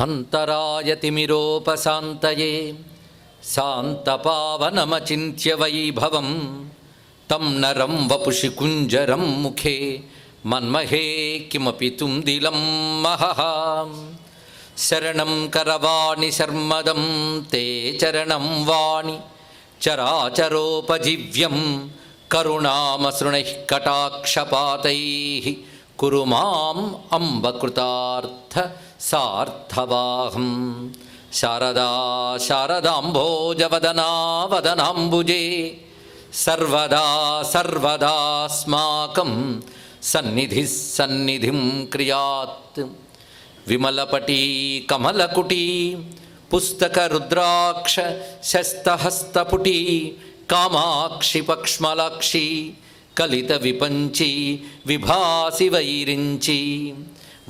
అంతరాయతిమిరోపశాంతయే శాంతపావనమచింత్య వైభవం తం నరం వపుషి కుంజరం ముఖే మన్మహే కిమపి తుందిలం మహః. శరణం కరవాణి శర్మదం తే చరణం వాణి చరాచరోపజీవ్యం కరుణామసృణైః కటాక్షపాతైః కురు మాం అంబకృతార్థ సార్థవాహం. శారదా శారదాంభోజవదనా వదనాంబుజే సర్వదా సర్వదాస్మాకం సన్నిధిః సన్నిధిం క్రియాత్. విమలపటీ కమలకుటీ పుస్తక రుద్రాక్ష శస్తహస్తపుటీ కామాక్షి పక్ష్మలాక్షి కలిత విపంచి విభాసి వైరించి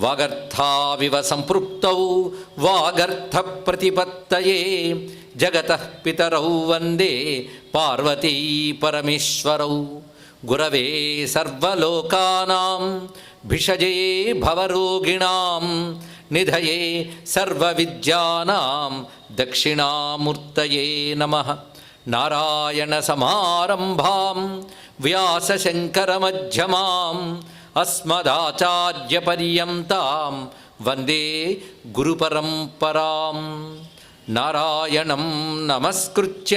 వాగర్థావివ సంపృక్తౌ వాగర్థ ప్రతిపత్తయే జగతః పితరౌ వందే పార్వతీ పరమేశ్వరౌ. గురవే సర్వలోకానాం భిషజే భవరోగిణాం నిధయే సర్వవిద్యానాం దక్షిణామూర్తయే నమః. నారాయణ సమారంభాం వ్యాసశంకరమధ్యమాం అస్మదాచార్యపర్యంతాం వందే గురుపరంపరాం. నారాయణం నమస్కృత్య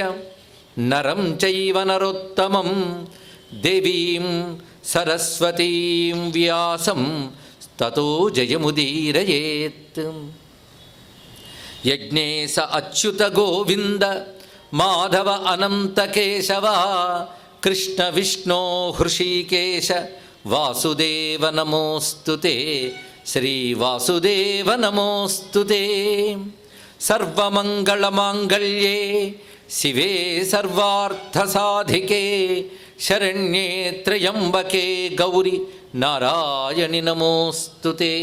నరం చైవ నరోత్తమం దేవీం సరస్వతీం వ్యాసం తతో జయముదీరయేత్. యజ్ఞేశ అచ్యుత గోవింద మాధవ అనంత కేశవ కృష్ణ విష్ణో హృషీకేశ వాసుదేవ నమోస్తుతే. శ్రీ వాసుదేవ నమోస్తుతే. సర్వమంగళమాంగళ్యే శివే సర్వార్థసాధికే శరణ్యే త్రయంబకే గౌరి నారాయణి నమోస్తుతే.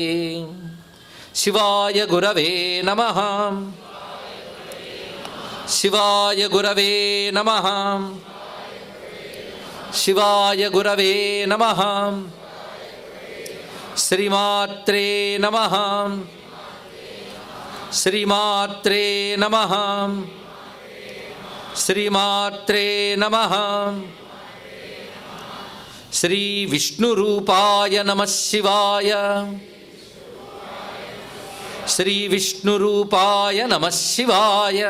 శివాయ గురవే నమః. శివాయ గురవే నమః. శివాయ గురవే నమః. శ్రీమాత్రే నమః. శ్రీమాత్రే నమః. శ్రీమాత్రే నమః. శ్రీ విష్ణురూపాయ నమః శివాయ. శ్రీ విష్ణురూపాయ నమః శివాయ.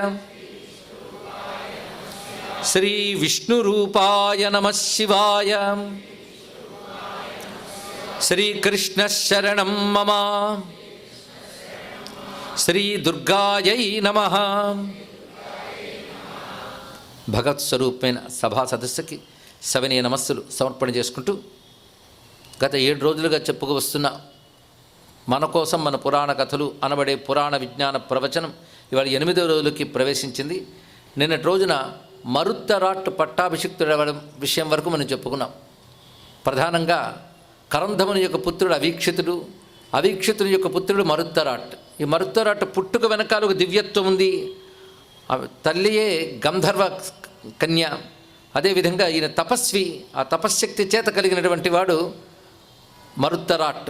శ్రీ విష్ణురూపాయ నమః శివాయ. శ్రీకృష్ణ శరణం మమ. శ్రీ దుర్గాయై నమః. భగవత్ స్వరూపమైన సభా సదస్సుకి సవినయ నమస్సులు సమర్పణ చేసుకుంటూ గత 7 రోజులుగా చెప్పుకు వస్తున్న మన కోసం మన పురాణ కథలు అనబడే పురాణ విజ్ఞాన ప్రవచనం ఇవాళ 8వ రోజులకి ప్రవేశించింది. నిన్నటి రోజున మరుత్తరాట్ పట్టాభిషిక్తుడు విషయం వరకు మనం చెప్పుకున్నాం. ప్రధానంగా కరంధముని యొక్క పుత్రుడు అవీక్షితుడు, అవీక్షితుడి యొక్క పుత్రుడు మరుత్తరాట్. ఈ మరుత్తరాట్ పుట్టుక వెనకాల ఒక దివ్యత్వం ఉంది. తల్లియే గంధర్వ కన్య. అదేవిధంగా ఈయన తపస్వి, ఆ తపశ్శక్తి చేత కలిగినటువంటి వాడు మరుత్తరాట్.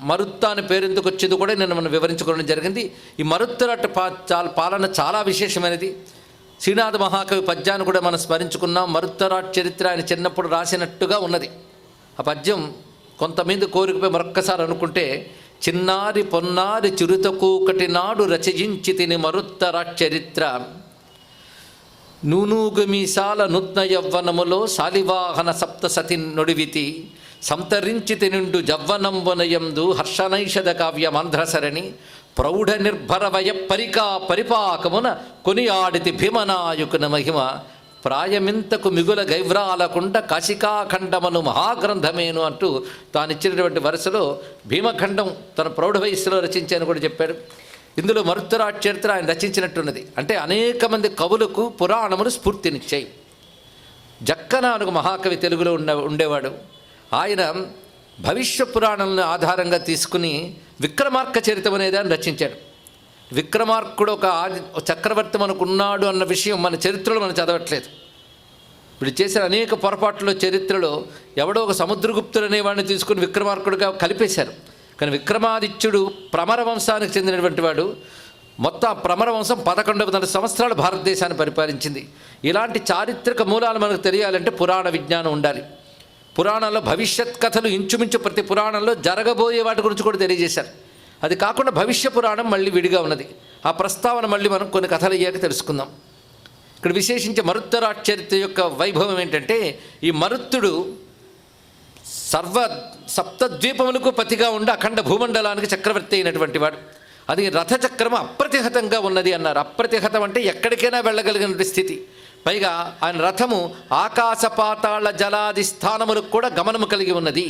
మరుత్త అనే పేరు ఎందుకు వచ్చేది కూడా నేను మనం వివరించుకోవడం జరిగింది. ఈ మరుత్తరాట్ పాలన చాలా విశేషమైనది. శ్రీనాథ మహాకవి పద్యాన్ని కూడా మనం స్మరించుకున్నాం. మరుత్తరాట్ చరిత్ర ఆయన చిన్నప్పుడు రాసినట్టుగా ఉన్నది. ఆ పద్యం కొంతమంది కోరికపై మరొక్కసారి అనుకుంటే, చిన్నారి పొన్నారి చిరుతకూకటి నాడు రచయించి తిని మరుత్తరాట్ చరిత్ర, నూనూగు మీసాల నూత్న యవ్వనములో శాలివాహన సప్తసతి నొడివితి, సంతరించి తినిండు జవ్వనంబునయందు హర్షనైషద కావ్యమాంధ్రసరణి, ప్రౌఢ నిర్భర వయ పరిపాకమున కొనియాడితి భీమనాయుకున మహిమ, ప్రాయమింతకు మిగుల గైవ్రాలకుండ కాశికాఖండమను మహాగ్రంథమేను అంటూ తానిచ్చినటువంటి వరుసలో భీమఖండం తన ప్రౌఢ వయస్సులో రచించాను కూడా చెప్పాడు. ఇందులో మరుత్తరాట్ చరిత్ర ఆయన రచించినట్టున్నది. అంటే అనేక మంది కవులకు పురాణములు స్ఫూర్తినిచ్చాయి. జక్కన అనుకు మహాకవి తెలుగులో ఉండేవాడు. ఆయన భవిష్య పురాణాలను ఆధారంగా తీసుకుని విక్రమార్క చరిత్రం అనేది ఆయన రచించాడు. విక్రమార్కుడు ఒక చక్రవర్తి మనకున్నాడు అన్న విషయం మన చరిత్రలో మనం చదవట్లేదు. వీళ్ళు చేసిన అనేక పొరపాట్ల చరిత్రలో ఎవడో ఒక సముద్రగుప్తుడు అనేవాడిని తీసుకుని విక్రమార్కుడుగా కలిపేశారు. కానీ విక్రమాదిత్యుడు ప్రమర వంశానికి చెందినటువంటి వాడు. మొత్తం ఆ ప్రమర వంశం 1100 సంవత్సరాలు భారతదేశాన్ని పరిపాలించింది. ఇలాంటి చారిత్రక మూలాలు మనకు తెలియాలంటే పురాణ విజ్ఞానం ఉండాలి. పురాణాల్లో భవిష్యత్ కథలు ఇంచుమించు ప్రతి పురాణంలో జరగబోయే వాటి గురించి కూడా తెలియజేశారు. అది కాకుండా భవిష్య పురాణం మళ్ళీ విడిగా ఉన్నది. ఆ ప్రస్తావన మళ్ళీ మనం కొన్ని కథలు అయ్యాక తెలుసుకుందాం. ఇక్కడ విశేషించి మరుత్తరాట్ చరిత్ర యొక్క వైభవం ఏంటంటే, ఈ మరుత్తుడు సప్తద్వీపములకు పతిగా ఉండి అఖండ భూమండలానికి చక్రవర్తి అయినటువంటి వాడు. అది రథచక్రము అప్రతిహతంగా ఉన్నది అన్నారు. అప్రతిహతం అంటే ఎక్కడికైనా వెళ్ళగలిగిన స్థితి. పైగా ఆయన రథము ఆకాశ పాతాళ జలాది స్థానములకు కూడా గమనము కలిగి ఉన్నది.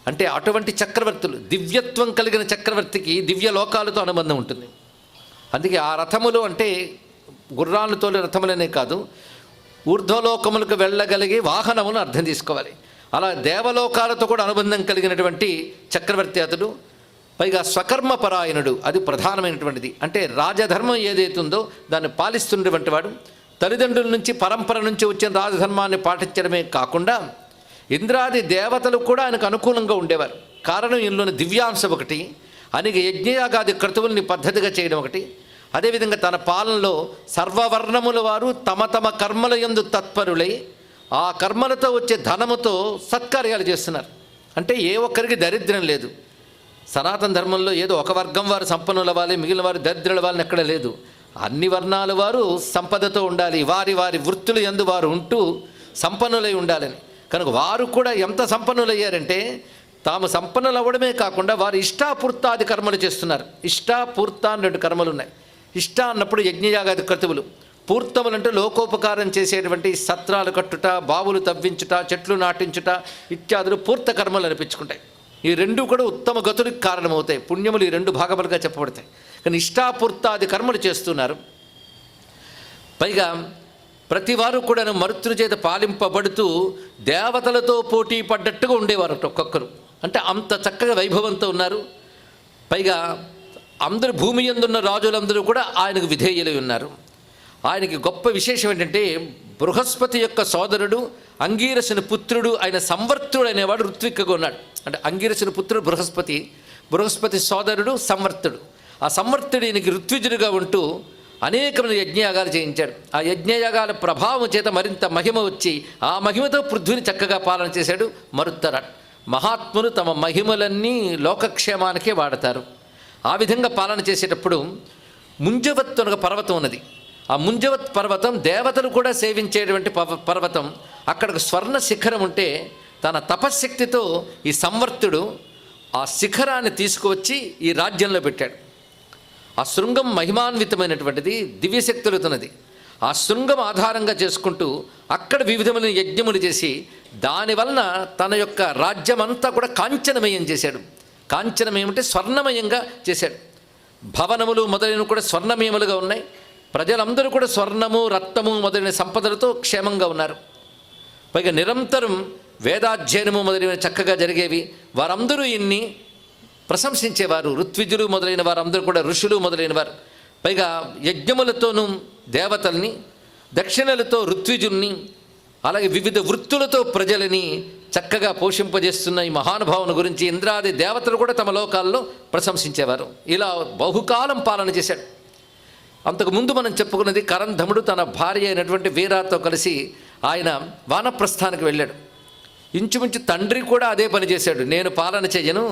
అంటే అటువంటి చక్రవర్తులు, దివ్యత్వం కలిగిన చక్రవర్తికి దివ్య లోకాలతో అనుబంధం ఉంటుంది. అందుకే ఆ రథములు అంటే గుర్రాలు తోలే రథములనే కాదు, ఊర్ధ్వలోకములకు వెళ్ళగలిగే వాహనములను అర్థం తీసుకోవాలి. అలా దేవలోకాలతో కూడా అనుబంధం కలిగినటువంటి చక్రవర్తి అతడు. పైగా స్వకర్మపరాయణుడు, అది ప్రధానమైనటువంటిది. అంటే రాజధర్మం ఏదైతుందో దాన్ని పాలిస్తున్నటువంటి వాడు. తల్లిదండ్రుల నుంచి పరంపర నుంచి వచ్చిన రాజధర్మాన్ని పాటించడమే కాకుండా ఇంద్రాది దేవతలు కూడా ఆయనకు అనుకూలంగా ఉండేవారు. కారణం ఇందులోని దివ్యాంశం ఒకటి, ఆయనకి యజ్ఞయాగాది క్రతువుల్ని పద్ధతిగా చేయడం ఒకటి. అదేవిధంగా తన పాలనలో సర్వవర్ణముల వారు తమ తమ కర్మల యందు తత్పరులై ఆ కర్మలతో వచ్చే ధనముతో సత్కార్యాలు చేస్తున్నారు. అంటే ఏ ఒక్కరికి దరిద్రం లేదు. సనాతన ధర్మంలో ఏదో ఒక వర్గం వారు సంపన్నుల వాళ్ళే, మిగిలిన వారు దరిద్రుల వాళ్ళని ఎక్కడ లేదు. అన్ని వర్ణాల వారు సంపదతో ఉండాలి, వారి వారి వృత్తులు యందు వారు ఉంటూ సంపన్నులై ఉండాలని. కనుక వారు కూడా ఎంత సంపన్నులయ్యారంటే తాము సంపన్నులు అవ్వడమే కాకుండా వారు ఇష్టాపూర్తాది కర్మలు చేస్తున్నారు. ఇష్టాపూర్త అని 2 కర్మలు ఉన్నాయి. ఇష్ట అన్నప్పుడు యజ్ఞయాగాది క్రతువులు, పూర్తములంటే లోకోపకారం చేసేటువంటి సత్రాలు కట్టుట, బావులు తవ్వించుట, చెట్లు నాటించుట ఇత్యాదులు పూర్త కర్మలు అనిపించుకుంటాయి. ఈ 2 కూడా ఉత్తమ గతులకు కారణమవుతాయి. పుణ్యములు ఈ 2 భాగములుగా చెప్పబడతాయి. కానీ ఇష్టాపూర్తాది కర్మలు చేస్తున్నారు. పైగా ప్రతివారు కూడా మరుత్తుల చేత పాలింపబడుతూ దేవతలతో పోటీ పడ్డట్టుగా ఉండేవారు ఒక్కొక్కరు. అంటే అంత చక్కగా వైభవంతో ఉన్నారు. పైగా అందరు భూమి యందున్న రాజులందరూ కూడా ఆయనకు విధేయులై ఉన్నారు. ఆయనకి గొప్ప విశేషం ఏంటంటే, బృహస్పతి యొక్క సోదరుడు అంగీరసుని పుత్రుడు అయిన సంవర్తుడు అనేవాడు ఋత్విక్కగా ఉన్నాడు. అంటే అంగీరసుని పుత్రుడు బృహస్పతి, బృహస్పతి సోదరుడు సంవర్తుడు. ఆ సంవర్తుడు ఈయనకి ఋత్విజుడిగా ఉంటూ అనేకమైన యజ్ఞయాగాలు చేయించాడు. ఆ యజ్ఞయాగాల ప్రభావం చేత మరింత మహిమ వచ్చి ఆ మహిమతో పృథ్వీని చక్కగా పాలన చేశాడు మరుత్తరాట్. మహాత్ములు తమ మహిమలన్నీ లోకక్షేమానికే వాడతారు. ఆ విధంగా పాలన చేసేటప్పుడు ముంజవత్ అనగా పర్వతం ఉన్నది. ఆ ముంజవత్ పర్వతం దేవతలు కూడా సేవించేటువంటి పర్వతం. అక్కడికి స్వర్ణ శిఖరం ఉంటే తన తపశ్శక్తితో ఈ సంవర్తుడు ఆ శిఖరాన్ని తీసుకువచ్చి ఈ రాజ్యంలో పెట్టాడు. ఆ శృంగం మహిమాన్వితమైనటువంటిది, దివ్యశక్తులతోన్నది. ఆ శృంగం ఆధారంగా చేసుకుంటూ అక్కడ వివిధమైన యజ్ఞములు చేసి దానివలన తన యొక్క రాజ్యమంతా కూడా కాంచనమయం చేశాడు. కాంచనమయం అంటే స్వర్ణమయంగా చేశాడు. భవనములు మొదలైనవి కూడా స్వర్ణమయములుగా ఉన్నాయి. ప్రజలందరూ కూడా స్వర్ణము, రత్నము మొదలైన సంపదలతో క్షేమంగా ఉన్నారు. పైగా నిరంతరం వేదాధ్యయనము మొదలైన చక్కగా జరిగేవి. వారందరూ ఇన్ని ప్రశంసించేవారు. ఋత్విజులు మొదలైన వారందరూ కూడా ఋషులు మొదలైన వారు. పైగా యజ్ఞములతోనూ దేవతల్ని, దక్షిణలతో ఋత్విజుల్ని, అలాగే వివిధ వృత్తులతో ప్రజలని చక్కగా పోషింపజేస్తున్న ఈ మహానుభావుని గురించి ఇంద్రాది దేవతలు కూడా తమ లోకాల్లో ప్రశంసించేవారు. ఇలా బహుకాలం పాలన చేశాడు. అంతకుముందు మనం చెప్పుకున్నది, కరంధముడు తన భార్య అయినటువంటి వీరాతో కలిసి ఆయన వానప్రస్థానికి వెళ్ళాడు. ఇంచుమించు తండ్రి కూడా అదే పని చేశాడు. నేను పాలన చేయను,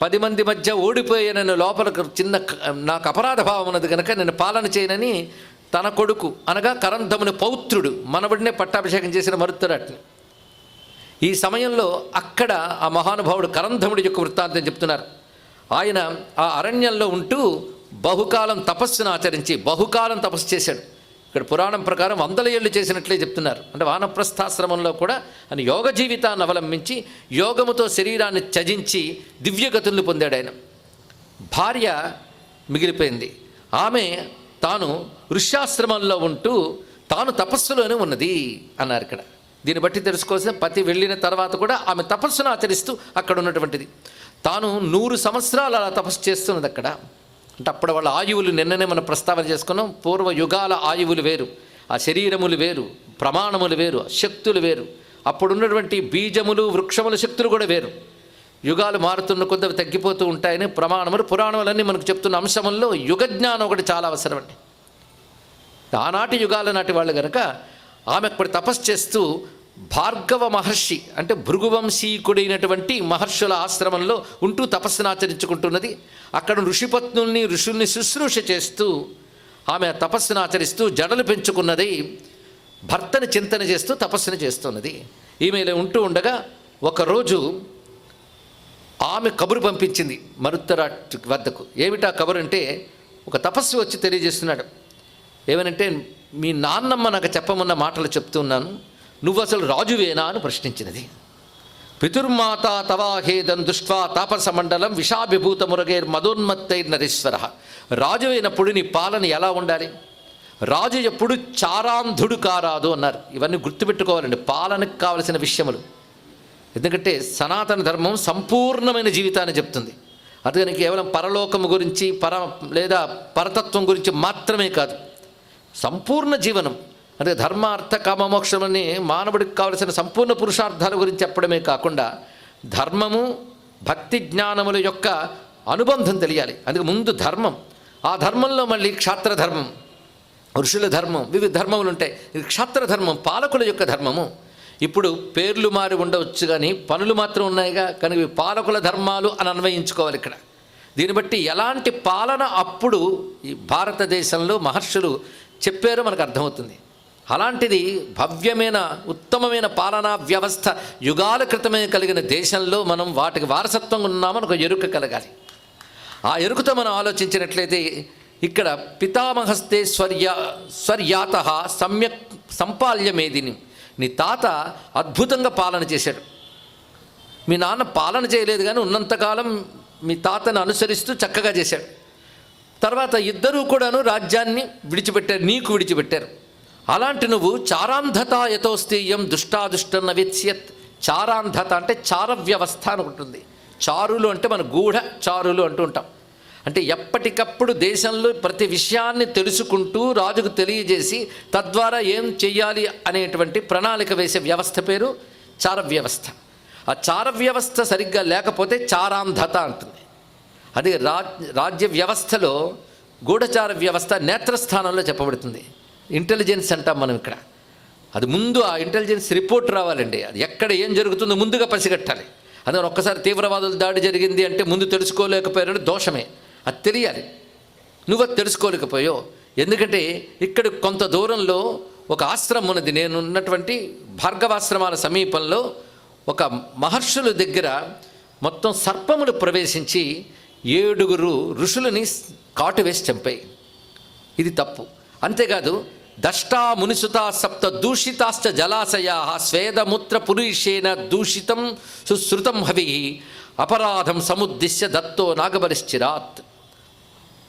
10 మంది మధ్య ఓడిపోయానని లోపలకు చిన్న నాకు అపరాధ భావం ఉన్నది కనుక నేను పాలన చేయనని తన కొడుకు అనగా కరంధముని పౌత్రుడు మనవడినే పట్టాభిషేకం చేసిన మరుత్తరాట్ని. ఈ సమయంలో అక్కడ ఆ మహానుభావుడు కరంధముడి యొక్క వృత్తాంతం చెప్తున్నారు. ఆయన ఆ అరణ్యంలో ఉంటూ బహుకాలం తపస్సును ఆచరించి బహుకాలం తపస్సు చేశాడు. ఇక్కడ పురాణం ప్రకారం 100 ఏళ్ళు చేసినట్లే చెప్తున్నారు. అంటే వానప్రస్థాశ్రమంలో కూడా ఆయన యోగ జీవితాన్ని అవలంబించి యోగముతో శరీరాన్ని త్యజించి దివ్యగతుల్ని పొందాడు. ఆయన భార్య మిగిలిపోయింది. ఆమె తాను ఋష్యాశ్రమంలో ఉంటూ తాను తపస్సులోనే ఉన్నది అన్నారు. ఇక్కడ దీన్ని బట్టి తెలుసుకోవాల్సిన, పతి వెళ్ళిన తర్వాత కూడా ఆమె తపస్సును ఆచరిస్తూ అక్కడ ఉన్నటువంటిది. తాను 100 సంవత్సరాలు అలా తపస్సు చేస్తున్నది అక్కడ. అంటే అప్పుడు వాళ్ళ ఆయువులు నిన్ననే మనం ప్రస్తావన చేసుకున్నాం. పూర్వ యుగాల ఆయువులు వేరు, ఆ శరీరములు వేరు, ప్రమాణములు వేరు, శక్తులు వేరు. అప్పుడున్నటువంటి బీజములు, వృక్షముల శక్తులు కూడా వేరు. యుగాలు మారుతున్న కొద్ది అవి తగ్గిపోతూ ఉంటాయని ప్రమాణములు పురాణములన్నీ మనకు చెప్తున్న అంశంలో యుగజ్ఞానం ఒకటి చాలా అవసరం అండి. ఆనాటి యుగాల నాటి వాళ్ళు కనుక ఆమె అప్పుడు తపస్సు చేస్తూ భార్గవ మహర్షి అంటే భృగువంశీకుడైనటువంటి మహర్షుల ఆశ్రమంలో ఉంటూ తపస్సును ఆచరించుకుంటున్నది. అక్కడ ఋషుల్ని శుశ్రూష చేస్తూ ఆమె తపస్సును ఆచరిస్తూ జడలు పెంచుకున్నది. భర్తని చింతన చేస్తూ తపస్సును చేస్తున్నది. ఈమె ఇలా ఉంటూ ఉండగా ఒకరోజు ఆమె కబురు పంపించింది మరుత్తరాట్ వద్దకు. ఏమిటా కబురు అంటే, ఒక తపస్సు వచ్చి తెలియజేస్తున్నాడు. ఏమనంటే, మీ నాన్నమ్మ నాకు చెప్పమన్న మాటలు చెప్తున్నాను, నువ్వు అసలు రాజువేనా అని ప్రశ్నించినది. పితుర్మాత తవాహేదం దృష్ట్వా తాపసమండలం విషాభిభూత మురగేర్ మదోన్మత్తైర్ నరేశ్వర. రాజు అయినప్పుడు నీ పాలన ఎలా ఉండాలి? రాజు ఎప్పుడు చారాంధుడు కారాదు అన్నారు. ఇవన్నీ గుర్తుపెట్టుకోవాలండి, పాలనకు కావలసిన విషయములు. ఎందుకంటే సనాతన ధర్మం సంపూర్ణమైన జీవితాన్ని చెప్తుంది. అందుకని కేవలం పరలోకము గురించి లేదా పరతత్వం గురించి మాత్రమే కాదు, సంపూర్ణ జీవనం. అంటే ధర్మ అర్థ కామ మోక్షమని మానవుడికి కావలసిన సంపూర్ణ పురుషార్థాల గురించి చెప్పడమే కాకుండా ధర్మము భక్తి జ్ఞానముల యొక్క అనుబంధం తెలియాలి. అందుకే ముందు ధర్మం, ఆ ధర్మంలో మళ్ళీ క్షాత్రధర్మం, ఋషుల ధర్మం, వివిధ ధర్మములు ఉంటాయి. ఇది క్షాత్రధర్మం, పాలకుల యొక్క ధర్మము. ఇప్పుడు పేర్లు మారి ఉండవచ్చు కానీ పనులు మాత్రం ఉన్నాయిగా, కనుక ఇవి పాలకుల ధర్మాలు అని అన్వయించుకోవాలి ఇక్కడ. దీన్ని బట్టి ఎలాంటి పాలన అప్పుడు ఈ భారతదేశంలో మహర్షులు చెప్పారో మనకు అర్థమవుతుంది. అలాంటిది భవ్యమైన ఉత్తమమైన పాలనా వ్యవస్థ యుగాల క్రితమే కలిగిన దేశంలో మనం వాటికి వారసత్వంగా ఉన్నామని ఒక ఎరుక కలగాలి. ఆ ఎరుకతో మనం ఆలోచించినట్లయితే ఇక్కడ పితామహస్తే స్వర్యాత సమ్యక్ సంపాల్యమేదిని, నీ తాత అద్భుతంగా పాలన చేశాడు. మీ నాన్న పాలన చేయలేదు కానీ ఉన్నంతకాలం మీ తాతను అనుసరిస్తూ చక్కగా చేశాడు. తర్వాత ఇద్దరూ కూడాను రాజ్యాన్ని విడిచిపెట్టారు, నీకు విడిచిపెట్టారు. అలాంటి నువ్వు చారాంధత యతోస్తీయం దుష్టాదుష్టన్న విత్స్యత్. చారాంధత అంటే చార వ్యవస్థ అని ఉంటుంది. చారులు అంటే మన గూఢ చారులు అంటూ ఉంటాం. అంటే ఎప్పటికప్పుడు దేశంలో ప్రతి విషయాన్ని తెలుసుకుంటూ రాజుకు తెలియజేసి తద్వారా ఏం చెయ్యాలి అనేటువంటి ప్రణాళిక వేసే వ్యవస్థ పేరు చార వ్యవస్థ. ఆ చార వ్యవస్థ సరిగ్గా లేకపోతే చారాంధత అంటుంది. అది రాజ్య వ్యవస్థలో గూఢచార వ్యవస్థ నేత్రస్థానంలో చెప్పబడుతుంది. ఇంటెలిజెన్స్ అంటాం మనం ఇక్కడ. అది ముందు ఆ ఇంటెలిజెన్స్ రిపోర్ట్ రావాలండి. అది ఎక్కడ ఏం జరుగుతుందో ముందుగా పసిగట్టాలి. అందుకని ఒక్కసారి తీవ్రవాదుల దాడి జరిగింది అంటే ముందు తెలుసుకోలేకపోయారని దోషమే. అది తెలియాలి. నువ్వు అది తెలుసుకోలేకపోయావు. ఎందుకంటే ఇక్కడ కొంత దూరంలో ఒక ఆశ్రమం ఉన్నది. నేను ఉన్నటువంటి భార్గవాశ్రమాల సమీపంలో ఒక మహర్షుల దగ్గర మొత్తం సర్పములు ప్రవేశించి 7 ఋషులని కాటు వేసి చంపాయి. ఇది తప్పు. అంతేకాదు దష్టా మునిసుతా సప్త దూషితాశ్చ జలాశయా స్వేదమూత్ర పురుషేణ దూషితం సుశ్రుతం హవి అపరాధం సముద్దిశ్య దత్తో నాగబలిశ్చిరాత్.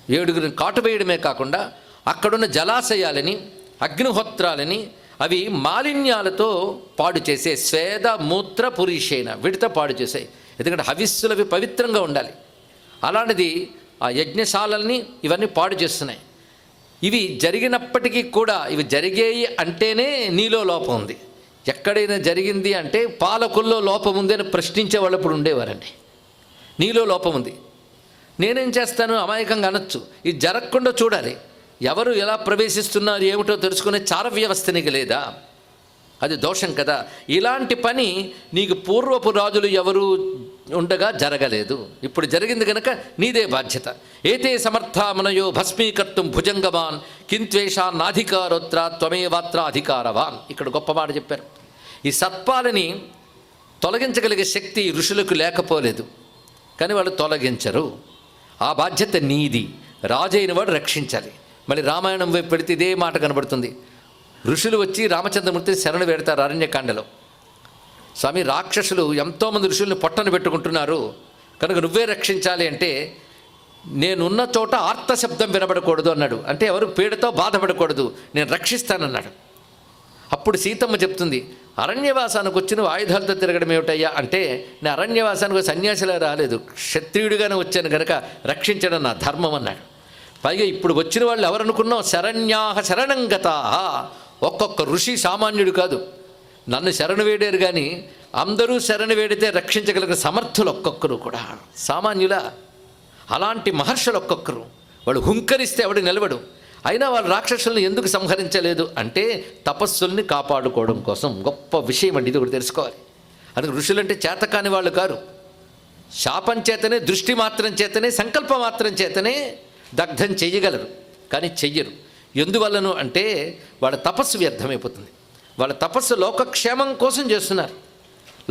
7 కాటు వేయడమే కాకుండా అక్కడున్న జలాశయాలని అగ్నిహోత్రాలని అవి మాలిన్యాలతో పాడు చేసే స్వేద మూత్ర పురుషేణ వీటితో పాడు చేసాయి. ఎందుకంటే హవిస్సులవి పవిత్రంగా ఉండాలి. అలాంటిది ఆ యజ్ఞశాలల్ని ఇవన్నీ పాడు చేస్తున్నాయి. ఇవి జరిగినప్పటికీ కూడా ఇవి జరిగాయి అంటేనే నీలో లోపం ఉంది. ఎక్కడైనా జరిగింది అంటే పాలకుల్లో లోపం ఉంది అని ప్రశ్నించే వాళ్ళు ఇప్పుడు ఉండేవారండి. నీలో లోపం ఉంది, నేనేం చేస్తాను అమాయకంగా అనొచ్చు. ఇది జరగకుండా చూడాలి. ఎవరు ఎలా ప్రవేశిస్తున్నారు ఏమిటో తెలుసుకునే చార వ్యవస్థ నీకు లేదా? అది దోషం కదా. ఇలాంటి పని నీకు పూర్వపు రాజులు ఎవరు ఉండగా జరగలేదు. ఇప్పుడు జరిగింది కనుక నీదే బాధ్యత. ఏతే సమర్థామనయో భస్మీకర్తం భుజంగవాన్ కింత్వేషాన్నాధికారోత్ర త్వమేవాత్ర అధికారవాన్. ఇక్కడ గొప్ప మాట చెప్పారు. ఈ సత్పాలని తొలగించగలిగే శక్తి ఋషులకు లేకపోలేదు, కానీ వాళ్ళు తొలగించరు. ఆ బాధ్యత నీది. రాజైన వాడు రక్షించాలి. మళ్ళీ రామాయణం వైపు పెడితే ఇదే మాట కనబడుతుంది. ఋషులు వచ్చి రామచంద్రమూర్తిని శరణు వేడతారు అరణ్యకాండలో. స్వామి, రాక్షసులు ఎంతోమంది ఋషుల్ని పొట్టను పెట్టుకుంటున్నారు కనుక నువ్వే రక్షించాలి అంటే, నేనున్న చోట ఆర్త శబ్దం వినబడకూడదు అన్నాడు. అంటే ఎవరు పీడతో బాధపడకూడదు, నేను రక్షిస్తానన్నాడు. అప్పుడు సీతమ్మ చెప్తుంది, అరణ్యవాసానికి వచ్చి నువ్వు ఆయుధాలతో తిరగడం ఏమిటయ్యా అంటే, నేను అరణ్యవాసానికి సన్యాసిలా రాలేదు, క్షత్రియుడిగానే వచ్చాను కనుక రక్షించడం నా ధర్మం అన్నాడు. పైగా ఇప్పుడు వచ్చిన వాళ్ళు ఎవరనుకున్నావు? శరణ్యాహ శరణంగతా. ఒక్కొక్క ఋషి సామాన్యుడు కాదు. నన్ను శరణు వేడారు కానీ అందరూ శరణి వేడితే రక్షించగలిగిన సమర్థులు ఒక్కొక్కరు కూడా సామాన్యుల. అలాంటి మహర్షులు ఒక్కొక్కరు వాళ్ళు హుంకరిస్తే ఎవడు నిలబడు. అయినా వాళ్ళు రాక్షసుల్ని ఎందుకు సంహరించలేదు అంటే తపస్సుల్ని కాపాడుకోవడం కోసం. గొప్ప విషయం అండి, ఇది ఒకటి తెలుసుకోవాలి. అందుకు ఋషులంటే చేతకాని వాళ్ళు కారు. శాపం చేతనే, దృష్టి మాత్రం చేతనే, సంకల్ప మాత్రం చేతనే దగ్ధం చెయ్యగలరు, కానీ చెయ్యరు. ఎందువల్లను అంటే వాళ్ళ తపస్సు వ్యర్థమైపోతుంది. వాళ్ళ తపస్సు లోకక్షేమం కోసం చేస్తున్నారు.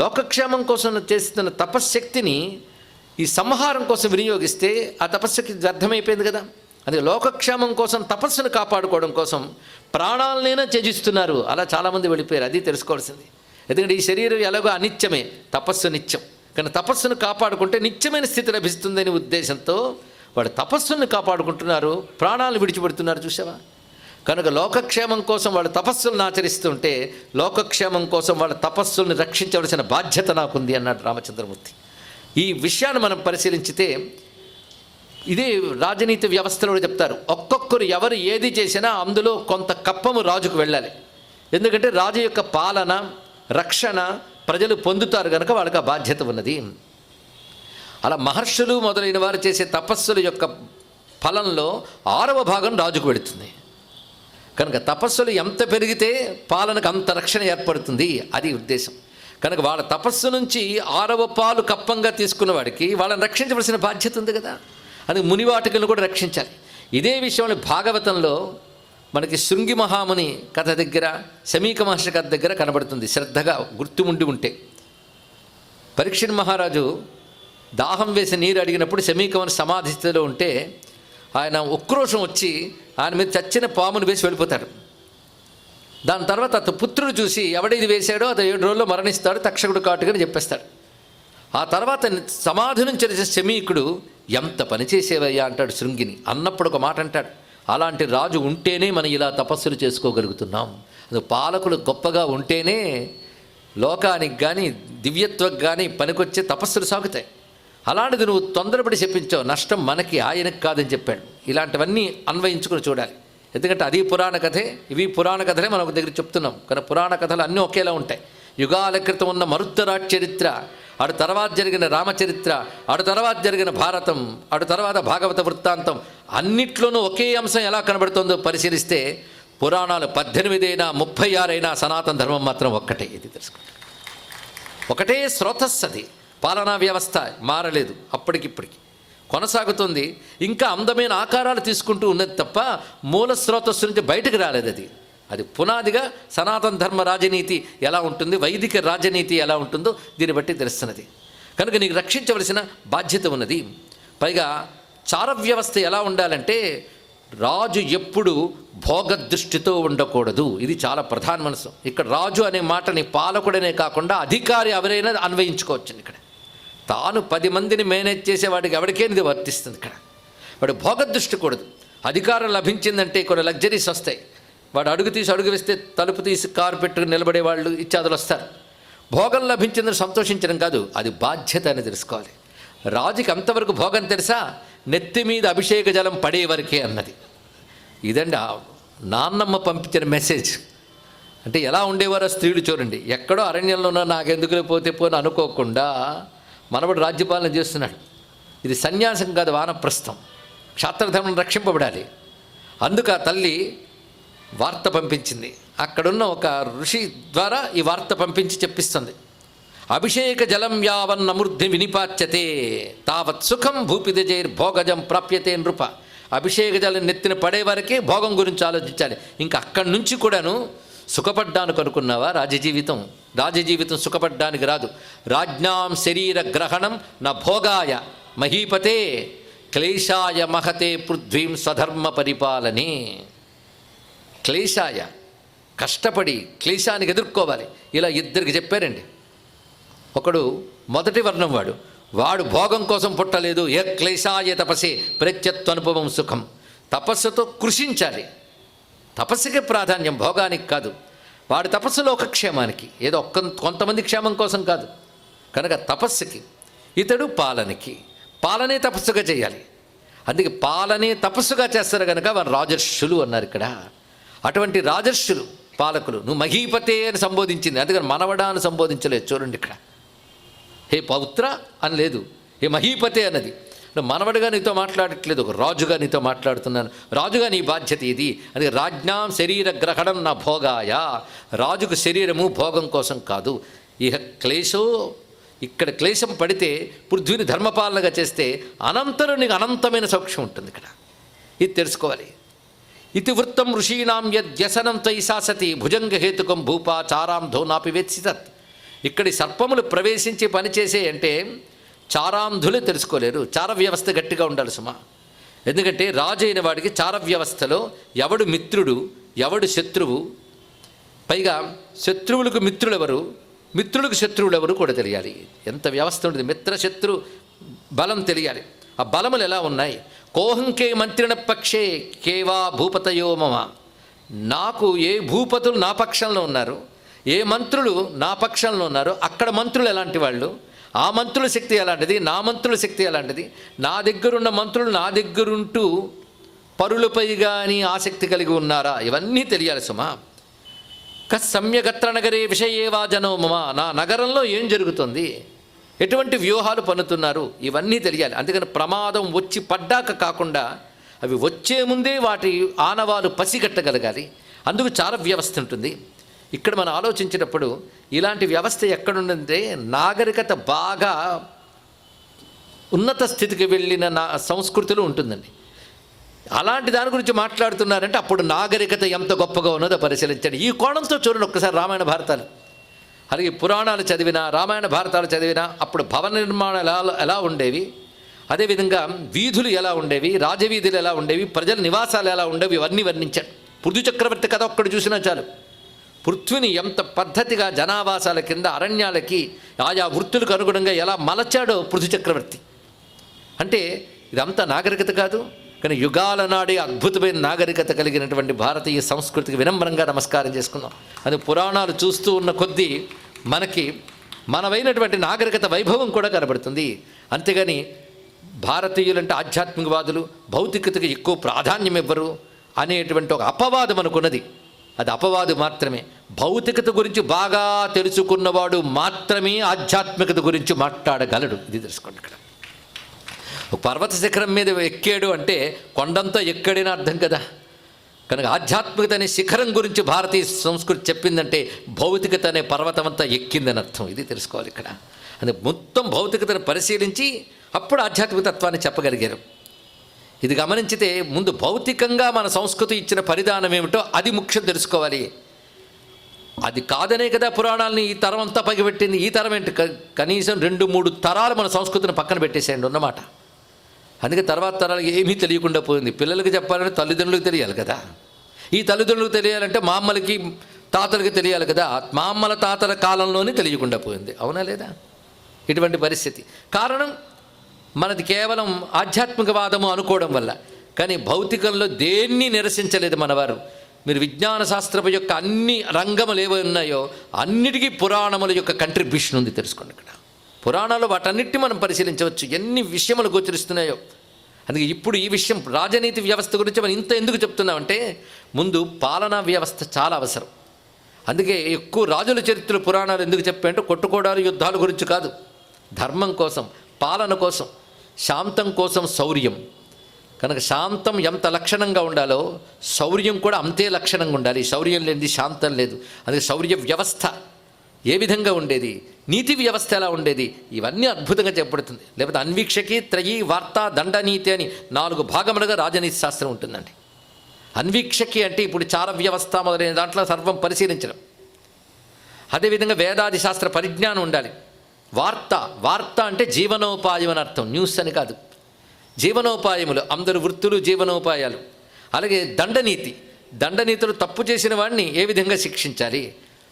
లోకక్షేమం కోసం చేస్తున్న తపశ్శక్తిని ఈ సంహారం కోసం వినియోగిస్తే ఆ తపస్సుకి వ్యర్థమైపోయింది కదా. అందుకే లోకక్షేమం కోసం, తపస్సును కాపాడుకోవడం కోసం ప్రాణాలనైనా త్యజిస్తున్నారు. అలా చాలామంది వెళ్ళిపోయారు. అది తెలుసుకోవాల్సింది. ఎందుకంటే ఈ శరీరం ఎలాగో అనిత్యమే, తపస్సు నిత్యం. కానీ తపస్సును కాపాడుకుంటే నిత్యమైన స్థితి లభిస్తుందనే ఉద్దేశంతో వాడు తపస్సును కాపాడుకుంటున్నారు, ప్రాణాలను విడిచిపెడుతున్నారు. చూసావా? కనుక లోకక్షేమం కోసం వాళ్ళు తపస్సులను ఆచరిస్తుంటే లోకక్షేమం కోసం వాళ్ళ తపస్సుల్ని రక్షించవలసిన బాధ్యత నాకుంది అన్నాడు రామచంద్రమూర్తి. ఈ విషయాన్ని మనం పరిశీలించితే ఇదే రాజనీతి వ్యవస్థలో చెప్తారు. ఒక్కొక్కరు ఎవరు ఏది చేసినా అందులో కొంత కప్పము రాజుకు వెళ్ళాలి. ఎందుకంటే రాజు యొక్క పాలన, రక్షణ ప్రజలు పొందుతారు కనుక వాళ్ళకి ఆ బాధ్యత ఉన్నది. అలా మహర్షులు మొదలైన వారు చేసే తపస్సుల యొక్క ఫలంలో 6వ భాగం రాజుకు వెళుతుంది. కనుక తపస్సులు ఎంత పెరిగితే పాలనకు అంత రక్షణ ఏర్పడుతుంది, అది ఉద్దేశం. కనుక వాళ్ళ తపస్సు నుంచి 6వ పాలు కప్పంగా తీసుకున్న వాడికి వాళ్ళని రక్షించవలసిన బాధ్యత ఉంది కదా. అది మునివాటికలను కూడా రక్షించాలి. ఇదే విషయంలో భాగవతంలో మనకి శృంగి మహాముని కథ దగ్గర, శమీక మహర్షి కథ దగ్గర కనబడుతుంది. శ్రద్ధగా గుర్తుముండి ఉంటే పరీక్షిత్ మహారాజు దాహం వేసి నీరు అడిగినప్పుడు శమీకమని సమాధి స్థితిలో ఉంటే ఆయన ఉక్రోషం వచ్చి ఆయన మీద చచ్చిన పామును వేసి వెళ్ళిపోతాడు. దాని తర్వాత అతను పుత్రుడు చూసి ఎవడేది వేశాడో అతను 7 రోజుల్లో మరణిస్తాడు, తక్షకుడు కాటుకని చెప్పేస్తాడు. ఆ తర్వాత సమాధి నుంచి వచ్చే శమీకుడు ఎంత పని చేసేవయ్యా అంటాడు శృంగిని. అన్నప్పుడు ఒక మాట అంటాడు, అలాంటి రాజు ఉంటేనే మనం ఇలా తపస్సులు చేసుకోగలుగుతున్నాం. అది పాలకులు గొప్పగా ఉంటేనే లోకానికి కానీ దివ్యత్వకు కానీ పనికొచ్చే తపస్సులు సాగుతాయి. అలాంటిది నువ్వు తొందరపడి చెప్పించావు, నష్టం మనకి, ఆయనకు కాదని చెప్పాడు. ఇలాంటివన్నీ అన్వయించుకుని చూడాలి. ఎందుకంటే అది పురాణ కథే, ఇవి పురాణ కథలే మనం ఒక దగ్గర చెప్తున్నాం. కానీ పురాణ కథలు అన్నీ ఒకేలా ఉంటాయి. యుగాల క్రితం ఉన్న మరుత్తరాట్ చరిత్ర, అటు తర్వాత జరిగిన రామచరిత్ర, అటు తర్వాత జరిగిన భారతం, అటు తర్వాత భాగవత వృత్తాంతం, అన్నిట్లోనూ ఒకే అంశం ఎలా కనబడుతుందో పరిశీలిస్తే పురాణాలు 18 అయినా 36 అయినా సనాతన ధర్మం మాత్రం ఒక్కటే. ఇది తెలుసుకోండి. ఒకటే స్రోతస్సు, అది పాలనా వ్యవస్థ మారలేదు, అప్పటికిప్పటికి కొనసాగుతుంది. ఇంకా అందమైన ఆకారాలు తీసుకుంటూ ఉన్నది తప్ప మూల స్రోతస్సు నుంచి బయటకు రాలేదు. అది పునాదిగా సనాతన ధర్మ రాజనీతి ఎలా ఉంటుంది, వైదిక రాజనీతి ఎలా ఉంటుందో దీన్ని బట్టి తెలుస్తున్నది. కనుక నీకు రక్షించవలసిన బాధ్యత ఉన్నది. పైగా చార వ్యవస్థ ఎలా ఉండాలంటే రాజు ఎప్పుడు భోగదృష్టితో ఉండకూడదు. ఇది చాలా ప్రధానమైన అంశం. ఇక్కడ రాజు అనే మాటని పాలకుడనే కాకుండా అధికారి ఎవరైనా అన్వయించుకోవచ్చు. ఇక్కడ తాను 10 మందిని మేనేజ్ చేసేవాడికి ఎవరికైనా ఇది వర్తిస్తుంది. ఇక్కడ వాడు భోగదృష్టి కూడదు. అధికారం లభించిందంటే కొన్ని లగ్జరీస్ వస్తాయి. వాడు అడుగు వేస్తే తలుపు తీసి కారు పెట్టుకుని నిలబడే వాళ్ళు ఇత్యాదులు వస్తారు. భోగం లభించిందని సంతోషించడం కాదు, అది బాధ్యత అని తెలుసుకోవాలి. రాజుకి అంతవరకు భోగం తెలుసా, నెత్తి మీద అభిషేక జలం పడే వరకే అన్నది. ఇదండి నాన్నమ్మ పంపించిన మెసేజ్. అంటే ఎలా ఉండేవారో స్త్రీలు చూడండి. ఎక్కడో అరణ్యంలోనో నాకెందుకు పోతే పోని అనుకోకుండా మనవడు రాజ్యపాలన చేస్తున్నాడు. ఇది సన్యాసం కాదు, వానప్రస్థం. క్షాత్రధర్మం రక్షింపబడాలి. అందుకు ఆ తల్లి వార్త పంపించింది. అక్కడున్న ఒక ఋషి ద్వారా ఈ వార్త పంపించి చెప్పిస్తుంది. అభిషేక జలం యావన్నమృద్ధి వినిపాచ్యతే తావత్ సుఖం భూపిదజైర్ భోగజం ప్రాప్యతే నృప. అభిషేక జలం నెత్తిన పడే వరకే భోగం గురించి ఆలోచించాలి. ఇంకా అక్కడి నుంచి కూడాను సుఖపడ్డానికి అనుకున్నావా? రాజజీవితం సుఖపడ్డానికి రాదు. రాజ్ఞాం శరీర గ్రహణం నా భోగాయ మహీపతే క్లేశాయ మహతే పృథ్వీం స్వధర్మ పరిపాలనే. క్లేశాయ, కష్టపడి క్లేశానికి ఎదుర్కోవాలి. ఇలా ఇద్దరికి చెప్పారండి. ఒకడు మొదటి వర్ణం వాడు భోగం కోసం పుట్టలేదు. ఏ క్లేశాయ తపసే ప్రత్యత్వనుభవం సుఖం. తపస్సుతో కృషించాలి. తపస్సుకే ప్రాధాన్యం, భోగానికి కాదు. వాడి తపస్సు లోకక్షేమానికి, ఏదో కొంతమంది క్షేమం కోసం కాదు. కనుక తపస్సుకి, ఇతడు పాలనే తపస్సుగా చేయాలి. అందుకే పాలనే తపస్సుగా చేస్తారు కనుక వారు రాజర్షులు అన్నారు ఇక్కడ. అటువంటి రాజర్షులు పాలకులు. నువ్వు మహీపతే అని సంబోధించింది, అందుకని మనవడా అని సంబోధించలేదు. చూడండి ఇక్కడ, హే పౌత్ర అని లేదు, హే మహీపతే అన్నది. నువ్వు మనవడిగా నీతో మాట్లాడట్లేదు, ఒక రాజుగా నీతో మాట్లాడుతున్నాను. రాజుగా నీ బాధ్యత ఇది. అది రాజ్ఞాం శరీర గ్రహణం నా భోగాయ. రాజుకు శరీరము భోగం కోసం కాదు. ఇహ క్లేశో, ఇక్కడ క్లేశం పడితే పృథ్వీని ధర్మపాలనగా చేస్తే అనంతరం నీకు అనంతమైన సౌఖ్యం ఉంటుంది. ఇక్కడ ఇది తెలుసుకోవాలి. ఇతివృత్తం ఋషీణాం యద్యసనం త్వయిశాసతి భుజంగహేతుకం భూపా చారాం ధోనాపి వేత్సితత్. ఇక్కడి సర్పములు ప్రవేశించి పనిచేసే అంటే చారాంధులే తెలుసుకోలేరు. చార వ్యవస్థ గట్టిగా ఉండాలి సుమా. ఎందుకంటే రాజు అయిన వాడికి చార వ్యవస్థలో ఎవడు మిత్రుడు ఎవడు శత్రువు, పైగా శత్రువులకు మిత్రులు ఎవరు, మిత్రులకు శత్రువులు ఎవరు కూడా తెలియాలి. ఎంత వ్యవస్థ ఉంటుంది. మిత్రశత్రు బలం తెలియాలి. ఆ బలములు ఎలా ఉన్నాయి. కోహంకే మంత్రిణ పక్షే కేవా భూపతయో మమ. నాకు ఏ భూపతులు నా పక్షంలో ఉన్నారు, ఏ మంత్రులు నా పక్షంలో ఉన్నారు, అక్కడ మంత్రులు ఎలాంటి వాళ్ళు, ఆ మంత్రుల శక్తి ఎలాంటిది, నా మంత్రుల శక్తి ఎలాంటిది, నా దగ్గరున్న మంత్రులు నా దగ్గరుంటూ పరులపై కానీ ఆసక్తి కలిగి ఉన్నారా, ఇవన్నీ తెలియాలి సుమా. సమ్యగత్ర నగరే విషయేవా జనో మమ. నా నగరంలో ఏం జరుగుతుంది, ఎటువంటి వ్యూహాలు పన్నుతున్నారు, ఇవన్నీ తెలియాలి. అందుకని ప్రమాదం వచ్చి పడ్డాక కాకుండా అవి వచ్చే ముందే వాటి ఆనవాలు పసిగట్టగలగాలి. అందుకు చార వ్యవస్థ ఉంటుంది. ఇక్కడ మనం ఆలోచించేటప్పుడు ఇలాంటి వ్యవస్థ ఎక్కడుందంటే నాగరికత బాగా ఉన్నత స్థితికి వెళ్ళిన సంస్కృతిలో ఉంటుందండి. అలాంటి దాని గురించి మాట్లాడుతున్నారంటే అప్పుడు నాగరికత ఎంత గొప్పగా ఉన్నదో పరిశీలించండి. ఈ కోణంతో చూడండి ఒక్కసారి రామాయణ భారతాలు. అలాగే పురాణాలు చదివినా రామాయణ భారతాలు చదివినా అప్పుడు భవన నిర్మాణాలు ఎలా ఉండేవి, అదేవిధంగా వీధులు ఎలా ఉండేవి, రాజవీధులు ఎలా ఉండేవి, ప్రజల నివాసాలు ఎలా ఉండేవి, ఇవన్నీ వర్ణించాడు. పృథు చక్రవర్తి కథ ఒక్కడు చూసినా చాలు. పృథ్వీని ఎంత పద్ధతిగా జనావాసాల కింద అరణ్యాలకి ఆయా వృత్తులకు అనుగుణంగా ఎలా మలచాడో పృథు చక్రవర్తి. అంటే ఇదంతా నాగరికత కాదు, కానీ యుగాల నాడే అద్భుతమైన నాగరికత కలిగినటువంటి భారతీయ సంస్కృతికి వినమ్రంగా నమస్కారం చేసుకున్నాం. అది పురాణాలు చూస్తూ ఉన్న కొద్దీ మనకి మనమైనటువంటి నాగరికత వైభవం కూడా కనబడుతుంది. అంతేగాని భారతీయులంటే ఆధ్యాత్మికవాదులు భౌతికతకి ఎక్కువ ప్రాధాన్యం ఇవ్వరు అనేటువంటి ఒక అపవాదం అనుకున్నది. అది అపవాదు మాత్రమే. భౌతికత గురించి బాగా తెలుసుకున్నవాడు మాత్రమే ఆధ్యాత్మికత గురించి మాట్లాడగలడు. ఇది తెలుసుకోండి. ఇక్కడ ఒక పర్వత శిఖరం మీద ఎక్కాడు అంటే కొండంతా ఎక్కడైనా అర్థం కదా. కనుక ఆధ్యాత్మికత అనే శిఖరం గురించి భారతీయ సంస్కృతి చెప్పిందంటే భౌతికత అనే పర్వతం అంతా ఎక్కిందని అర్థం. ఇది తెలుసుకోవాలి ఇక్కడ. అది మొత్తం భౌతికతను పరిశీలించి అప్పుడు ఆధ్యాత్మికతత్వాన్ని చెప్పగలిగారు. ఇది గమనించితే ముందు భౌతికంగా మన సంస్కృతి ఇచ్చిన పరిధానం ఏమిటో అది ముఖ్యం తెలుసుకోవాలి. అది కాదనే కదా పురాణాలని ఈ తరం అంతా పగిపెట్టింది. ఈ తరం ఏంటి, కనీసం 2-3 తరాలు మన సంస్కృతిని పక్కన పెట్టేసేయండి ఉన్నమాట. అందుకే తర్వాత తరాలు ఏమీ తెలియకుండా పోయింది. పిల్లలకి చెప్పాలంటే తల్లిదండ్రులకు తెలియాలి కదా. ఈ తల్లిదండ్రులకు తెలియాలంటే మా అమ్మలకి తాతలకి తెలియాలి కదా. మా అమ్మల తాతల కాలంలోనే తెలియకుండా పోయింది. అవునా లేదా? ఇటువంటి పరిస్థితి కారణం మనది కేవలం ఆధ్యాత్మికవాదము అనుకోవడం వల్ల. కానీ భౌతికంలో దేన్ని నిరసించలేదు మనవారు. మీరు విజ్ఞాన శాస్త్రము యొక్క అన్ని రంగములు ఏవో ఉన్నాయో అన్నిటికీ పురాణముల యొక్క కంట్రిబ్యూషన్ ఉంది. తెలుసుకోండి. ఇక్కడ పురాణాలు వాటన్నిటిని మనం పరిశీలించవచ్చు, ఎన్ని విషయములు గోచరిస్తున్నాయో. అందుకే ఇప్పుడు ఈ విషయం రాజనీతి వ్యవస్థ గురించి మనం ఇంత ఎందుకు చెప్తున్నామంటే ముందు పాలనా వ్యవస్థ చాలా అవసరం. అందుకే ఎక్కువ రాజుల చరిత్రలు పురాణాలు ఎందుకు చెప్పాయంటే కొట్టుకోవడాలు యుద్ధాల గురించి కాదు, ధర్మం కోసం, పాలన కోసం, శాంతం కోసం, శౌర్యం. కనుక శాంతం ఎంత లక్షణంగా ఉండాలో శౌర్యం కూడా అంతే లక్షణంగా ఉండాలి. శౌర్యం లేనిది శాంతం లేదు. అందుకే శౌర్య వ్యవస్థ ఏ విధంగా ఉండేది, నీతి వ్యవస్థ ఎలా ఉండేది, ఇవన్నీ అద్భుతంగా చెప్పబడుతుంది. లేకపోతే అన్వీక్షకి, త్రయీ, వార్త, దండనీతి అని 4 భాగములుగా రాజనీతి శాస్త్రం ఉంటుందండి. అన్వీక్షకి అంటే ఇప్పుడు చార వ్యవస్థ మొదలైన దాంట్లో సర్వం పరిశీలించడం. అదేవిధంగా వేదాది శాస్త్ర పరిజ్ఞానం ఉండాలి. వార్త అంటే జీవనోపాయం అని అర్థం, న్యూస్ అని కాదు. జీవనోపాయములు, అందరు వృత్తులు జీవనోపాయాలు. అలాగే దండనీతులు తప్పు చేసిన వాడిని ఏ విధంగా శిక్షించాలి,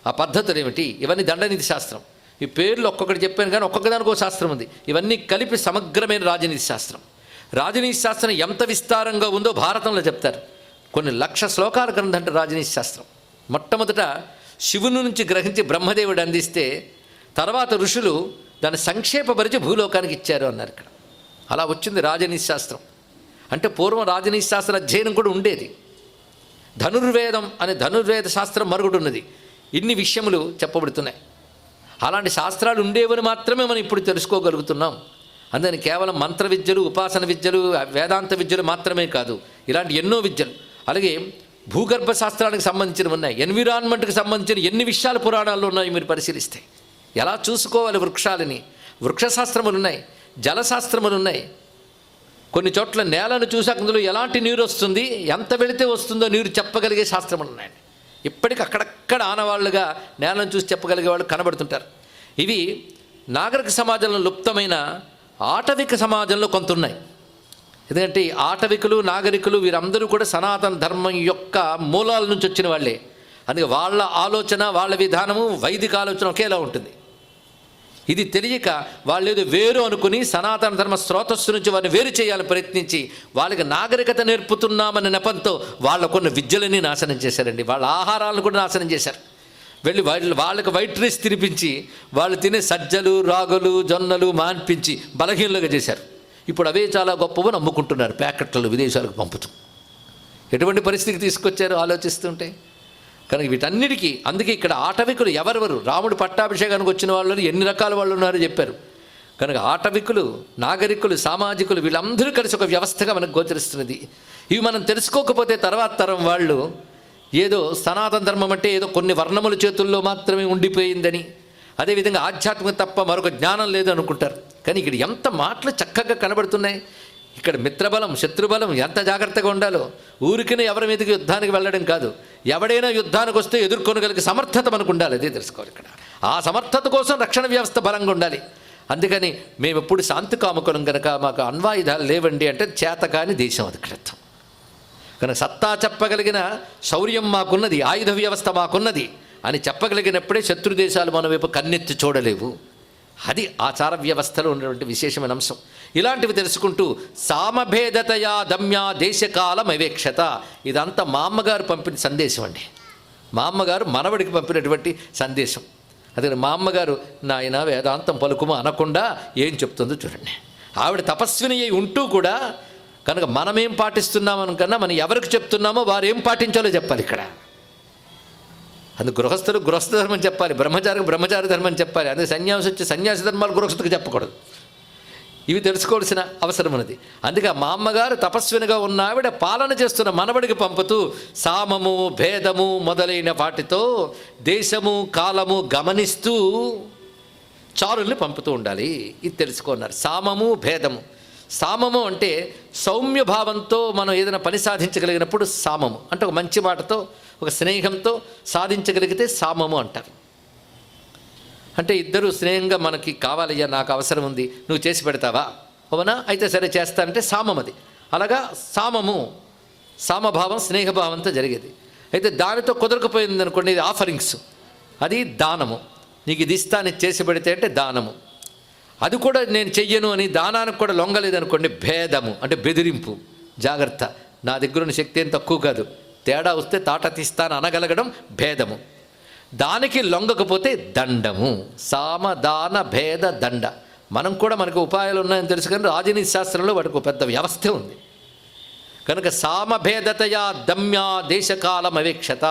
ఆ పద్ధతులు ఏమిటి, ఇవన్నీ దండనీతి శాస్త్రం. ఈ పేర్లు ఒక్కొక్కటి చెప్పాను కానీ ఒక్కొక్క దానికి ఒక శాస్త్రం ఉంది. ఇవన్నీ కలిపి సమగ్రమైన రాజనీతి శాస్త్రం. రాజనీతి శాస్త్రం ఎంత విస్తారంగా ఉందో భారతంలో చెప్తారు. కొన్ని 1,00,000 శ్లోకాల గ్రంథం అంటే రాజనీతి శాస్త్రం. మొట్టమొదట శివుని నుంచి గ్రహించి బ్రహ్మదేవుడు అందిస్తే తర్వాత ఋషులు దాన్ని సంక్షేపపరిచి భూలోకానికి ఇచ్చారు అన్నారు. ఇక్కడ అలా వచ్చింది రాజనీతి శాస్త్రం. అంటే పూర్వం రాజనీతి శాస్త్ర అధ్యయనం కూడా ఉండేది. ధనుర్వేదం అనే ధనుర్వేద శాస్త్రం మరుగుడు ఉన్నది. ఇన్ని విషయములు చెప్పబడుతున్నాయి. అలాంటి శాస్త్రాలు ఉండేవని మాత్రమే మనం ఇప్పుడు తెలుసుకోగలుగుతున్నాం. అందుకని కేవలం మంత్ర విద్యలు, ఉపాసన విద్యలు, వేదాంత విద్యలు మాత్రమే కాదు, ఇలాంటి ఎన్నో విద్యలు. అలాగే భూగర్భ శాస్త్రానికి సంబంధించినవి ఉన్నాయి, ఎన్విరాన్మెంట్కి సంబంధించిన ఎన్ని విషయాలు పురాణాల్లో ఉన్నాయి మీరు పరిశీలిస్తే. ఎలా చూసుకోవాలి వృక్షాలని, వృక్షశాస్త్రములు ఉన్నాయి, జలశాస్త్రములు ఉన్నాయి. కొన్ని చోట్ల నేలను చూసాక అందులో ఎలాంటి నీరు వస్తుంది, ఎంత వెళితే వస్తుందో నీరు చెప్పగలిగే శాస్త్రములు ఉన్నాయండి. ఇప్పటికి అక్కడక్కడ ఆనవాళ్ళుగా నేలను చూసి చెప్పగలిగే వాళ్ళు కనబడుతుంటారు. ఇవి నాగరిక సమాజంలో లుప్తమైన ఆటవిక సమాజంలో కొంత ఉన్నాయి. ఎందుకంటే ఈ ఆటవికులు, నాగరికులు వీరందరూ కూడా సనాతన ధర్మం యొక్క మూలాల నుంచి వచ్చిన వాళ్ళే. అందుకే వాళ్ళ ఆలోచన, వాళ్ళ విధానము, వైదిక ఆలోచన ఒకేలా ఉంటుంది. ఇది తెలియక వాళ్ళు ఏదో వేరు అనుకుని సనాతన ధర్మ స్రోతస్సు నుంచి వారిని వేరు చేయాలని ప్రయత్నించి వాళ్ళకి నాగరికత నేర్పుతున్నామనే నెపంతో వాళ్ళకున్న విద్యలని నాశనం చేశారండి. వాళ్ళ ఆహారాలను కూడా నాశనం చేశారు. వెళ్ళి వాళ్ళకి వైట్ రైస్ తినిపించి వాళ్ళు తినే సజ్జలు, రాగులు, జొన్నలు మాన్పించి బలహీనలుగా చేశారు. ఇప్పుడు అవే చాలా గొప్పవని అమ్ముకుంటున్నారు ప్యాకెట్లలో విదేశాలకు పంపుతూ. ఎటువంటి పరిస్థితికి తీసుకొచ్చారో ఆలోచిస్తుంటే. కనుక వీటన్నిటికీ అందుకే ఇక్కడ ఆటవికులు ఎవరెవరు, రాముడు పట్టాభిషేకానికి వచ్చిన వాళ్ళు ఎన్ని రకాల వాళ్ళు ఉన్నారో చెప్పారు. కనుక ఆటవికులు, నాగరికులు, సామాజికులు వీళ్ళందరూ కలిసి ఒక వ్యవస్థగా మనకు గోచరిస్తున్నది. ఇవి మనం తెలుసుకోకపోతే తర్వాత తరం వాళ్ళు ఏదో సనాతన ధర్మం అంటే ఏదో కొన్ని వర్ణముల చేతుల్లో మాత్రమే ఉండిపోయిందని, అదేవిధంగా ఆధ్యాత్మికత తప్ప మరొక జ్ఞానం లేదు అనుకుంటారు. కానీ ఇక్కడ ఎంత మాటలు చక్కగా కనబడుతున్నాయి. ఇక్కడ మిత్రబలం, శత్రుబలం ఎంత జాగ్రత్తగా ఉండాలో. ఊరికినే ఎవరి మీదకి యుద్ధానికి వెళ్ళడం కాదు, ఎవడైనా యుద్ధానికి వస్తే ఎదుర్కొనగలిగే సమర్థత మనకు ఉండాలి. అదే తెలుసుకోవాలి ఇక్కడ. ఆ సమర్థత కోసం రక్షణ వ్యవస్థ బలంగా ఉండాలి. అందుకని మేము ఎప్పుడు శాంతి కాముకులం కనుక మాకు అణ్వాయుధాలు లేవండి అంటే చేతకాని దేశం అది క్రితం. కనుక సత్తా చెప్పగలిగిన శౌర్యం మాకున్నది, ఆయుధ వ్యవస్థ మాకున్నది అని చెప్పగలిగినప్పుడే శత్రు దేశాలు మన వైపు కన్నెత్తి చూడలేవు. అది ఆచార వ్యవస్థలో ఉన్నటువంటి విశేషమైన అంశం. ఇలాంటివి తెలుసుకుంటూ సామభేదతయా దమ్యా దేశకాలం అవేక్షత, ఇదంతా మా అమ్మగారు పంపిన సందేశం అండి. మా అమ్మగారు మనవడికి పంపినటువంటి సందేశం. అదే మా అమ్మగారు నాయన వేదాంతం పలుకుమ అనకుండా ఏం చెప్తుందో చూడండి. ఆవిడ తపస్విని అయి ఉంటూ కూడా కనుక మనమేం పాటిస్తున్నామని కన్నా మనం ఎవరికి చెప్తున్నామో వారు ఏం పాటించాలో చెప్పాలి ఇక్కడ. అందుకు గృహస్థులు గృహస్థ ధర్మం చెప్పాలి, బ్రహ్మచారికి బ్రహ్మచారి ధర్మం చెప్పాలి. అందుకే సన్యాసి వచ్చి సన్యాసి ధర్మాలు గృహస్థులకు చెప్పకూడదు. ఇవి తెలుసుకోవాల్సిన అవసరం ఉన్నది. అందుకే మా అమ్మగారు తపస్వినిగా ఉన్న ఆవిడ పాలన చేస్తున్న మనవడికి పంపుతూ సామము, భేదము మొదలైన వాటితో దేశము, కాలము గమనిస్తూ చారుల్ని పంపుతూ ఉండాలి. ఇది తెలుసుకున్నారు. సామము, భేదము. సామము అంటే సౌమ్య భావంతో మనం ఏదైనా పని సాధించగలిగినప్పుడు సామము అంటే ఒక మంచి మాటతో, ఒక స్నేహంతో సాధించగలిగితే సామము అంటారు. అంటే ఇద్దరు స్నేహంగా మనకి కావాలయ్యా, నాకు అవసరం ఉంది, నువ్వు చేసి పెడతావా, అవునా అయితే సరే చేస్తానంటే సామం అది. అలాగా సామము, సామభావం స్నేహభావంతో జరిగేది. అయితే దానితో కుదరకపోయింది అనుకోండి, ఇది ఆఫరింగ్స్, అది దానము. నీకు ఇది ఇస్తాను చేసి పెడితే అంటే దానము. అది కూడా నేను చెయ్యను అని దానానికి కూడా లొంగలేదనుకోండి భేదము అంటే బెదిరింపు. జాగ్రత్త, నా దగ్గర ఉన్న శక్తి ఏం తక్కువ కాదు, తేడా వస్తే తాట తీస్తాను అనగలగడం భేదము. దానికి లొంగకపోతే దండము. సామ, దాన, భేద, దండ. మనం కూడా మనకు ఉపాయాలు ఉన్నాయని తెలుసు, కానీ రాజనీతి శాస్త్రంలో వాటికి ఒక పెద్ద వ్యవస్థే ఉంది. కనుక సామభేదతయా దమ్యా దేశకాలం అవేక్షత.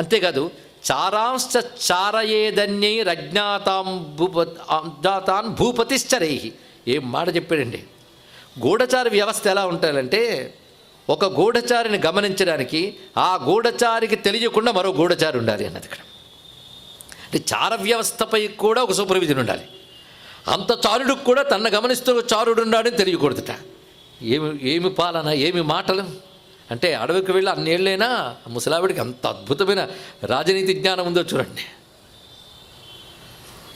అంతేకాదు చారాంశ చారయేదన్యై రజ్ఞాతాన్ భూపతిశ్చరై. ఏం మాట చెప్పాడండి. గూఢచారి వ్యవస్థ ఎలా ఉంటాయంటే ఒక గూఢచారిని గమనించడానికి ఆ గూఢచారికి తెలియకుండా మరో గూఢచారి ఉండాలి అన్నది ఇక్కడ. అంటే చార వ్యవస్థపై కూడా ఒక సూపర్విజన్ ఉండాలి. అంత చారుడికి కూడా తన గమనిస్తున్న చారుడు ఉన్నాడని తెలియకూడదుట. ఏమి పాలన, ఏమి మాటలు. అంటే అడవికి వెళ్ళి అన్నేళ్ళైనా ముసలావిడికి అంత అద్భుతమైన రాజనీతి జ్ఞానం ఉందో చూడండి.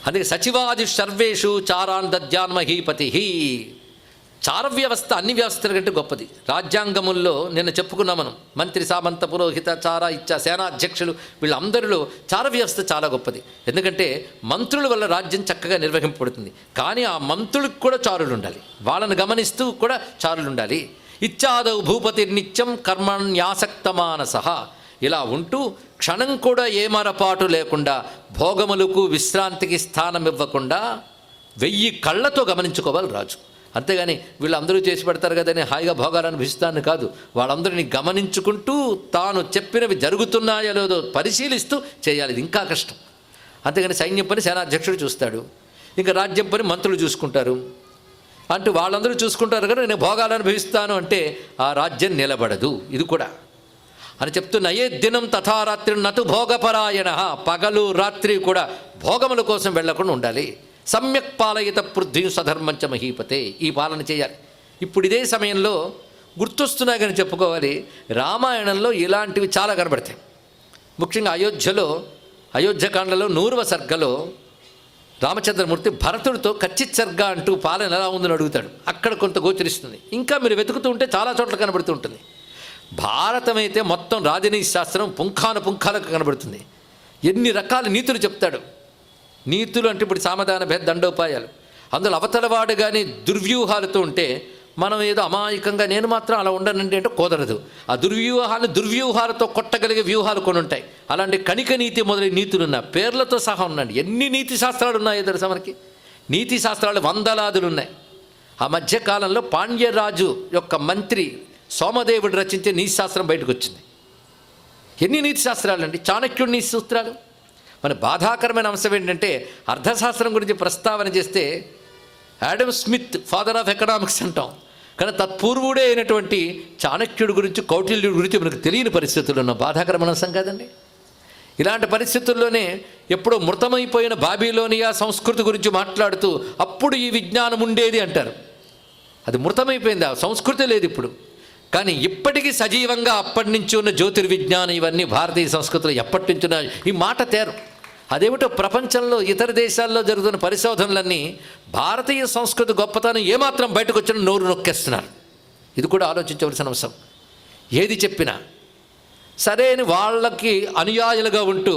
అందుకే సచివాది సర్వేషు చారాన్ దద్యాన్ మహీపతి. చార వ్యవస్థ అన్ని వ్యవస్థల కంటే గొప్పది. రాజ్యాంగముల్లో నిన్న చెప్పుకున్నాం మనం, మంత్రి, సామంత, పురోహిత, చార, ఇచ్చ, సేనాధ్యక్షులు వీళ్ళందరిలో చార వ్యవస్థ చాలా గొప్పది. ఎందుకంటే మంత్రుల వల్ల రాజ్యం చక్కగా నిర్వహింపబడుతుంది. కానీ ఆ మంత్రులకు కూడా చారులు ఉండాలి, వాళ్ళని గమనిస్తూ కూడా చారులు ఉండాలి. ఇచ్చాదౌ భూపతి నిత్యం కర్మణ్యాసక్తమానస. ఇలా ఉంటూ క్షణం కూడా ఏమరపాటు లేకుండా భోగములకు విశ్రాంతికి స్థానం ఇవ్వకుండా 1000 కళ్ళతో గమనించుకోవాలి రాజు. అంతేగాని వీళ్ళందరూ చేసి పెడతారు కదని హాయిగా భోగాలు అనుభవిస్తాను కాదు. వాళ్ళందరినీ గమనించుకుంటూ తాను చెప్పినవి జరుగుతున్నాయో లేదో పరిశీలిస్తూ చేయాలి. ఇది ఇంకా కష్టం. అంతేగాని సైన్యం పని సేనాధ్యక్షుడు చూస్తాడు, ఇంకా రాజ్యం పని మంత్రులు చూసుకుంటారు. అంటే వాళ్ళందరూ చూసుకుంటారు కదా, నేను భోగాలు అనుభవిస్తాను అంటే ఆ రాజ్యం నిలబడదు. ఇది కూడా అని చెప్తున్న ఏ దినం తథారాత్రి నతు భోగపరాయణ, పగలు రాత్రి కూడా భోగముల కోసం వెళ్లకుండా ఉండాలి. సమ్యక్ పాలయిత పృథ్వీ సధర్మంచ మహీపతే, ఈ పాలన చేయాలి. ఇప్పుడు ఇదే సమయంలో గుర్తొస్తున్నా కానీ చెప్పుకోవాలి, రామాయణంలో ఇలాంటివి చాలా కనబడతాయి. ముఖ్యంగా అయోధ్యకాండలో 100వ సర్గలో రామచంద్రమూర్తి భరతుడితో కచ్చిత్ సర్గ అంటూ పాలన ఎలా ఉందని అడుగుతాడు. అక్కడ కొంత గోచరిస్తుంది. ఇంకా మీరు వెతుకుతూ ఉంటే చాలా చోట్ల కనబడుతూ ఉంటుంది. భారతం అయితే మొత్తం రాజనీతి శాస్త్రం పుంఖాలకు కనబడుతుంది. ఎన్ని రకాల నీతులు చెప్తాడు. నీతులు అంటే ఇప్పుడు సామధాన భేద దండోపాయాలు. అందులో అవతలవాడు కానీ దుర్వ్యూహాలతో ఉంటే మనం ఏదో అమాయకంగా నేను మాత్రం అలా ఉండనండి అంటే కుదరదు. ఆ దుర్వ్యూహాలతో కొట్టగలిగే వ్యూహాలు కొన్ని ఉంటాయి. అలాంటి కణిక నీతి మొదలైన నీతులున్న పేర్లతో సహా ఉన్నాయండి. ఎన్ని నీతి శాస్త్రాలు ఉన్నాయో తెలుసా మనకి? నీతి శాస్త్రాలు వందలాదులు ఉన్నాయి. ఆ మధ్యకాలంలో పాండ్యరాజు యొక్క మంత్రి సోమదేవుడు రచించే నీతి శాస్త్రం బయటకు వచ్చింది. ఎన్ని నీతి శాస్త్రాలు అండి! చాణక్యుడి నీతి సూత్రాలు. మన బాధాకరమైన అంశం ఏంటంటే అర్థశాస్త్రం గురించి ప్రస్తావన చేస్తే Adam Smith father of economics అంటాం, కానీ తత్పూర్వుడే అయినటువంటి చాణక్యుడి గురించి కౌటిల్యుడి గురించి మనకు తెలియని పరిస్థితులు ఉన్న బాధాకరమైన అంశం కాదండి. ఇలాంటి పరిస్థితుల్లోనే ఎప్పుడో మృతమైపోయిన బాబిలోనియా సంస్కృతి గురించి మాట్లాడుతూ అప్పుడు ఈ విజ్ఞానం ఉండేది అంటారు. అది మృతమైపోయింది, ఆ సంస్కృతి లేదు ఇప్పుడు. కానీ ఇప్పటికీ సజీవంగా అప్పటి నుంచి ఉన్న జ్యోతిర్విజ్ఞానం ఇవన్నీ భారతీయ సంస్కృతిలో ఎప్పటి నుంచి ఉన్న ఈ మాట తేరు. అదేమిటో ప్రపంచంలో ఇతర దేశాల్లో జరుగుతున్న పరిశోధనలన్నీ భారతీయ సంస్కృతి గొప్పతనం ఏమాత్రం బయటకు వచ్చిన నోరు నొక్కేస్తున్నారు. ఇది కూడా ఆలోచించవలసిన అంశం. ఏది చెప్పినా సరే అని వాళ్ళకి అనుయాయులుగా ఉంటూ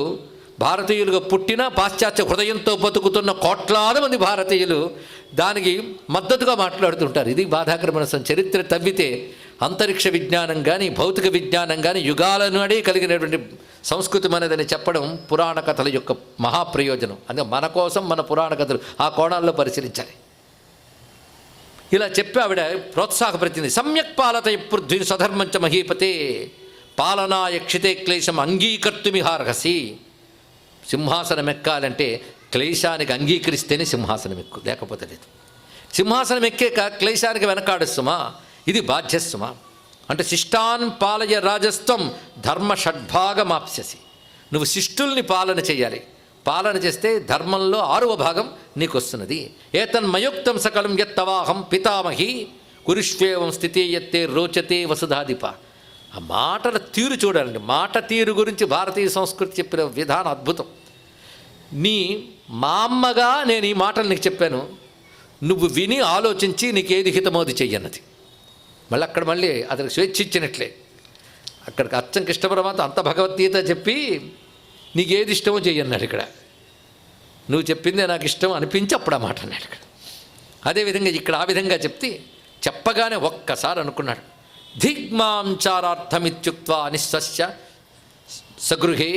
భారతీయులుగా పుట్టిన పాశ్చాత్య హృదయంతో బతుకుతున్న కోట్లాది మంది భారతీయులు దానికి మద్దతుగా మాట్లాడుతుంటారు. ఇది బాధాకరమైన అంశం. చరిత్ర తవ్వితే అంతరిక్ష విజ్ఞానం కానీ భౌతిక విజ్ఞానం కానీ యుగాల నాడే కలిగినటువంటి సంస్కృతి మనదని చెప్పడం పురాణ కథల యొక్క మహాప్రయోజనం. అందుకే మన కోసం మన పురాణ కథలు ఆ కోణాల్లో పరిశీలించాలి. ఇలా చెప్పి ఆవిడ ప్రోత్సాహపరిచింది. సమ్యక్ పాలత పృథ్వీ సధర్మంచ మహీపతే పాలనాయ క్షితే క్లేశం అంగీకర్తుమిహార్హసి. సింహాసనం ఎక్కాలంటే క్లేశానికి అంగీకరిస్తేనే సింహాసనం ఎక్కు, లేకపోతే లేదు. సింహాసనం ఎక్కేక క్లేశానికి వెనకాడుస్తుమా, ఇది బాధ్యస్సుమా. అంటే శిష్టాన్ పాలయ రాజస్వం ధర్మ షడ్భాగమాప్స్యసి. నువ్వు శిష్టుల్ని పాలన చేయాలి. పాలన చేస్తే ధర్మంలో 6వ భాగం నీకు వస్తున్నది. ఏతన్మయోక్తం సకలం యత్తవాహం పితామహి కురుష్వేవం స్థితి యత్తే రోచతే వసుధాధిప. ఆ మాటల తీరు చూడాలండి. మాట తీరు గురించి భారతీయ సంస్కృతి చెప్పిన విధానం అద్భుతం. మా అమ్మగా నేను ఈ మాటలు నీకు చెప్పాను, నువ్వు విని ఆలోచించి నీకు ఏది హితమోది చెయ్యన్నది. మళ్ళీ అతనికి స్వేచ్ఛ ఇచ్చినట్లే. అక్కడికి అచ్చం కృష్ణ పరమాత్మ అంత భగవద్గీత చెప్పి నీకు ఏది ఇష్టమో చెయ్యన్నాడు. ఇక్కడ నువ్వు చెప్పిందే నాకు ఇష్టం అనిపించి అప్పుడు ఆ మాట అన్నాడు. ఇక్కడ అదేవిధంగా ఇక్కడ ఆ విధంగా చెప్పగానే ఒక్కసారి అనుకున్నాడు. ధిగ్మాంచారార్థమిత్యుక్త్వా నిస్సస్య సగృహే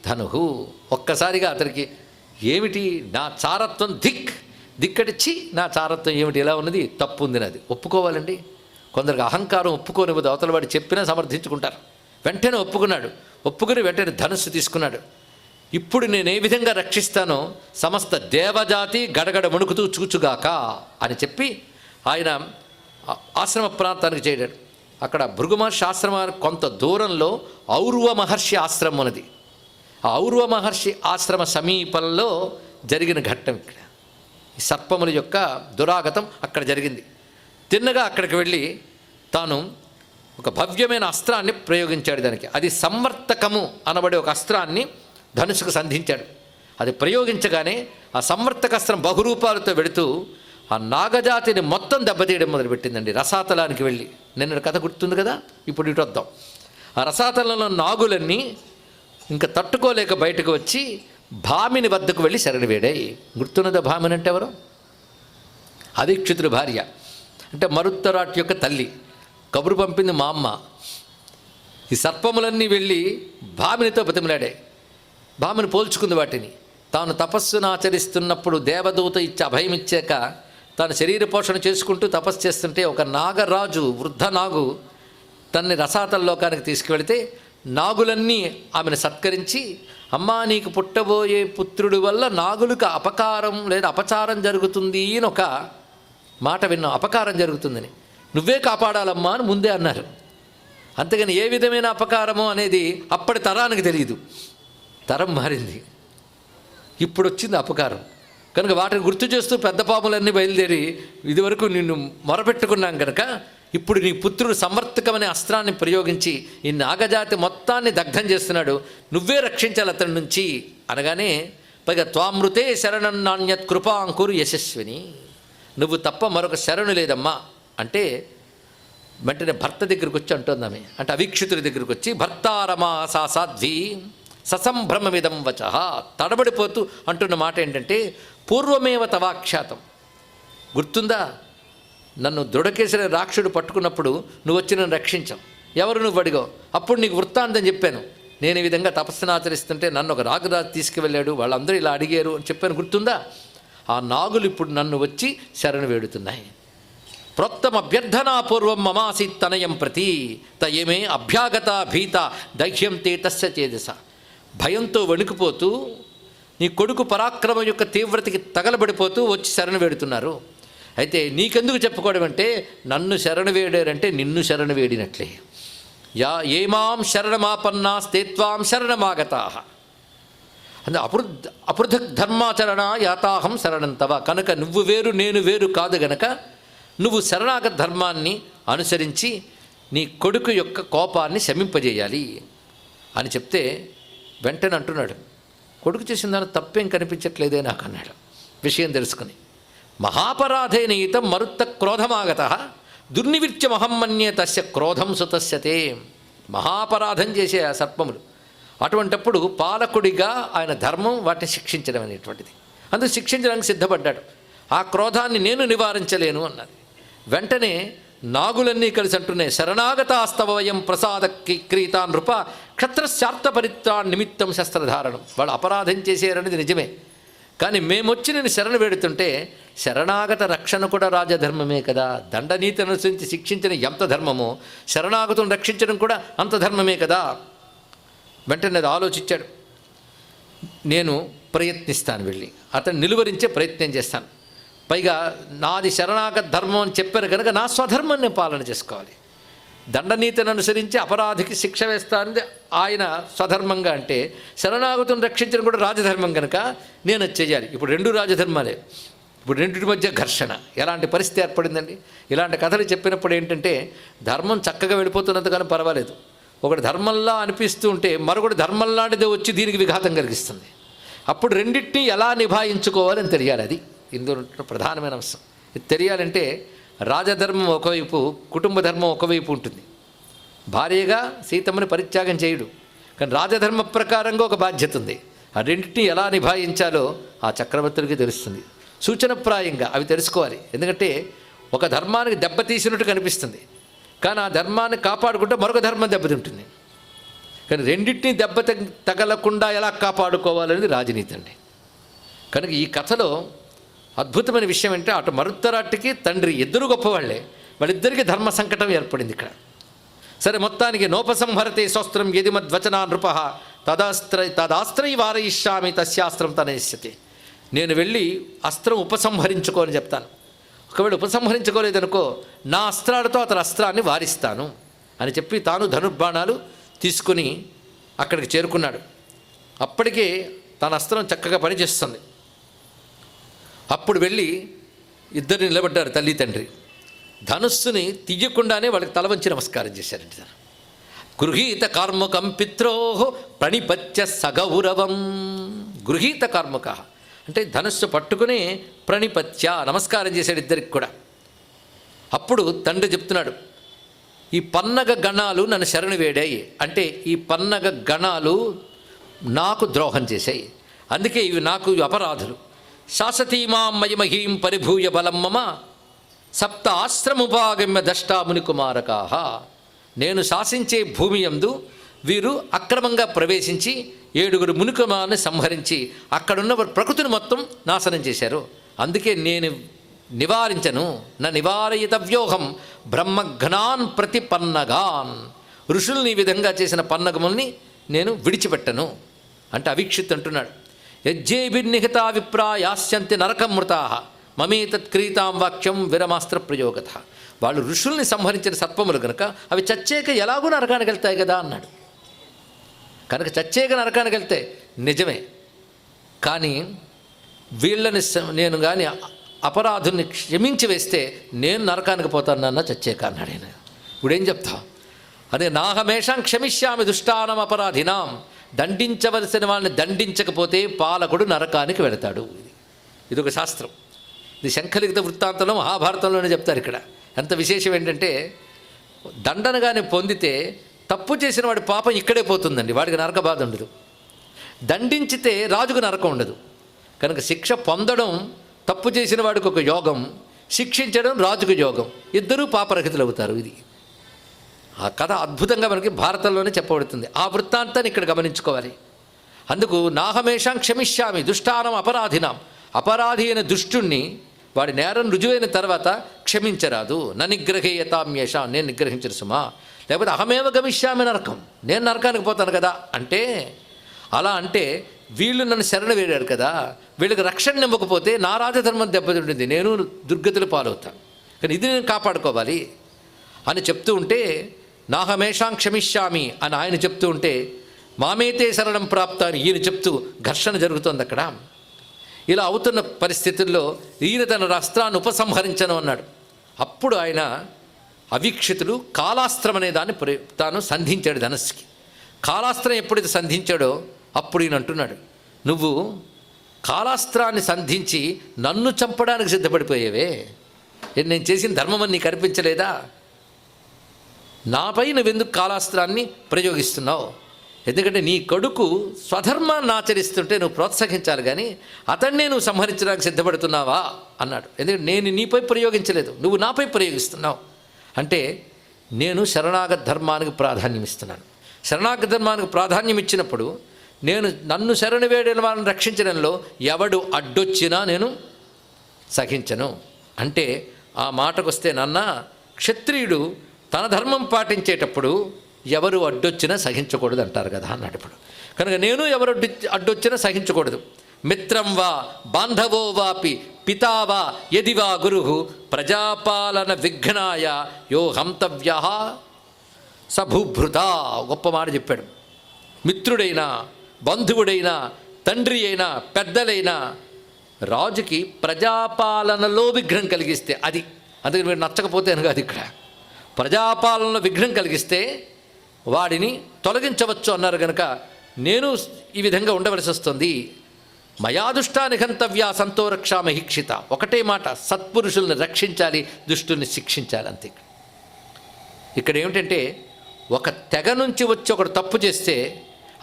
ధనుహు. ఒక్కసారిగా అతనికి ఏమిటి నా చారత్వం దిక్కడిచ్చి నా చారత్వం ఏమిటి ఎలా ఉన్నది, తప్పు ఉంది నాది ఒప్పుకోవాలండి. కొందరికి అహంకారం ఒప్పుకోనివ్వదు. అవతల వాడు చెప్పినా సమర్థించుకుంటారు. వెంటనే ఒప్పుకుని వెంటనే ధనుస్సు తీసుకున్నాడు. ఇప్పుడు నేను ఏ విధంగా రక్షిస్తానో సమస్త దేవజాతి గడగడ వణుకుతూ చూచుగాక అని చెప్పి ఆయన ఆశ్రమ ప్రాంతానికి చేరాడు. అక్కడ భృగు మహర్షి ఆశ్రమానికి కొంత దూరంలో ఔర్వ మహర్షి ఆశ్రమం ఉన్నది. ఆ ఔర్వ మహర్షి ఆశ్రమ సమీపంలో జరిగిన ఘట్టం ఇక్కడ. ఈ సర్పముల యొక్క దురాగతం అక్కడ జరిగింది. తిన్నగా అక్కడికి వెళ్ళి తాను ఒక భవ్యమైన అస్త్రాన్ని ప్రయోగించాడు. దానికి అది సంవర్తకము అనబడే ఒక అస్త్రాన్ని ధనుసుకు సంధించాడు. అది ప్రయోగించగానే ఆ సంవర్తక అస్త్రం బహురూపాలతో వెడుతూ ఆ నాగజాతిని మొత్తం దెబ్బతీయడం మొదలుపెట్టిందండి. రసాతలానికి వెళ్ళి, నిన్న కథ గుర్తుంది కదా, ఇప్పుడు ఇటు వద్దాం. ఆ రసాతలంలో నాగులన్నీ ఇంకా తట్టుకోలేక బయటకు వచ్చి భామిని వద్దకు వెళ్ళి శరణి వేడాయి. గుర్తున్నదా భామిని అంటే ఎవరు? అధీక్షితుడి భార్య, అంటే మరుత్తరాట్ యొక్క తల్లి. కబురు పంపింది మా అమ్మ. ఈ సర్పములన్నీ వెళ్ళి భామినితో బతిమలాడాయి. భామిని పోల్చుకుంది వాటిని. తాను తపస్సును ఆచరిస్తున్నప్పుడు దేవదూత ఇచ్చి అభయం ఇచ్చాక తాను శరీర పోషణ చేసుకుంటూ తపస్సు చేస్తుంటే ఒక నాగరాజు, వృద్ధ నాగు తన్ని రసాతల లోకానికి తీసుకువెళితే నాగులన్నీ ఆమెను సత్కరించి, అమ్మా నీకు పుట్టబోయే పుత్రుడి వల్ల నాగులకు అపకారం లేదా అపచారం జరుగుతుంది అని ఒక మాట విన్నాం. అపకారం జరుగుతుందని, నువ్వే కాపాడాలమ్మా అని ముందే అన్నారు. అంతేగాని ఏ విధమైన అపకారమో అనేది అప్పటి తరానికి తెలియదు. తరం మారింది, ఇప్పుడు వచ్చింది అపకారం. కనుక వాటిని గుర్తు చేస్తూ పెద్ద పాములన్నీ బయలుదేరి, ఇదివరకు నిన్ను మొరపెట్టుకున్నాం కనుక ఇప్పుడు నీ పుత్రుడు సమర్థకమనే అస్త్రాన్ని ప్రయోగించి ఈ నాగజాతి మొత్తాన్ని దగ్ధం చేస్తున్నాడు, నువ్వే రక్షించాలి అతడి నుంచి అనగానే, పైగా త్వామృతే శరణం నాణ్యత్ కృపాంకురు యశస్విని, నువ్వు తప్ప మరొక శరణు లేదమ్మా అంటే వెంటనే భర్త దగ్గరికి వచ్చి అంటుందామె. అంటే అవీక్షితుడి దగ్గరికి వచ్చి, భర్తారమా సా సాధ్వి ససంభ్రమమిదం వచ, తడబడిపోతూ అంటున్న మాట ఏంటంటే, పూర్వమేవ తవాఖ్యాతం, గుర్తుందా నన్ను దృఢకేశరి రాక్షుడు పట్టుకున్నప్పుడు నువ్వు వచ్చి నన్ను రక్షించావు, ఎవరు నువ్వు అడిగావు, అప్పుడు నీకు వృత్తాంతం చెప్పాను, నేను ఈ విధంగా తపస్సును ఆచరిస్తుంటే నన్ను ఒక రాజురాజు తీసుకువెళ్ళాడు, వాళ్ళందరూ ఇలా అడిగారు అని చెప్పాను, గుర్తుందా? ఆ నాగులు ఇప్పుడు నన్ను వచ్చి శరణు వేడుతున్నాయి. ప్రోక్తం అభ్యర్థనాపూర్వం మమాసీత్ తనయం ప్రతి తయమే అభ్యాగత భీత దైహ్యం తే తస్య చేదస, భయంతో వణికిపోతూ నీ కొడుకు పరాక్రమం యొక్క తీవ్రతకి తగలబడిపోతూ వచ్చి శరణు వేడుతున్నారు. అయితే నీకెందుకు చెప్పుకోవడం అంటే, నన్ను శరణు వేడారంటే నిన్ను శరణు వేడినట్లే. యా ఏమాం శరణమాపన్నా స్తేత్వాం శరణమాగతా, అంటే అపృథక్ ధర్మాచరణ యాతాహం శరణంతవ, కనుక నువ్వు వేరు నేను వేరు కాదు గనక నువ్వు శరణాగత ధర్మాన్ని అనుసరించి నీ కొడుకు యొక్క కోపాన్ని శమింపజేయాలి అని చెప్తే వెంటనే అంటున్నాడు, కొడుకు చేసిన దాని తప్పేం కనిపించట్లేదే నాకు అన్నాడు. విషయం తెలుసుకుని, మహాపరాధేన ఈతం మరుత్త క్రోధమాగత దుర్నివిత్య మహమ్మన్యే తస్య క్రోధం సుతస్యతే, మహాపరాధం చేసే ఆ సర్పములు, అటువంటప్పుడు పాలకుడిగా ఆయన ధర్మం వాటిని శిక్షించడం అనేటువంటిది, అందుకు శిక్షించడానికి సిద్ధపడ్డాడు. ఆ క్రోధాన్ని నేను నివారించలేను అన్నది. వెంటనే నాగులన్నీ కలిసి అంటున్నాయి, శరణాగతాస్తవయం ప్రసాద క్రీతా నృప క్షత్రశార్త పరిత్రా నిమిత్తం శస్త్రధారణం, వాళ్ళు అపరాధం చేశారనేది నిజమే, కానీ మేమొచ్చి నేను శరణు వేడుతుంటే శరణాగత రక్షణ కూడా రాజధర్మమే కదా, దండనీతి అనుసరించి శిక్షించిన ఎంత ధర్మమో శరణాగతులను రక్షించడం కూడా అంత ధర్మమే కదా. వెంటనే అది ఆలోచించాడు, నేను ప్రయత్నిస్తాను, వెళ్ళి అతను నిలువరించే ప్రయత్నం చేస్తాను, పైగా నాది శరణాగత ధర్మం అని చెప్పారు కనుక నా స్వధర్మాన్ని పాలన చేసుకోవాలి, దండనీతిని అనుసరించి అపరాధికి శిక్ష వేస్తానది ఆయన స్వధర్మంగా, అంటే శరణాగతులను రక్షించడం కూడా రాజధర్మం కనుక నేను అది చేయాలి. ఇప్పుడు రెండు రాజధర్మాలే, ఇప్పుడు రెండింటి మధ్య ఘర్షణ, ఎలాంటి పరిస్థితి ఏర్పడిందండి. ఇలాంటి కథలు చెప్పినప్పుడు ఏంటంటే ధర్మం చక్కగా వెళ్ళిపోతున్నంత కానీ పర్వాలేదు, ఒకటి ధర్మంలా అనిపిస్తూ ఉంటే మరొకటి ధర్మంలాంటిదే వచ్చి దీనికి విఘాతం కలిగిస్తుంది. అప్పుడు రెండింటినీ ఎలా నిభాయించుకోవాలని తెలియాలి, అది ఇందులో ప్రధానమైన అంశం. ఇది తెలియాలంటే రాజధర్మం ఒకవైపు, కుటుంబ ధర్మం ఒకవైపు ఉంటుంది. భార్యగా సీతమ్మని పరిత్యాగం చేయుడు, కానీ రాజధర్మ ప్రకారంగా ఒక బాధ్యత ఉంది. ఆ రెండింటినీ ఎలా నిభాయించాలో ఆ చక్రవర్తులకి తెలుస్తుంది. సూచనప్రాయంగా అవి తెలుసుకోవాలి, ఎందుకంటే ఒక ధర్మానికి దెబ్బతీసినట్టు కనిపిస్తుంది, కానీ ఆ ధర్మాన్ని కాపాడుకుంటే మరొక ధర్మం దెబ్బతింటుంది. కానీ రెండింటినీ దెబ్బ తగలకుండా ఎలా కాపాడుకోవాలనేది రాజనీతి అండి. కనుక ఈ కథలో అద్భుతమైన విషయం అంటే, అటు మరుత్తరాటికి తండ్రి ఇద్దరు గొప్పవాళ్లే, వాళ్ళిద్దరికీ ధర్మ సంకటం ఏర్పడింది ఇక్కడ. సరే, మొత్తానికి నోపసంహరతే శస్త్రం యది మద్వచనా నృప తదాస్త్రై వారయిష్యామి తస్యాస్త్రం తనయిష్యతే, నేను వెళ్ళి అస్త్రం ఉపసంహరించుకోని చెప్తాను, ఒకవేళ ఉపసంహరించుకోలేదనుకో నా అస్త్రాలతో అతని అస్త్రాన్ని వారిస్తాను అని చెప్పి తాను ధనుర్బాణాలు తీసుకుని అక్కడికి చేరుకున్నాడు. అప్పటికే తన అస్త్రం చక్కగా పనిచేస్తుంది. అప్పుడు వెళ్ళి ఇద్దరు నిలబడ్డారు, తల్లి తండ్రి. ధనుస్సుని తీయకుండానే వాళ్ళకి తల వంచి నమస్కారం చేశారండి. గృహీత కార్ముకం పిత్రోహో ప్రణిపత్య సగౌరవం. గృహీత కార్ముక అంటే ధనుస్సు పట్టుకుని ప్రణిపత్య నమస్కారం చేశాడు ఇద్దరికి కూడా. అప్పుడు తండ్రి చెప్తున్నాడు, ఈ పన్నగ గణాలు నన్ను శరణు వేడాయి అంటే ఈ పన్నగ గణాలు నాకు ద్రోహం చేశాయి, అందుకే ఇవి నాకు అపరాధులు. శాసతీమాం మయమహీం పరిభూయ బలం మమ సప్త ఆశ్రముపాగమ్య దష్టాముని కుమారకాహ. నేను శాసించే భూమి యందు వీరు అక్రమంగా ప్రవేశించి 7 మునికుమార్ని సంహరించి అక్కడున్న ప్రకృతిని మొత్తం నాశనం చేశారు. అందుకే నేను నివారించను. నా నివారయితవ్యోహం బ్రహ్మఘ్నాన్ ప్రతిపన్నగాన్. ఋషుల్ని ఈ విధంగా చేసిన పన్నగముల్ని నేను విడిచిపెట్టను అంటే అవీక్షిత్ అంటున్నాడు. యజ్జేభిర్నిహితా విప్రాయాస్యంతి నరకమృతా మమేతత్క్రీతాం వాక్యం విరమాస్త్ర ప్రయోగత. వాళ్ళు ఋషుల్ని సంహరించిన సత్వములు కనుక అవి చచ్చేక ఎలాగూ నరకానికి వెళ్తాయి కదా అన్నాడు. కనుక చచ్చేక నరకానికి వెళ్తే నిజమే, కానీ వీళ్ళని నేను కానీ అపరాధుల్ని క్షమించి వేస్తే నేను నరకానికి పోతానన్న చచ్చేక అన్నాడు ఆయన. ఇప్పుడేం చెప్తావు? అదే నాహమేషాం క్షమిష్యామి దుష్టానం అపరాధినాం. దండించవలసిన వాళ్ళని దండించకపోతే పాలకుడు నరకానికి వెళతాడు. ఇది ఒక శాస్త్రం. ఇది శంఖలిఖిత వృత్తాంతంలో మహాభారతంలోనే చెప్తారు. ఇక్కడ ఎంత విశేషం ఏంటంటే దండనగానే పొందితే తప్పు చేసిన వాడి పాపం ఇక్కడే పోతుందండి, వాడికి నరక బాధ ఉండదు. దండించితే రాజుకు నరకం ఉండదు. కనుక శిక్ష పొందడం తప్పు చేసిన వాడికి ఒక యోగం, శిక్షించడం రాజుకు యోగం, ఇద్దరూ పాపరహితులు అవుతారు. ఇది ఆ కథ అద్భుతంగా మనకి భారతంలోనే చెప్పబడుతుంది. ఆ వృత్తాంతాన్ని ఇక్కడ గమనించుకోవాలి. అందుకు నాహమేషాం క్షమిష్యామి దుష్టానం అపరాధినాం. అపరాధి అయిన దుష్టుణ్ణి వాడి నేరం రుజువైన తర్వాత క్షమించరాదు. నా నిగ్రహేయతామ్యేషాం, నేను నిగ్రహించరు సుమా. లేకపోతే అహమేవ గమిష్యామి నరకం, నేను నరకానికి పోతాను కదా అంటే, అలా అంటే వీళ్ళు నన్ను శరణ వేడారు కదా, వీళ్ళకి రక్షణ ఇవ్వకపోతే నా రాజధర్మం దెబ్బతింటుంది, నేను దుర్గతులు పాలవుతాను. కానీ ఇది నేను కాపాడుకోవాలి అని చెప్తూ ఉంటే, నాహమేషాం క్షమిష్యామి అని ఆయన చెప్తూ ఉంటే, మామేతే శరణం ప్రాప్త అని ఈయన చెప్తూ ఘర్షణ జరుగుతోంది అక్కడ. ఇలా అవుతున్న పరిస్థితుల్లో ఈయన తన అస్త్రాన్ని ఉపసంహరించను అన్నాడు. అప్పుడు ఆయన అవీక్షితులు కాలాస్త్రం అనే దాన్ని తాను సంధించాడు ధనస్సుకి. కాలాస్త్రం ఎప్పుడైతే సంధించాడో అప్పుడు ఈయన అంటున్నాడు, నువ్వు కాలాస్త్రాన్ని సంధించి నన్ను చంపడానికి సిద్ధపడిపోయేవే, నేను చేసిన ధర్మమని నీకు అనిపించలేదా? నాపై నువ్వెందుకు కాలాస్త్రాన్ని ప్రయోగిస్తున్నావు? ఎందుకంటే నీ కొడుకు స్వధర్మాన్ని ఆచరిస్తుంటే నువ్వు ప్రోత్సహించాలి, కానీ అతన్నే నువ్వు సంహరించడానికి సిద్ధపడుతున్నావా అన్నాడు. ఎందుకంటే నేను నీపై ప్రయోగించలేదు, నువ్వు నాపై ప్రయోగిస్తున్నావు. అంటే నేను శరణాగత ధర్మానికి ప్రాధాన్యం ఇస్తున్నాను. శరణాగత ధర్మానికి ప్రాధాన్యం ఇచ్చినప్పుడు నన్ను శరణు వేడిన వాళ్ళని రక్షించడంలో ఎవడు అడ్డొచ్చినా నేను సహించను. అంటే ఆ మాటకు వస్తే, నాన్న క్షత్రియుడు తన ధర్మం పాటించేటప్పుడు ఎవరు అడ్డొచ్చినా సహించకూడదు అంటారు కదా అన్నాడు. ఇప్పుడు కనుక నేను ఎవరు అడ్డొచ్చినా సహించకూడదు. మిత్రం వా బాంధవో వాపి పితావా యదివా గురు ప్రజాపాలన విఘ్నాయ యో హంతవ్య సభూభృత. గొప్ప మాట చెప్పాడు. మిత్రుడైనా బంధువుడైనా తండ్రి అయినా పెద్దలైనా రాజుకి ప్రజాపాలనలో విఘ్నం కలిగిస్తే అది, అందుకని మీరు నచ్చకపోతే అని కాదు, ఇక్కడ ప్రజాపాలనలో విఘ్నం కలిగిస్తే వాడిని తొలగించవచ్చు అన్నారు. కనుక నేను ఈ విధంగా ఉండవలసి వస్తుంది. మయాదుష్టా నిఘంతవ్యా సంతో రక్షామహీక్షిత. ఒకటే మాట, సత్పురుషుల్ని రక్షించాలి, దుష్టుల్ని శిక్షించాలి, అంతే. ఇక్కడ ఏమిటంటే ఒక తెగ నుంచి వచ్చి ఒకడు తప్పు చేస్తే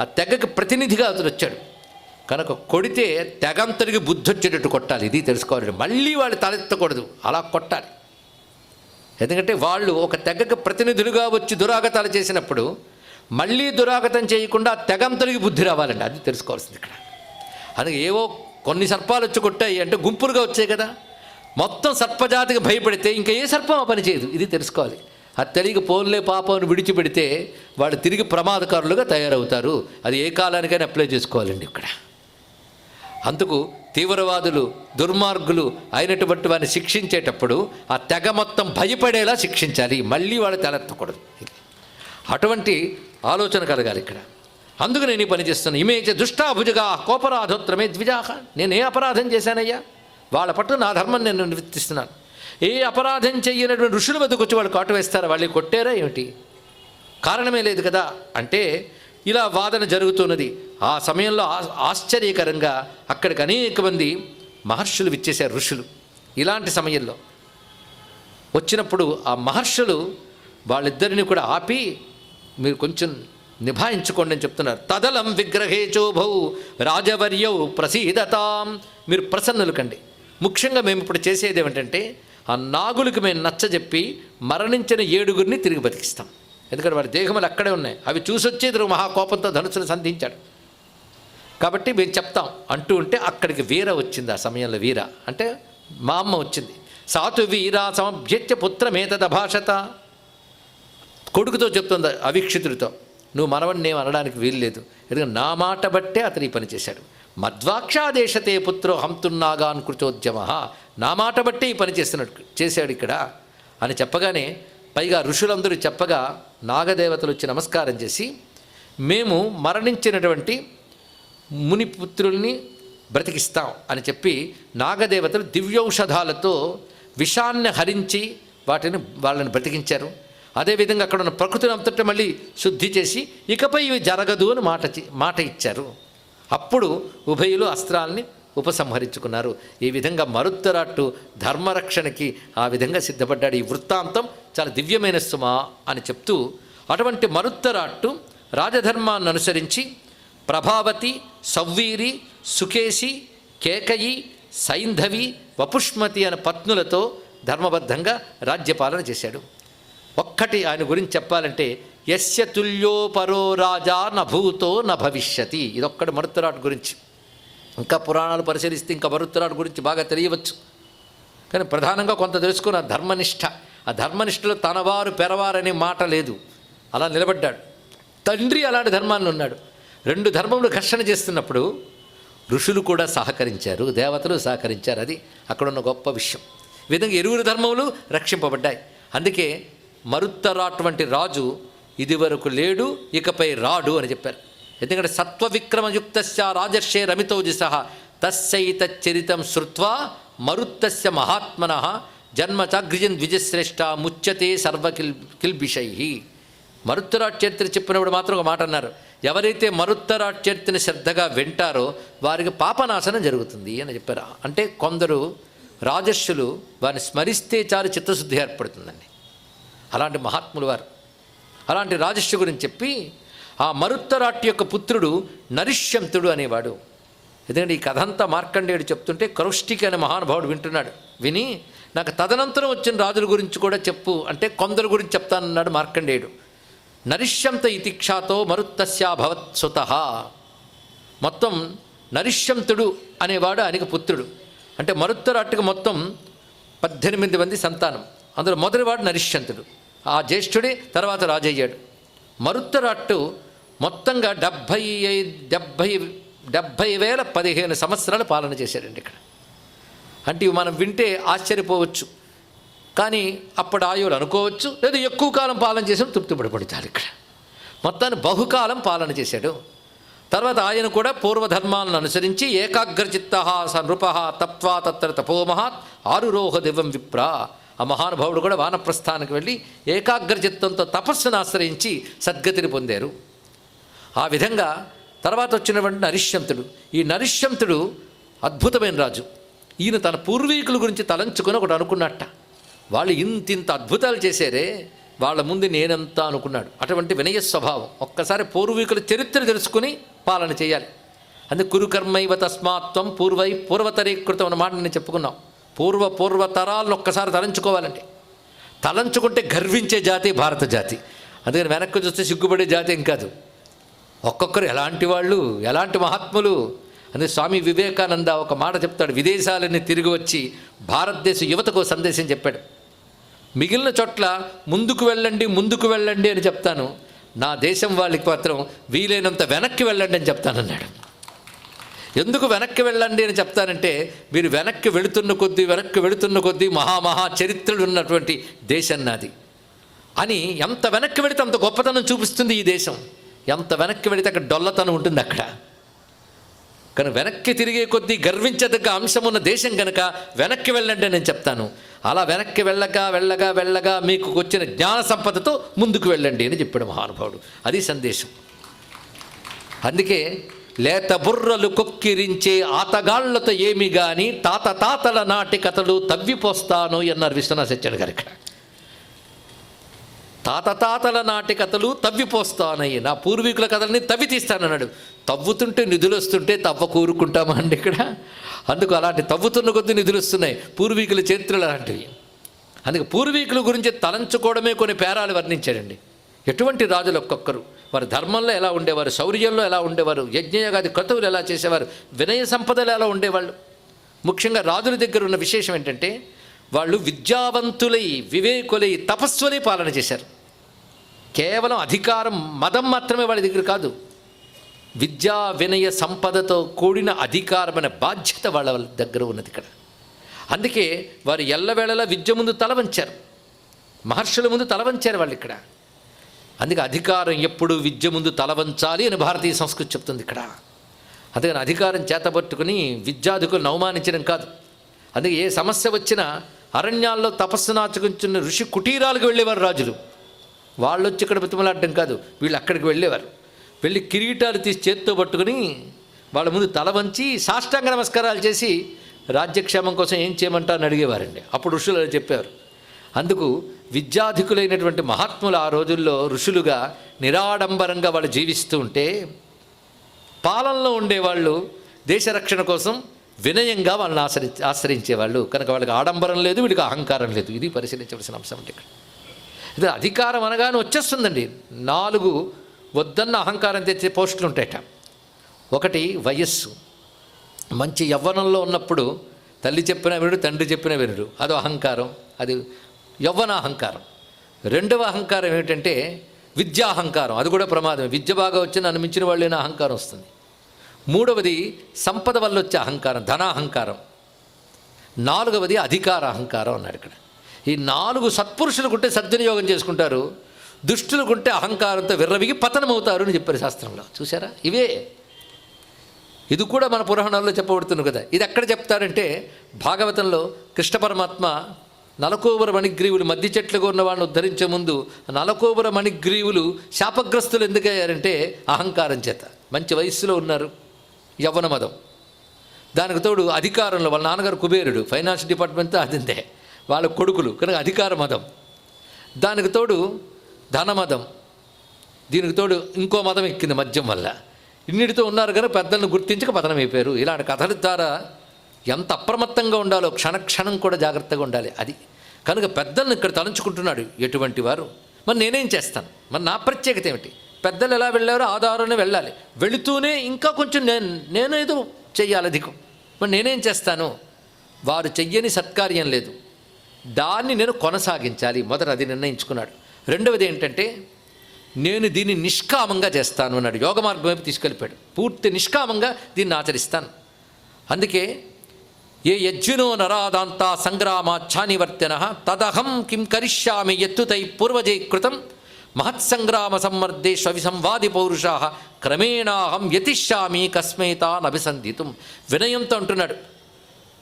ఆ తెగకి ప్రతినిధిగా అతను వచ్చాడు కనుక కొడితే తెగంతరికి బుద్ధి వచ్చేటట్టు కొట్టాలి. ఇది తెలుసుకోవాలి. మళ్ళీ వాళ్ళు తలెత్తకూడదు, అలా కొట్టాలి. ఎందుకంటే వాళ్ళు ఒక తెగకు ప్రతినిధులుగా వచ్చి దురాగతాలు చేసినప్పుడు మళ్ళీ దురాగతం చేయకుండా తెగంతరికి బుద్ధి రావాలండి, అది తెలుసుకోవాల్సింది ఇక్కడ. అందుకే ఏవో కొన్ని సర్పాలు వచ్చి కొట్టాయి అంటే గుంపులుగా వచ్చాయి కదా, మొత్తం సర్పజాతికి భయపడితే ఇంకా ఏ సర్పం ఆ పని చేయదు, ఇది తెలుసుకోవాలి. అది తెలియక పోన్లే పాపను విడిచిపెడితే వాళ్ళు తిరిగి ప్రమాదకారులుగా తయారవుతారు. అది ఏ కాలానికైనా అప్లై చేసుకోవాలండి ఇక్కడ. అందుకు తీవ్రవాదులు దుర్మార్గులు అయినటువంటి వారిని శిక్షించేటప్పుడు ఆ తెగ మొత్తం భయపడేలా శిక్షించాలి, మళ్ళీ వాళ్ళు తలెత్తకూడదు. అటువంటి ఆలోచన కలగాలి ఇక్కడ. అందుకు నేను ఈ పని చేస్తున్నాను. ఇమేచ దుష్టాభుజగా కోపరాధోత్రమే ద్విజాహ. నేను ఏ అపరాధం చేశానయ్యా? వాళ్ళ పట్ల నా ధర్మం నేను నిర్వర్తిస్తున్నాను. ఏ అపరాధం చెయ్యనటువంటి ఋషుల వద్దకు వాళ్ళు కాటు వేస్తారా? వాళ్ళు కొట్టారా ఏమిటి? కారణమే లేదు కదా. అంటే ఇలా వాదన జరుగుతున్నది. ఆ సమయంలో ఆశ్చర్యకరంగా అక్కడికి అనేక మంది మహర్షులు విచ్చేశారు, ఋషులు. ఇలాంటి సమయంలో వచ్చినప్పుడు ఆ మహర్షులు వాళ్ళిద్దరిని కూడా ఆపి మీరు కొంచెం నిభాయించుకోండి అని చెప్తున్నారు. తదలం విగ్రహే చోభౌ రాజవర్యౌ ప్రసీదతాం. మీరు ప్రసన్నులు కండి. ముఖ్యంగా మేము ఇప్పుడు చేసేది ఏమిటంటే ఆ నాగులకు మేము నచ్చజెప్పి మరణించిన 7గురిని తిరిగి బతికిస్తాం. ఎందుకంటే వారి దేహములు అక్కడే ఉన్నాయి. అవి చూసొచ్చేది మహాకోపంతో ధనుసును సంధించాడు కాబట్టి మేము చెప్తాం అంటూ ఉంటే అక్కడికి వీర వచ్చింది. ఆ సమయంలో వీర అంటే మా అమ్మ వచ్చింది. సాతు వీరా సమభ్యత్య పుత్రమేతదభాషత. కొడుకుతో చెప్తుంది అవీక్షితుడితో, నువ్వు మనవణ్ణి ఏం అనడానికి వీల్లేదు, ఎందుకంటే నా మాట బట్టే అతను ఈ పని చేశాడు. మద్వాక్షాదేశతే పుత్రో హంతున్నాగాన్ కృతోద్యమ, నా మాట బట్టే ఈ పని చేశాడు ఇక్కడ అని చెప్పగానే, పైగా ఋషులందరూ చెప్పగా నాగదేవతలు వచ్చి నమస్కారం చేసి, మేము మరణించినటువంటి మునిపుత్రుల్ని బ్రతికిస్తాం అని చెప్పి నాగదేవతలు దివ్యౌషధాలతో విషాన్ని హరించి వాళ్ళని బ్రతికించారు. అదేవిధంగా అక్కడ ఉన్న ప్రకృతిని అంతటా మళ్ళీ శుద్ధి చేసి ఇకపై ఇవి జరగదు అని మాట ఇచ్చారు. అప్పుడు ఉభయులు అస్త్రాల్ని ఉపసంహరించుకున్నారు. ఈ విధంగా మరుత్తరాట్టు ధర్మరక్షణకి ఆ విధంగా సిద్ధపడ్డాడు. ఈ వృత్తాంతం చాలా దివ్యమైన సుమా అని చెప్తూ, అటువంటి మరుత్తరాట్టు రాజధర్మాన్ని అనుసరించి ప్రభావతి, సవ్వీరి, సుకేశి, కేకయి, సైంధవి, వపుష్మతి అనే పత్నులతో ధర్మబద్ధంగా రాజ్యపాలన చేశాడు. ఒక్కటి ఆయన గురించి చెప్పాలంటే, యస్య తుల్యో పరో రాజా నభూతో నభవిష్యతి. ఇదొక్కటి మరుత్తరాటు గురించి. ఇంకా పురాణాలు పరిశీలిస్తే ఇంకా మరుత్తరాటు గురించి బాగా తెలియవచ్చు. కానీ ప్రధానంగా కొంత తెలుసుకున్న ధర్మనిష్ట. ఆ ధర్మనిష్టలో తనవారు పెరవారనే మాట లేదు, అలా నిలబడ్డాడు. తండ్రి అలాంటి ధర్మాన్ని ఉన్నాడు. రెండు ధర్మములు ఘర్షణ చేస్తున్నప్పుడు ఋషులు కూడా సహకరించారు, దేవతలు సహకరించారు. అది అక్కడున్న గొప్ప విషయం. ఈ విధంగా ఇరువురు ధర్మములు రక్షింపబడ్డాయి. అందుకే మరుత్తరాట్ వంటి రాజు ఇదివరకు లేడు, ఇకపై రాడు అని చెప్పారు. ఎందుకంటే సత్వవిక్రమయుక్తస్య రాజర్షే రమితోజిస తస్సైతచ్చరితం శ్రుత్వా మరుత్తస్య మహాత్మనః జన్మచాగ్రిజన్ ద్విజశ్రేష్ఠ ముచ్యతే సర్వకిల్బిషై. మరుత్తరాట్ చరిత్ర చెప్పినప్పుడు మాత్రం ఒక మాట అన్నారు, ఎవరైతే మరుత్తరాట్ చరిత్రని శ్రద్ధగా వింటారో వారికి పాపనాశనం జరుగుతుంది అని చెప్పారు. అంటే కొందరు రాజర్షులు వారిని స్మరిస్తే చాలు చిత్తశుద్ధి ఏర్పడుతుందండి. అలాంటి మహాత్ములు వారు. అలాంటి రాజర్షి గురించి చెప్పి, ఆ మరుత్తరాట్ యొక్క పుత్రుడు నరిష్యంతుడు అనేవాడు. ఎందుకంటే ఈ కథ అంతా మార్కండేయుడు చెప్తుంటే కౌష్టికి అనే మహానుభావుడు వింటున్నాడు. విని, నాకు తదనంతరం వచ్చిన రాజుల గురించి కూడా చెప్పు అంటే కొందరు గురించి చెప్తానన్నాడు మార్కండేయుడు. నరిష్యంత ఇతిక్షాతో మరుత్తస్యాభవత్సుత. మొత్తం నరిష్యంతుడు అనేవాడు ఆయనకు పుత్రుడు. అంటే మరుత్తరాట్టుకు మొత్తం 18 మంది సంతానం. అందులో మొదటివాడు నరిష్యంతుడు. ఆ జ్యేష్ఠుడే తర్వాత రాజయ్యాడు. మరుత్తరాట్టు మొత్తంగా 70,015 సంవత్సరాలు పాలన చేశాడండి ఇక్కడ. అంటే ఇవి మనం వింటే ఆశ్చర్యపోవచ్చు, కానీ అప్పటి ఆయువులు అనుకోవచ్చు, లేదా ఎక్కువ కాలం పాలన చేసాం తృప్తిపడిపడతారు. ఇక్కడ మొత్తాన్ని బహుకాలం పాలన చేశాడు. తర్వాత ఆయన కూడా పూర్వధర్మాలను అనుసరించి ఏకాగ్రచిత్త స నృప తప్వా తత్ర తపోమహాత్ ఆరురోహ దివం విప్ర. ఆ మహానుభావుడు కూడా వానప్రస్థానికి వెళ్ళి ఏకాగ్రచిత్తంతో తపస్సును ఆశ్రయించి సద్గతిని పొందారు. ఆ విధంగా తర్వాత వచ్చినటువంటి నరిష్యంతుడు. ఈ నరిష్యంతుడు అద్భుతమైన రాజు. ఈయన తన పూర్వీకుల గురించి తలంచుకొని ఒకటి అనుకున్నట్ట, వాళ్ళు ఇంతింత అద్భుతాలు చేశారే, వాళ్ళ ముందు నేనంతా అనుకున్నాడు. అటువంటి వినయ స్వభావం. ఒక్కసారి పూర్వీకుల చరిత్ర తెలుసుకుని పాలన చేయాలి. అందుకే కురుకర్మైవ తస్మాత్వం పూర్వతరీకృతం అన్న మాట నేను చెప్పుకున్నాం. పూర్వతరాలను ఒక్కసారి తలంచుకోవాలంటే, తలంచుకుంటే గర్వించే జాతి భారత జాతి. అందుకని వెనక్కి చూస్తే సిగ్గుపడే జాతి ఏం కాదు. ఒక్కొక్కరు ఎలాంటి వాళ్ళు, ఎలాంటి మహాత్ములు. అందుకే స్వామి వివేకానంద ఒక మాట చెప్తాడు, విదేశాలన్నీ తిరిగి వచ్చి భారతదేశ యువతకు సందేశం చెప్పాడు. మిగిలిన చోట్ల ముందుకు వెళ్ళండి అని చెప్తాను, నా దేశం వాళ్ళకి మాత్రం వీలైనంత వెనక్కి వెళ్ళండి అని చెప్తానన్నాడు. ఎందుకు వెనక్కి వెళ్ళండి అని చెప్తానంటే, మీరు వెనక్కి వెళుతున్న కొద్దీ మహా చరిత్రలు ఉన్నటువంటి దేశం నాది అని. ఎంత వెనక్కి వెళితే అంత గొప్పతనం చూపిస్తుంది ఈ దేశం. ఎంత వెనక్కి వెళితే అక్కడ డొల్లతనం ఉంటుంది అక్కడ. కానీ వెనక్కి తిరిగే కొద్దీ గర్వించదగ్గ అంశం ఉన్న దేశం కనుక వెనక్కి వెళ్ళండి నేను చెప్తాను. అలా వెనక్కి వెళ్ళగా మీకు వచ్చిన జ్ఞాన సంపదతో ముందుకు వెళ్ళండి అని చెప్పాడు మహానుభావుడు. అది సందేశం. అందుకే లేత బుర్రలు కొక్కిరించే ఆతగాళ్లతో ఏమి గాని తాతల నాటి కథలు తవ్విపోస్తాను అన్నారు విశ్వనాథ సత్యనారాయణ గారు. ఇక్కడ తాతల నాటి కథలు తవ్విపోస్తానయ్యి, నా పూర్వీకుల కథలని తవ్వి తీస్తానన్నాడు. తవ్వుతుంటే నిధులు వస్తుంటే తవ్వ కూరుకుంటామా అండి ఇక్కడ? అందుకు అలాంటి తవ్వుతున్న కొద్దీ నిధులు వస్తున్నాయి. పూర్వీకుల చరిత్రలు అలాంటివి. అందుకే పూర్వీకుల గురించి తలంచుకోవడమే కొన్ని పేరాలు వర్ణించాడండి. ఎటువంటి రాజులు ఒక్కొక్కరు వారి ధర్మంలో ఎలా ఉండేవారు, శౌర్యంలో ఎలా ఉండేవారు, యజ్ఞయాగాది క్రతువులు ఎలా చేసేవారు, వినయ సంపదలు ఎలా ఉండేవాళ్ళు. ముఖ్యంగా రాజుల దగ్గర ఉన్న విశేషం ఏంటంటే, వాళ్ళు విద్యావంతులై, వివేకులై, తపస్సులై పాలన చేశారు. కేవలం అధికారం, మదం మాత్రమే వాళ్ళ దగ్గర కాదు. విద్యా వినయ సంపదతో కూడిన అధికారమైన బాధ్యత వాళ్ళ దగ్గర ఉన్నది ఇక్కడ. అందుకే వారు ఎల్లవేళలా విద్య ముందు తల వంచారు, మహర్షుల ముందు తల వంచారు వాళ్ళు ఇక్కడ. అందుకే అధికారం ఎప్పుడు విద్య ముందు తల వంచాలి అని భారతీయ సంస్కృతి చెప్తుంది ఇక్కడ. అందుకని అధికారం చేతబట్టుకుని విద్యాధికులను అవమానించడం కాదు. అందుకే ఏ సమస్య వచ్చినా అరణ్యాల్లో తపస్సునాచుకుంటున్న ఋషి కుటీరాలకు వెళ్ళేవారు రాజులు. వాళ్ళు వచ్చి ఇక్కడ బతిమలాడడం కాదు, వీళ్ళు అక్కడికి వెళ్ళేవారు. వెళ్ళి కిరీటాలు తీసి చేత్తో పట్టుకుని వాళ్ళ ముందు తల వంచి సాష్టాంగ నమస్కారాలు చేసి రాజ్యక్షేమం కోసం ఏం చేయమంటారని అడిగేవారండి. అప్పుడు ఋషులు అలా చెప్పారు. అందుకు విద్యాధికులైనటువంటి మహాత్ములు ఆ రోజుల్లో ఋషులుగా నిరాడంబరంగా వాళ్ళు జీవిస్తూ ఉంటే, పాలనలో ఉండేవాళ్ళు దేశ రక్షణ కోసం వినయంగా వాళ్ళని ఆశ్రయించేవాళ్ళు. కనుక వాళ్ళకి ఆడంబరం లేదు, వీడికి అహంకారం లేదు. ఇది పరిశీలించవలసిన అంశం అంటే ఇక్కడ. ఇది అధికారం అనగానే వచ్చేస్తుందండి. 4 వద్దన్న అహంకారం తెచ్చే పోస్టులు ఉంటాయట. ఒకటి వయస్సు. మంచి యవ్వనంలో ఉన్నప్పుడు తల్లి చెప్పిన వినుడు, తండ్రి చెప్పిన వినుడు, అదో అహంకారం, అది యవ్వన అహంకారం. రెండవ అహంకారం ఏమిటంటే విద్యాహంకారం, అది కూడా ప్రమాదమే. విద్య బాగా వచ్చి నన్ను మించిన వాళ్ళైనా అహంకారం వస్తుంది. మూడవది సంపద వల్ల వచ్చే అహంకారం, ధనాహంకారం. 4వది అధికార అహంకారం అన్నాడు ఇక్కడ. ఈ 4 సత్పురుషులకుంటే సద్వినియోగం చేసుకుంటారు, దుష్టులకుంటే అహంకారంతో విర్రవిగి పతనమవుతారు అని చెప్పారు శాస్త్రంలో. చూసారా? ఇది కూడా మన పురాణాల్లో చెప్పబడుతుంది కదా. ఇది ఎక్కడ చెప్తారంటే భాగవతంలో కృష్ణ పరమాత్మ నలకోబర మణిగ్రీవులు మధ్య చెట్లుగా ఉన్న వాళ్ళని ఉద్ధరించే ముందు నలకోబర మణిగ్రీవులు శాపగ్రస్తులు ఎందుకయ్యారంటే అహంకారం చేత. మంచి వయస్సులో ఉన్నారు, యవ్వన మదం. దానికి తోడు అధికారంలో వాళ్ళ నాన్నగారు కుబేరుడు, ఫైనాన్స్ డిపార్ట్మెంట్తో అదిందే, వాళ్ళ కొడుకులు, కనుక అధికార మదం. దానికి తోడు ధనమదం, దీనికి తోడు ఇంకో మదం ఎక్కింది మద్యం వల్ల. ఇన్నిటితో ఉన్నారు కనుక పెద్దలను గుర్తించక పతనం అయిపోయారు. ఇలాంటి కథల ద్వారా ఎంత అప్రమత్తంగా ఉండాలో, క్షణక్షణం కూడా జాగ్రత్తగా ఉండాలి. అది కనుక పెద్దలను ఇక్కడ తలంచుకుంటున్నాడు. ఎటువంటి వారు? మరి నేనేం చేస్తాను? మరి నా ప్రత్యేకత ఏమిటి? పెద్దలు ఎలా వెళ్ళారో ఆధారంలో వెళ్ళాలి. వెళుతూనే ఇంకా కొంచెం నేను ఏదో చెయ్యాలి అధికం. మరి నేనేం చేస్తాను? వారు చెయ్యని సత్కార్యం లేదు, దాన్ని నేను కొనసాగించాలి. మొదట అది నిర్ణయించుకున్నాడు. రెండవది ఏంటంటే నేను దీన్ని నిష్కామంగా చేస్తాను అన్నాడు. యోగ మార్గం వైపు తీసుకెళ్ళిపోయాడు. పూర్తి నిష్కామంగా దీన్ని ఆచరిస్తాను. అందుకే ఏ యజ్ఞనో నరాదాంతా సంగ్రామాచ్ఛానివర్తన తదహం కిం కరిష్యామి ఎత్తుతై పూర్వజై కృతం మహత్సంగ్రామ సమ్మర్దే స్వవిసంవాది పౌరుషా క్రమేణాహం యతిష్యామి కస్మైతాన్ అభిసంధితుం. వినయంతో అంటున్నాడు,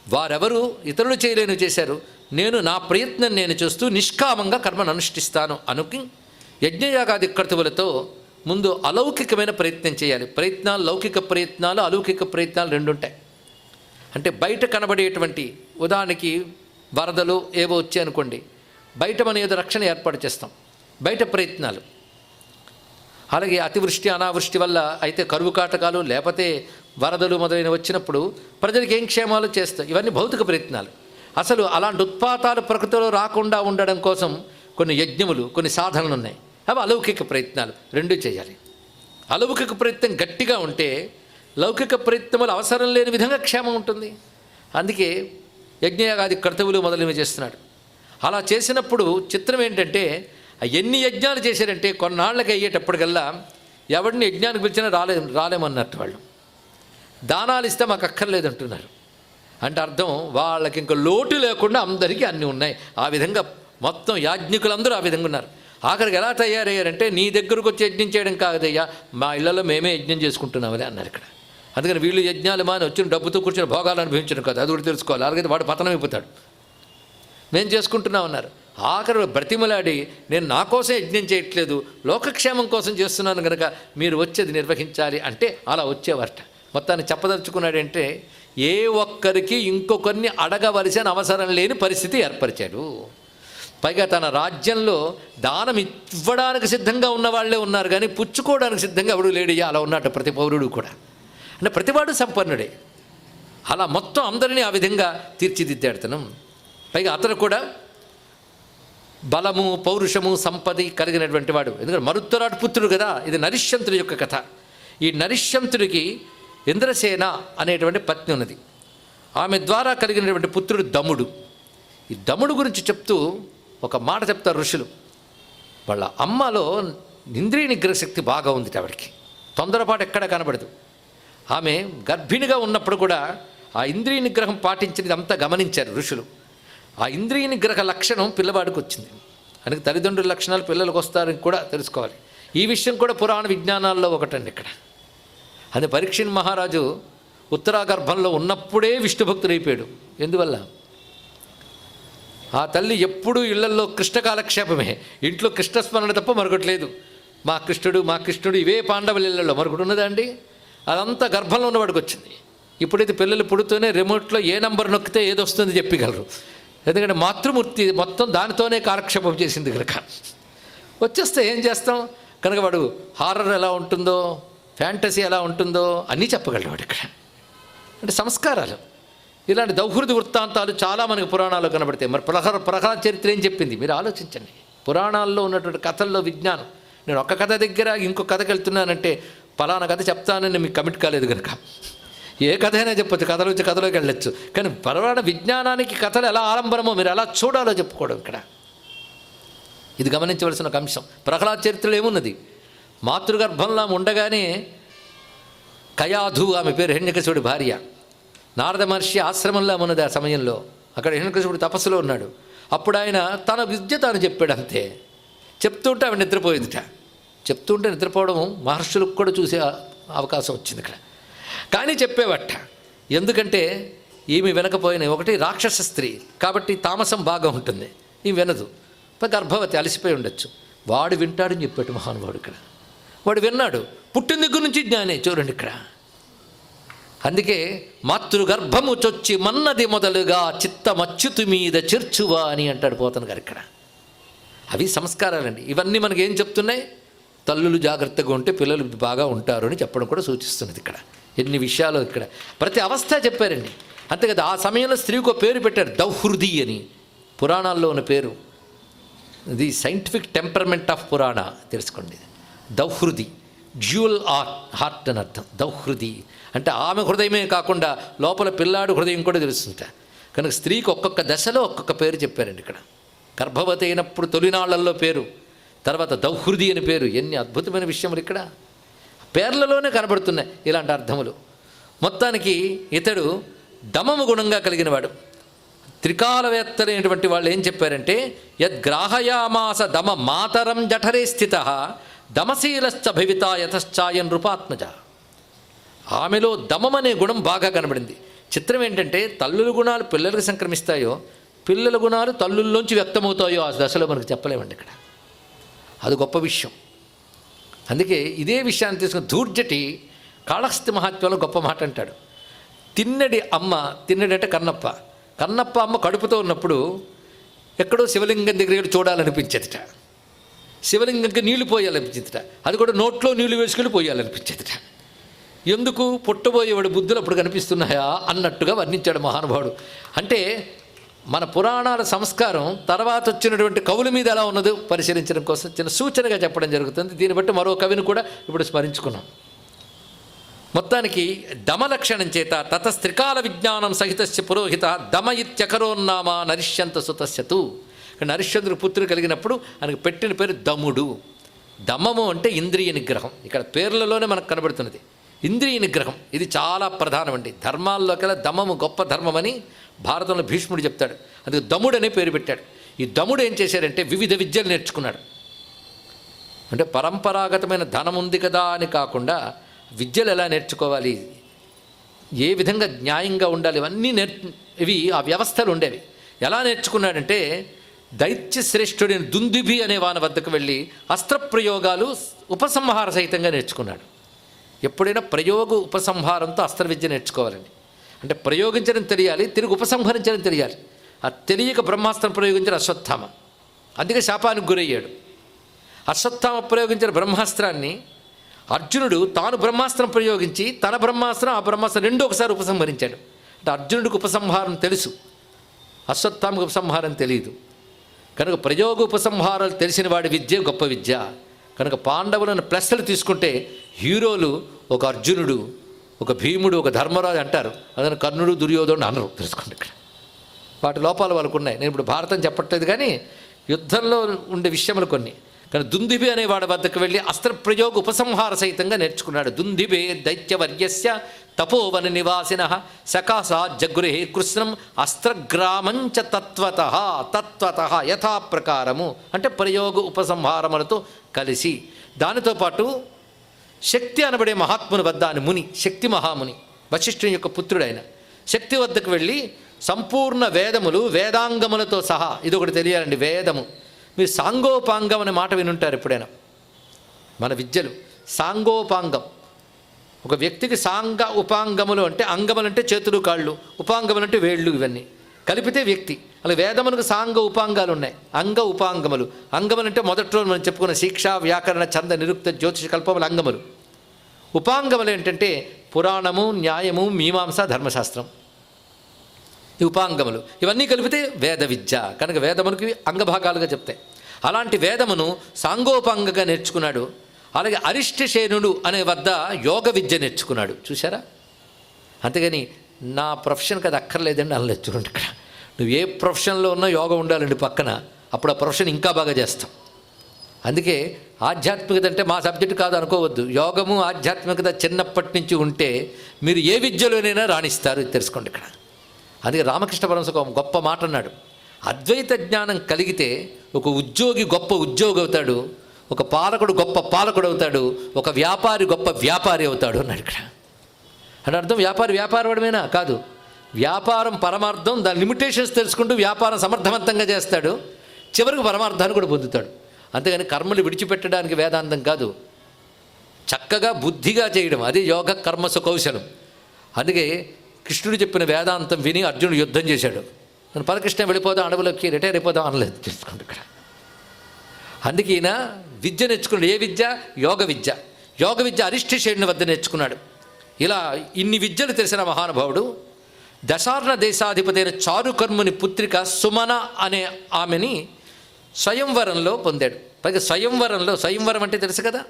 వారెవరు ఇతరులు చేయలేని చేశారు, నేను నా ప్రయత్నం నేను చూస్తూ నిష్కామంగా కర్మను అనుష్ఠిస్తాను అనుకి యజ్ఞయాగాది క్రతువులతో ముందు అలౌకికమైన ప్రయత్నం చేయాలి. ప్రయత్నాలు, లౌకిక ప్రయత్నాలు, అలౌకిక ప్రయత్నాలు 2 ఉంటాయి. అంటే బయట కనబడేటువంటి, ఉదాహరణకి వరదలు ఏవో వచ్చాయనుకోండి, బయట మన ఏదో రక్షణ ఏర్పాటు చేస్తాం, బయట ప్రయత్నాలు. అలాగే అతివృష్టి అనావృష్టి వల్ల అయితే కరువు కాటకాలు లేకపోతే వరదలు మొదలైన వచ్చినప్పుడు ప్రజలకు ఏం క్షేమాలు చేస్తాం, ఇవన్నీ భౌతిక ప్రయత్నాలు. అసలు అలాంటి ఉత్పాతాలు ప్రకృతిలో రాకుండా ఉండడం కోసం కొన్ని యజ్ఞములు, కొన్ని సాధనలు ఉన్నాయి. అవి అలౌకిక ప్రయత్నాలు. 2 చేయాలి. అలౌకిక ప్రయత్నం గట్టిగా ఉంటే లౌకిక ప్రయత్నములు అవసరం లేని విధంగా క్షేమం ఉంటుంది. అందుకే యజ్ఞయాగాది కర్తవ్యులు మొదలైనవి చేస్తున్నాడు. అలా చేసినప్పుడు చిత్రం ఏంటంటే ఎన్ని యజ్ఞాలు చేశారంటే కొన్నాళ్ళకి అయ్యేటప్పటికల్లా ఎవరిని యజ్ఞానికి పిలిచినా రాలేమన్నట్టు. వాళ్ళు దానాలు ఇస్తే మాకు అక్కర్లేదు అంటున్నారు. అంటే అర్థం వాళ్ళకి ఇంకా లోటు లేకుండా అందరికీ అన్నీ ఉన్నాయి. ఆ విధంగా మొత్తం యాజ్ఞికులందరూ ఆ విధంగా ఉన్నారు. ఆఖరికి ఎలా తయారయ్యారంటే నీ దగ్గరకు వచ్చి యజ్ఞం చేయడం కాదయ్యా, మా ఇళ్లలో మేమే యజ్ఞం చేసుకుంటున్నామని అన్నారు ఇక్కడ. అందుకని వీళ్ళు యజ్ఞాలు మాని వచ్చిన డబ్బుతో కూర్చొని భోగాలు అనుభవించడం కాదు, అది కూడా తెలుసుకోవాలి. అలాగైతే వాడు పతనం అయిపోతాడు. మేము చేసుకుంటున్నామన్నారు. ఆఖరి బ్రతిమలాడి నేను నా కోసం యజ్ఞం చేయట్లేదు, లోకక్షేమం కోసం చేస్తున్నాను కనుక మీరు వచ్చేది నిర్వహించాలి అంటే అలా వచ్చేవారట. మొత్తాన్ని చెప్పదలుచుకున్నాడంటే ఏ ఒక్కరికి ఇంకొకరిని అడగవలసిన అవసరం లేని పరిస్థితి ఏర్పరిచాడు. పైగా తన రాజ్యంలో దానం ఇవ్వడానికి సిద్ధంగా ఉన్న వాళ్ళే ఉన్నారు, కానీ పుచ్చుకోవడానికి సిద్ధంగా ఎవడు లేడయ్యా. అలా ఉన్నట్టు ప్రతి పౌరుడు కూడా, అంటే ప్రతివాడు సంపన్నుడే. అలా మొత్తం అందరినీ ఆ విధంగా తీర్చిదిద్దాడుతనం. పైగా అతను కూడా బలము, పౌరుషము, సంపద కలిగినటువంటి వాడు. ఎందుకంటే మరుత్తరాటు పుత్రుడు కదా. ఇది నరిష్యంతుడి యొక్క కథ. ఈ నరిష్యంతుడికి ఇంద్రసేన అనేటువంటి పత్ని ఉన్నది. ఆమె ద్వారా కలిగినటువంటి పుత్రుడు దముడు. ఈ దముడు గురించి చెప్తూ ఒక మాట చెప్తారు ఋషులు. వాళ్ళ అమ్మలో ఇంద్రియ నిగ్రహ శక్తి బాగా ఉంది ఆవిడకి, తొందరపాటు ఎక్కడ కనబడదు. ఆమె గర్భిణిగా ఉన్నప్పుడు కూడా ఆ ఇంద్రియ నిగ్రహం పాటించినది అంతా గమనించారు ఋషులు. ఆ ఇంద్రియ నిగ్రహ లక్షణం పిల్లవాడికి వచ్చింది. అందుకే తల్లిదండ్రుల లక్షణాలు పిల్లలకు వస్తారని కూడా తెలుసుకోవాలి. ఈ విషయం కూడా పురాణ విజ్ఞానాల్లో ఒకటండి ఇక్కడ. అది పరీక్షిత్ మహారాజు ఉత్తరాగర్భంలో ఉన్నప్పుడే విష్ణుభక్తుడైపోయాడు. ఎందువల్ల? ఆ తల్లి ఎప్పుడూ ఇళ్లల్లో కృష్ణ కాలక్షేపమే, ఇంట్లో కృష్ణస్మరణ తప్ప మరొకటి లేదు. మా కృష్ణుడు ఇవే పాండవుల ఇళ్లలో మరొకటి ఉన్నదా అండి? అదంతా గర్భంలో ఉన్నవాడికి వచ్చింది. ఇప్పుడైతే పిల్లలు పుడుతూనే రిమోట్లో ఏ నంబర్ నొక్కితే ఏది వస్తుంది చెప్పగలరు. ఎందుకంటే మాతృమూర్తి మొత్తం దానితోనే కాలక్షేపం చేసింది కనుక. వచ్చేస్తే ఏం చేస్తాం కనుక వాడు హారర్ ఎలా ఉంటుందో, ఫ్యాంటసీ ఎలా ఉంటుందో అన్నీ చెప్పగలడు వాడు ఇక్కడ. అంటే సంస్కారాలు, ఇలాంటి దౌహృది వృత్తాంతాలు చాలా మనకి పురాణాల్లో కనబడతాయి. మరి ప్రహ్లాద చరిత్ర ఏం చెప్పింది మీరు ఆలోచించండి. పురాణాల్లో ఉన్నటువంటి కథల్లో విజ్ఞానం. నేను ఒక్క కథ దగ్గర ఇంకొక కథకి వెళ్తున్నానంటే పలానా కథ చెప్తానని మీకు కమిట్ కాలేదు కనుక ఏ కథ అయినా చెప్పొచ్చు, కథలో వచ్చి కథలోకి వెళ్ళొచ్చు. కానీ పురాణ విజ్ఞానానికి కథలు ఎలా ఆలంబనమో మీరు ఎలా చూడాలో చెప్పుకోవడం ఇక్కడ. ఇది గమనించవలసిన ఒక అంశం. ప్రహ్లాద చరిత్రలో ఏమున్నది? మాతృగర్భంలో ఉండగానే కయాధు, ఆమె పేరు హిరణ్యకశిపుడి భార్య, నారద మహర్షి ఆశ్రమంలో ఉన్నది. ఆ సమయంలో అక్కడ హిరణ్యకశిపుడు తపస్సులో ఉన్నాడు. అప్పుడు ఆయన తన విద్య తాను చెప్పాడు అంతే. చెప్తుంటే ఆమె నిద్రపోయిందిట. చెప్తుంటే నిద్రపోవడం మహర్షులకు కూడా చూసే అవకాశం వచ్చింది ఇక్కడ. కానీ చెప్పేవట. ఎందుకంటే ఈమె వినకపోయినా, ఒకటి రాక్షస స్త్రీ కాబట్టి తామసం బాగా ఉంటుంది, ఈమె వినదు. గర్భవతి అలసిపోయి ఉండొచ్చు. వాడు వింటాడని చెప్పాడు మహానుభావుడు ఇక్కడ. వాడు విన్నాడు. పుట్టిన దగ్గర నుంచి జ్ఞానే. చూడండి ఇక్కడ. అందుకే మాతృగర్భము చొచ్చి మన్నది మొదలుగా చిత్తమచ్యుతు మీద చేర్చువా అని అంటాడు పోతన గారు ఇక్కడ. అవి సంస్కారాలండి. ఇవన్నీ మనకి ఏం చెప్తున్నాయి? తల్లులు జాగ్రత్తగా ఉంటే పిల్లలు బాగా ఉంటారు అని చెప్పడం కూడా సూచిస్తున్నది ఇక్కడ. ఎన్ని విషయాలు ఇక్కడ ప్రతి అవస్థ చెప్పారండి. అంతే కదా. ఆ సమయంలో స్త్రీకి ఒక పేరు పెట్టారు, దౌహృది అని. పురాణాల్లో ఉన్న పేరు. ది సైంటిఫిక్ టెంపర్మెంట్ ఆఫ్ పురాణ తెలుసుకోండి. దౌహృది, డ్యూయల్ హార్ట్ అని అర్థం. దౌహృది అంటే ఆమె హృదయమే కాకుండా లోపల పిల్లాడు హృదయం కూడా తెలుస్తుంట. కనుక స్త్రీకి ఒక్కొక్క దశలో ఒక్కొక్క పేరు చెప్పారండి ఇక్కడ. గర్భవతి అయినప్పుడు తొలినాళ్లలో పేరు, తర్వాత దౌహృది అని పేరు. ఎన్ని అద్భుతమైన విషయములు ఇక్కడ పేర్లలోనే కనబడుతున్నాయి ఇలాంటి అర్థములు. మొత్తానికి ఇతడు దమము గుణంగా కలిగినవాడు. త్రికాలవేత్తలైనటువంటి వాళ్ళు ఏం చెప్పారంటే, యద్గ్రాహయామాస దమ మాతరం జఠరే స్థిత దమశీలశ్చ భవిత యతశ్చాయన్ నృపాత్మజ. ఆమెలో దమం అనే గుణం బాగా కనబడింది. చిత్రం ఏంటంటే, తల్లుల గుణాలు పిల్లలకు సంక్రమిస్తాయో, పిల్లల గుణాలు తల్లుల్లోంచి వ్యక్తమవుతాయో ఆ దశలో మనకు చెప్పలేమండి ఇక్కడ. అది గొప్ప విషయం. అందుకే ఇదే విషయాన్ని తీసుకుని ధూర్జటి కాళహస్తి మహాత్మ్యంలో గొప్ప మాట అంటాడు. తిన్నడి అమ్మ, తిన్నడి అంటే కన్నప్ప, కన్నప్ప అమ్మ కడుపుతో ఉన్నప్పుడు ఎక్కడో శివలింగం దగ్గర చూడాలనిపించేదిట. శివలింగంకి నీళ్లు పోయాలనిపించేదిట. అది కూడా నోట్లో నీళ్లు వేసుకుని పోయాలనిపించేదిట. ఎందుకు? పుట్టబోయేవాడు బుద్ధులు అప్పుడు కనిపిస్తున్నాయా అన్నట్టుగా వర్ణించాడు మహానుభావుడు. అంటే మన పురాణాల సంస్కారం తర్వాత వచ్చినటువంటి కవుల మీద ఎలా ఉన్నదో పరిశీలించడం కోసం చిన్న సూచనగా చెప్పడం జరుగుతుంది. దీన్ని బట్టి మరో కవిని కూడా ఇప్పుడు స్మరించుకున్నాం. మొత్తానికి దమలక్షణం చేత తతస్త్రికాల విజ్ఞానం సహితస్య పురోహిత దమ ఇత్యకరోన్నామ నరిష్యంత సుతస్యతు. నరిష్యంతుడు పుత్రుడు కలిగినప్పుడు ఆయనకు పెట్టిన పేరు దముడు. దమము అంటే ఇంద్రియ నిగ్రహం. ఇక్కడ పేర్లలోనే మనకు కనబడుతున్నది ఇంద్రియ నిగ్రహం. ఇది చాలా ప్రధానమండి. ధర్మాల్లోకెల్లా దమము గొప్ప ధర్మమని భారతంలో భీష్ముడు చెప్తాడు. అందుకు దముడు అనే పేరు పెట్టాడు. ఈ దముడు ఏం చేశాడంటే వివిధ విద్యలు నేర్చుకున్నాడు. అంటే పరంపరాగతమైన ధనం ఉంది కదా అని కాకుండా విద్యలు ఎలా నేర్చుకోవాలి, ఏ విధంగా న్యాయంగా ఉండాలి, ఇవన్నీ ఇవి ఆ వ్యవస్థలు ఉండేవి. ఎలా నేర్చుకున్నాడంటే, దైత్య శ్రేష్ఠుడైన దుందుభి అనే వాని వద్దకు వెళ్ళి అస్త్రప్రయోగాలు ఉపసంహార సహితంగా నేర్చుకున్నాడు. ఎప్పుడైనా ప్రయోగ ఉపసంహారంతో అస్త్ర విద్య నేర్చుకోవాలండి. అంటే ప్రయోగించడం తెలియాలి, తిరిగి ఉపసంహరించడం తెలియాలి. ఆ తెలియక బ్రహ్మాస్త్రం ప్రయోగించిన అశ్వత్థామ, అందుకే శాపానికి గురయ్యాడు. అశ్వత్థామ ప్రయోగించిన బ్రహ్మాస్త్రాన్ని అర్జునుడు తాను బ్రహ్మాస్త్రం ప్రయోగించి తన బ్రహ్మాస్త్రం ఆ బ్రహ్మాస్త్రం రెండో ఒకసారి ఉపసంహరించాడు. అంటే అర్జునుడికి ఉపసంహారం తెలుసు, అశ్వత్థామకు ఉపసంహారం తెలియదు. కనుక ప్రయోగ ఉపసంహారాలు తెలిసిన వాడి విద్య గొప్ప విద్య. కనుక పాండవులను ప్లస్లు తీసుకుంటే హీరోలు ఒక అర్జునుడు, ఒక భీముడు, ఒక ధర్మరాజు అంటారు. అదని కర్ణుడు, దుర్యోధనుడు అనరు. తెలుసుకోండి ఇక్కడ వాటి లోపాలు వాళ్ళకు ఉన్నాయి. నేను ఇప్పుడు భారతం చెప్పట్లేదు, కానీ యుద్ధంలో ఉండే విషయములు కొన్ని. కానీ దుందిబి అనే వాడి వద్దకు వెళ్ళి అస్త్రప్రయోగ ఉపసంహార సహితంగా నేర్చుకున్నాడు. దుందిబే దైత్యవర్యస్య తపోవన నివాసిన సకాసా జగృహే కృష్ణం అస్త్రగ్రామంచ తత్వత యథాప్రకారము అంటే ప్రయోగ ఉపసంహారములతో కలిసి. దానితో పాటు శక్తి అనబడే మహాత్ముని వద్ద అని ముని, శక్తి మహాముని వశిష్ఠుని యొక్క పుత్రుడైన శక్తి వద్దకు వెళ్ళి సంపూర్ణ వేదములు వేదాంగములతో సహా, ఇది ఒకటి తెలియాలండి, వేదము. మీరు సాంగోపాంగం అనే మాట వినుంటారు ఎప్పుడైనా. మన విద్యలు సాంగోపాంగం, ఒక వ్యక్తికి సాంగ ఉపాంగములు అంటే అంగములు అంటే చేతులు కాళ్ళు, ఉపాంగములు అంటే వేళ్ళు, ఇవన్నీ కలిపితే వ్యక్తి. అలా వేదములకు సాంగ ఉపాంగాలు ఉన్నాయి, అంగ ఉపాంగములు. అంగములు అంటే మొదట్లో మనం చెప్పుకున్న శిక్ష వ్యాకరణ ఛంద నిరుక్త జ్యోతిష కల్పములు అంగములు. ఉపాంగములు ఏంటంటే పురాణము, న్యాయము, మీమాంస, ధర్మశాస్త్రం, ఈ ఉపాంగములు. ఇవన్నీ కలిపితే వేద విద్య. కనుక వేదమునికి అంగభాగాలుగా చెప్తాయి. అలాంటి వేదమును సాంగోపాంగగా నేర్చుకున్నాడు. అలాగే అరిష్టసేనుడు అనే వద్ద యోగ విద్య నేర్చుకున్నాడు. చూసారా? అంతేగాని నా ప్రొఫెషన్కి అది అక్కర్లేదండి అనలేదు. చూడండి, ఇక్కడ నువ్వు ఏ ప్రొఫెషన్లో ఉన్నా యోగం ఉండాలండి పక్కన, అప్పుడు ఆ ప్రొఫెషన్ ఇంకా బాగా చేస్తాం. అందుకే ఆధ్యాత్మికత అంటే మా సబ్జెక్టు కాదు అనుకోవద్దు. యోగము ఆధ్యాత్మికత చిన్నప్పటి నుంచి ఉంటే మీరు ఏ విద్యలోనైనా రాణిస్తారు, ఇది తెలుసుకోండి ఇక్కడ. అందుకే రామకృష్ణ పరమహంస ఒక గొప్ప మాట అన్నాడు, అద్వైత జ్ఞానం కలిగితే ఒక ఉద్యోగి గొప్ప ఉద్యోగి అవుతాడు, ఒక పాలకుడు గొప్ప పాలకుడు అవుతాడు, ఒక వ్యాపారి గొప్ప వ్యాపారి అవుతాడు అన్నాడు ఇక్కడ. అంటే అర్థం వ్యాపారం అవడమేనా? కాదు. వ్యాపారం పరమార్థం, దాని లిమిటేషన్స్ తెలుసుకుంటూ వ్యాపారం సమర్థవంతంగా చేస్తాడు, చివరికి పరమార్థాన్ని కూడా పొందుతాడు. అంతేగాని కర్మలు విడిచిపెట్టడానికి వేదాంతం కాదు, చక్కగా బుద్ధిగా చేయడం, అది యోగ కర్మసు కౌశలం. అందుకే కృష్ణుడు చెప్పిన వేదాంతం విని అర్జునుడు యుద్ధం చేశాడు. నేను పరకృష్ణ వెళ్ళిపోదాం, అడవులోకి రిటైర్ అయిపోదాం అనలేదు. తెలుసుకోండి ఇక్కడ. అందుకే ఈయన విద్య నేర్చుకున్నాడు. ఏ విద్య? యోగ విద్య. యోగ విద్య అరిష్టసేనుని వద్ద నేర్చుకున్నాడు. ఇలా ఇన్ని విద్యలు తెలిసిన మహానుభావుడు దశార్ణ దేశాధిపతి అయిన చారుకర్ముని పుత్రిక సుమన అనే ఆమెని స్వయంవరంలో పొందాడు. పైగా స్వయంవరం అంటే తెలుసు కదా,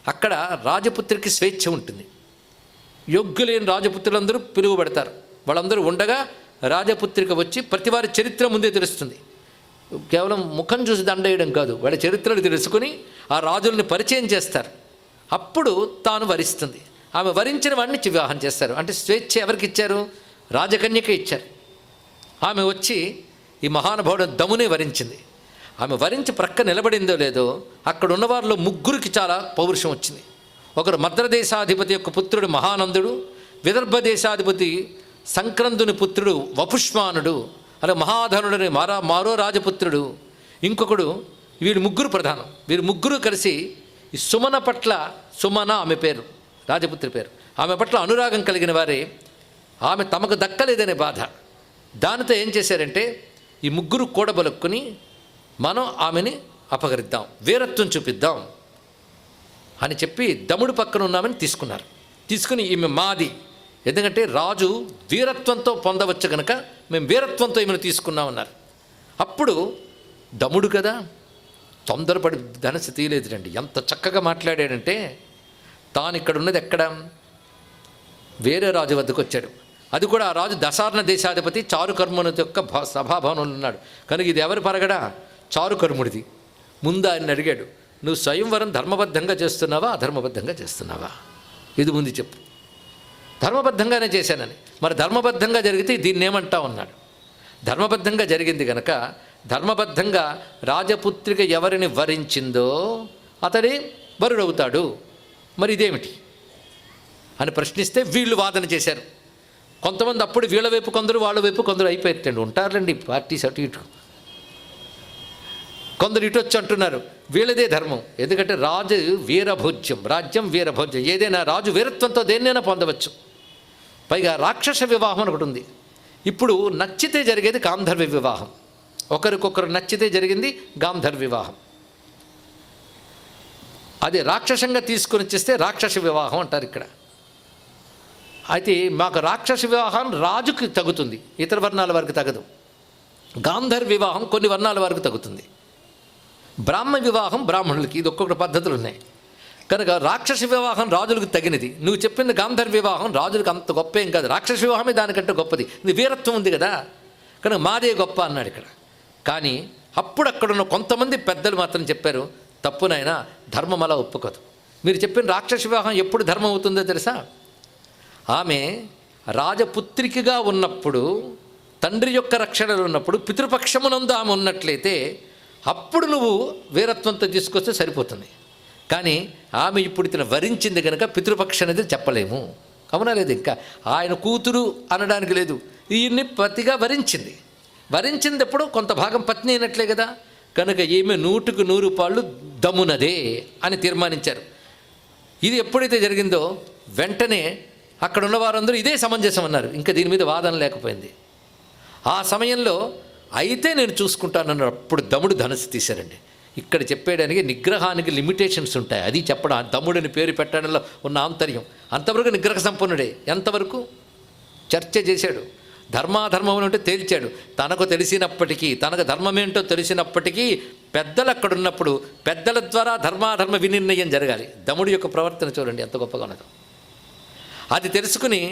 అక్కడ రాజపుత్రికి స్వేచ్ఛ ఉంటుంది. యోగ్యులైన రాజపుత్రులందరూ పిలువబడతారు. వాళ్ళందరూ ఉండగా రాజపుత్రిక వచ్చి ప్రతివారి చరిత్ర ముందే తెలుస్తుంది. కేవలం ముఖం చూసి దండేయడం కాదు, వాళ్ళ చరిత్రలు తెలుసుకుని ఆ రాజుల్ని పరిచయం చేస్తారు. అప్పుడు తాను వరిస్తుంది. ఆమె వరించిన వాడిని వివాహం చేస్తారు. అంటే స్వేచ్ఛ ఎవరికి ఇచ్చారు? రాజకన్యకే ఇచ్చారు. ఆమె వచ్చి ఈ మహానుభావుడు దమునే వరించింది. ఆమె వరించి ప్రక్క నిలబడిందో లేదో అక్కడ ఉన్నవారిలో ముగ్గురికి చాలా పౌరుషం వచ్చింది. ఒకరు మద్రదేశాధిపతి యొక్క పుత్రుడు మహానందుడు, విదర్భ దేశాధిపతి సంక్రందుని పుత్రుడు వపుష్మానుడు, అలా మహాధనుడని మారో రాజపుత్రుడు, ఇంకొకడు. వీళ్ళు ముగ్గురు ప్రధానం. వీరు ముగ్గురు కలిసి ఈ సుమన పట్ల, సుమన ఆమె పేరు, రాజపుత్రి పేరు, ఆమె పట్ల అనురాగం కలిగిన వారే. ఆమె తమకు దక్కలేదనే బాధ, దానితో ఏం చేశారంటే ఈ ముగ్గురు కూడబలుక్కుని మనం ఆమెని అపహరిద్దాం, వీరత్వం చూపిద్దాం అని చెప్పి దముడు పక్కన ఉన్నామని తీసుకున్నారు. తీసుకుని ఈమె మాది, ఎందుకంటే రాజు వీరత్వంతో పొందవచ్చు కనుక మేము వీరత్వంతో ఈమెను తీసుకున్నామన్నారు. అప్పుడు దముడు కదా తొందరపడి ధనస్సు తీయలేదురండి. ఎంత చక్కగా మాట్లాడాడంటే, తాను ఇక్కడ ఉన్నది ఎక్కడ, వేరే రాజు వద్దకు వచ్చాడు. అది కూడా ఆ రాజు దశార్ణ దేశాధిపతి చారుకర్ముని యొక్క సభాభవనంలో ఉన్నాడు కనుక ఇది ఎవరి పరగడా? చారుకర్ముడిది. ముందు ఆయన అడిగాడు, నువ్వు స్వయంవరం ధర్మబద్ధంగా చేస్తున్నావా అధర్మబద్ధంగా చేస్తున్నావా? ఇది ముందు చెప్పు. ధర్మబద్ధంగానే చేశానని. మరి ధర్మబద్ధంగా జరిగితే దీన్ని ఏమంటావు అన్నాడు. ధర్మబద్ధంగా జరిగింది కనుక ధర్మబద్ధంగా రాజపుత్రిక ఎవరిని వరించిందో అతడే వరుడవుతాడు. మరి ఇదేమిటి అని ప్రశ్నిస్తే వీళ్ళు వాదన చేశారు. కొంతమంది అప్పుడు వీళ్ళ వైపు కొందరు, వాళ్ళ వైపు కొందరు అయిపోయారండి. ఉంటారులేండి పార్టీస్ అటు ఇటు. కొందరు ఇటు వచ్చి అంటున్నారు వీళ్ళదే ధర్మం, ఎందుకంటే రాజు వీరభోజ్యం, రాజ్యం వీరభోజ్యం. ఏదైనా రాజు వీరత్వంతో దేన్నైనా పొందవచ్చు. పైగా రాక్షస వివాహం అని ఒకటి ఉంది. ఇప్పుడు నచ్చితే జరిగేది గాంధర్వ వివాహం. ఒకరికొకరు నచ్చితే జరిగింది గాంధర్వ వివాహం. అది రాక్షసంగా తీసుకొని వచ్చేస్తే రాక్షస వివాహం అంటారు ఇక్కడ. అయితే మాకు రాక్షస వివాహం రాజుకి తగుతుంది, ఇతర వర్ణాల వారికి తగదు. గాంధర్వ వివాహం కొన్ని వర్ణాల వారికి తగుతుంది. బ్రాహ్మ వివాహం బ్రాహ్మణులకి, ఇది ఒక్కొక్క పద్ధతులు ఉన్నాయి కనుక రాక్షస వివాహం రాజులకు తగినది. నువ్వు చెప్పిన గాంధర్వ వివాహం రాజులకు అంత గొప్ప ఏం కాదు, రాక్షస వివాహమే దానికంటే గొప్పది. ఇది వీరత్వం ఉంది కదా కనుక మాదే గొప్ప అన్నాడు ఇక్కడ. కానీ అప్పుడు అక్కడున్న కొంతమంది పెద్దలు మాత్రం చెప్పారు, తప్పు నాయనా, ధర్మం అలా ఒప్పుకోదు. మీరు చెప్పిన రాక్షస వివాహం ఎప్పుడు ధర్మం అవుతుందో తెలుసా? ఆమె రాజపుత్రికగా ఉన్నప్పుడు, తండ్రి యొక్క రక్షణలో ఉన్నప్పుడు, పితృపక్షమునందు ఆమె ఉన్నట్లయితే అప్పుడు నువ్వు వీరత్వంతో తీసుకొస్తే సరిపోతుంది. కానీ ఆమె ఇప్పుడు ఇతను వరించింది కనుక పితృపక్ష అనేది చెప్పలేము. అవునా లేదు? ఇంకా ఆయన కూతురు అనడానికి లేదు, ఈయన్ని పతిగా వరించింది ఎప్పుడు కొంత భాగం పత్ని అయినట్లే కదా. కనుక ఈమె 100కు 100 పాళ్ళు దమ్మునదే అని తీర్మానించారు. ఇది ఎప్పుడైతే జరిగిందో వెంటనే అక్కడ ఉన్న వారందరూ ఇదే సమంజసం అన్నారు. ఇంకా దీని మీద వాదన లేకపోయింది. ఆ సమయంలో అయితే నేను చూసుకుంటానన్నారు. అప్పుడు దముడు ధనుసు తీశారండి. ఇక్కడ చెప్పేయడానికి నిగ్రహానికి లిమిటేషన్స్ ఉంటాయి. అది చెప్పడం, దమ్ముడిని పేరు పెట్టడంలో ఉన్న ఆంతర్యం. అంతవరకు నిగ్రహ సంపన్నుడే. ఎంతవరకు చర్చ చేశాడు, ధర్మాధర్మం అంటే తేల్చాడు. తనకు తెలిసినప్పటికీ, తనకు ధర్మమేంటో తెలిసినప్పటికీ పెద్దలు అక్కడున్నప్పుడు పెద్దల ద్వారా ధర్మాధర్మ వినిర్ణయం జరగాలి. దముడి యొక్క ప్రవర్తన చూడండి ఎంత గొప్పగా ఉన్నదో. అది తెలుసుకుని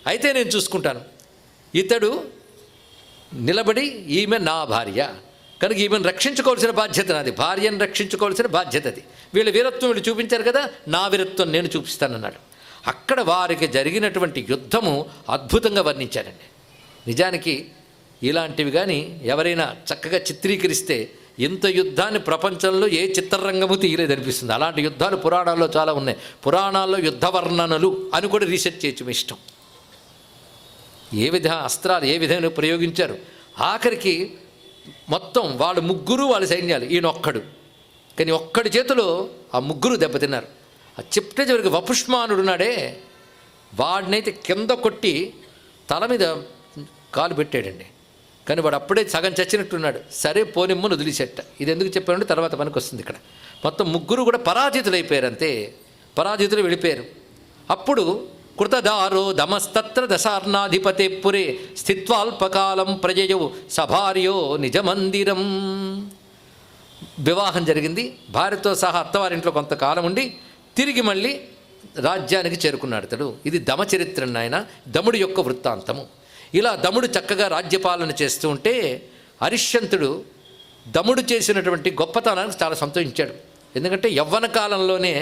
అయితే నేను చూసుకుంటాను, ఇతడు నిలబడి ఈమె నా భార్య కనుక ఈమెను రక్షించుకోవాల్సిన బాధ్యత నాది, భార్యను రక్షించుకోవాల్సిన బాధ్యత అది. వీళ్ళ వీరత్వం వీళ్ళు చూపించారు కదా, నా వీరత్వం నేను చూపిస్తానన్నాడు. అక్కడ వారికి జరిగినటువంటి యుద్ధము అద్భుతంగా వర్ణించారండి. నిజానికి ఇలాంటివి కానీ ఎవరైనా చక్కగా చిత్రీకరిస్తే ఇంత యుద్ధాన్ని ప్రపంచంలో ఏ చిత్రరంగము తీయలేదు అనిపిస్తుంది. అలాంటి యుద్ధాలు పురాణాల్లో చాలా ఉన్నాయి. పురాణాల్లో యుద్ధ వర్ణనలు అని కూడా రీసెర్చ్ చేయొచ్చు మీ ఇష్టం. ఏ విధ అస్త్రాలు ఏ విధంగా ప్రయోగించారు. ఆఖరికి మొత్తం వాళ్ళు ముగ్గురు వాళ్ళ సైన్యాలు, ఈయనొక్కడు. కానీ ఒక్కడి చేతిలో ఆ ముగ్గురు దెబ్బతిన్నారు. ఆ చిప్టే చివరికి వపుష్మానుడున్నాడే, వాడినైతే కింద కొట్టి తల మీద కాలు పెట్టాడండి. కానీ వాడు అప్పుడే సగం చచ్చినట్టున్నాడు. సరే పోనిమ్మను వదిలిచెట్ట. ఇది ఎందుకు చెప్పానంటే తర్వాత మనకు వస్తుంది. ఇక్కడ మొత్తం ముగ్గురు కూడా పరాజితులు అయిపోయారు. అంతే, పరాజితులు వెళ్ళిపోయారు. అప్పుడు కృతదారో దమస్తత్ర దశార్ణాధిపతే పురే స్థిత్వాల్పకాలం ప్రజయౌ సభార్యో నిజమందిరం. వివాహం జరిగింది. భార్యతో సహా అత్తవారింట్లో కొంతకాలం ఉండి తిరిగి మళ్ళీ రాజ్యానికి చేరుకున్నాడు అతడు. ఇది దమచరిత్ర ఆయన, దముడి యొక్క వృత్తాంతము. ఇలా దముడు చక్కగా రాజ్యపాలన చేస్తూ ఉంటే హరిశ్చంద్రుడు దముడు చేసినటువంటి గొప్పతనానికి చాలా సంతోషించాడు. ఎందుకంటే యవ్వన కాలంలోనే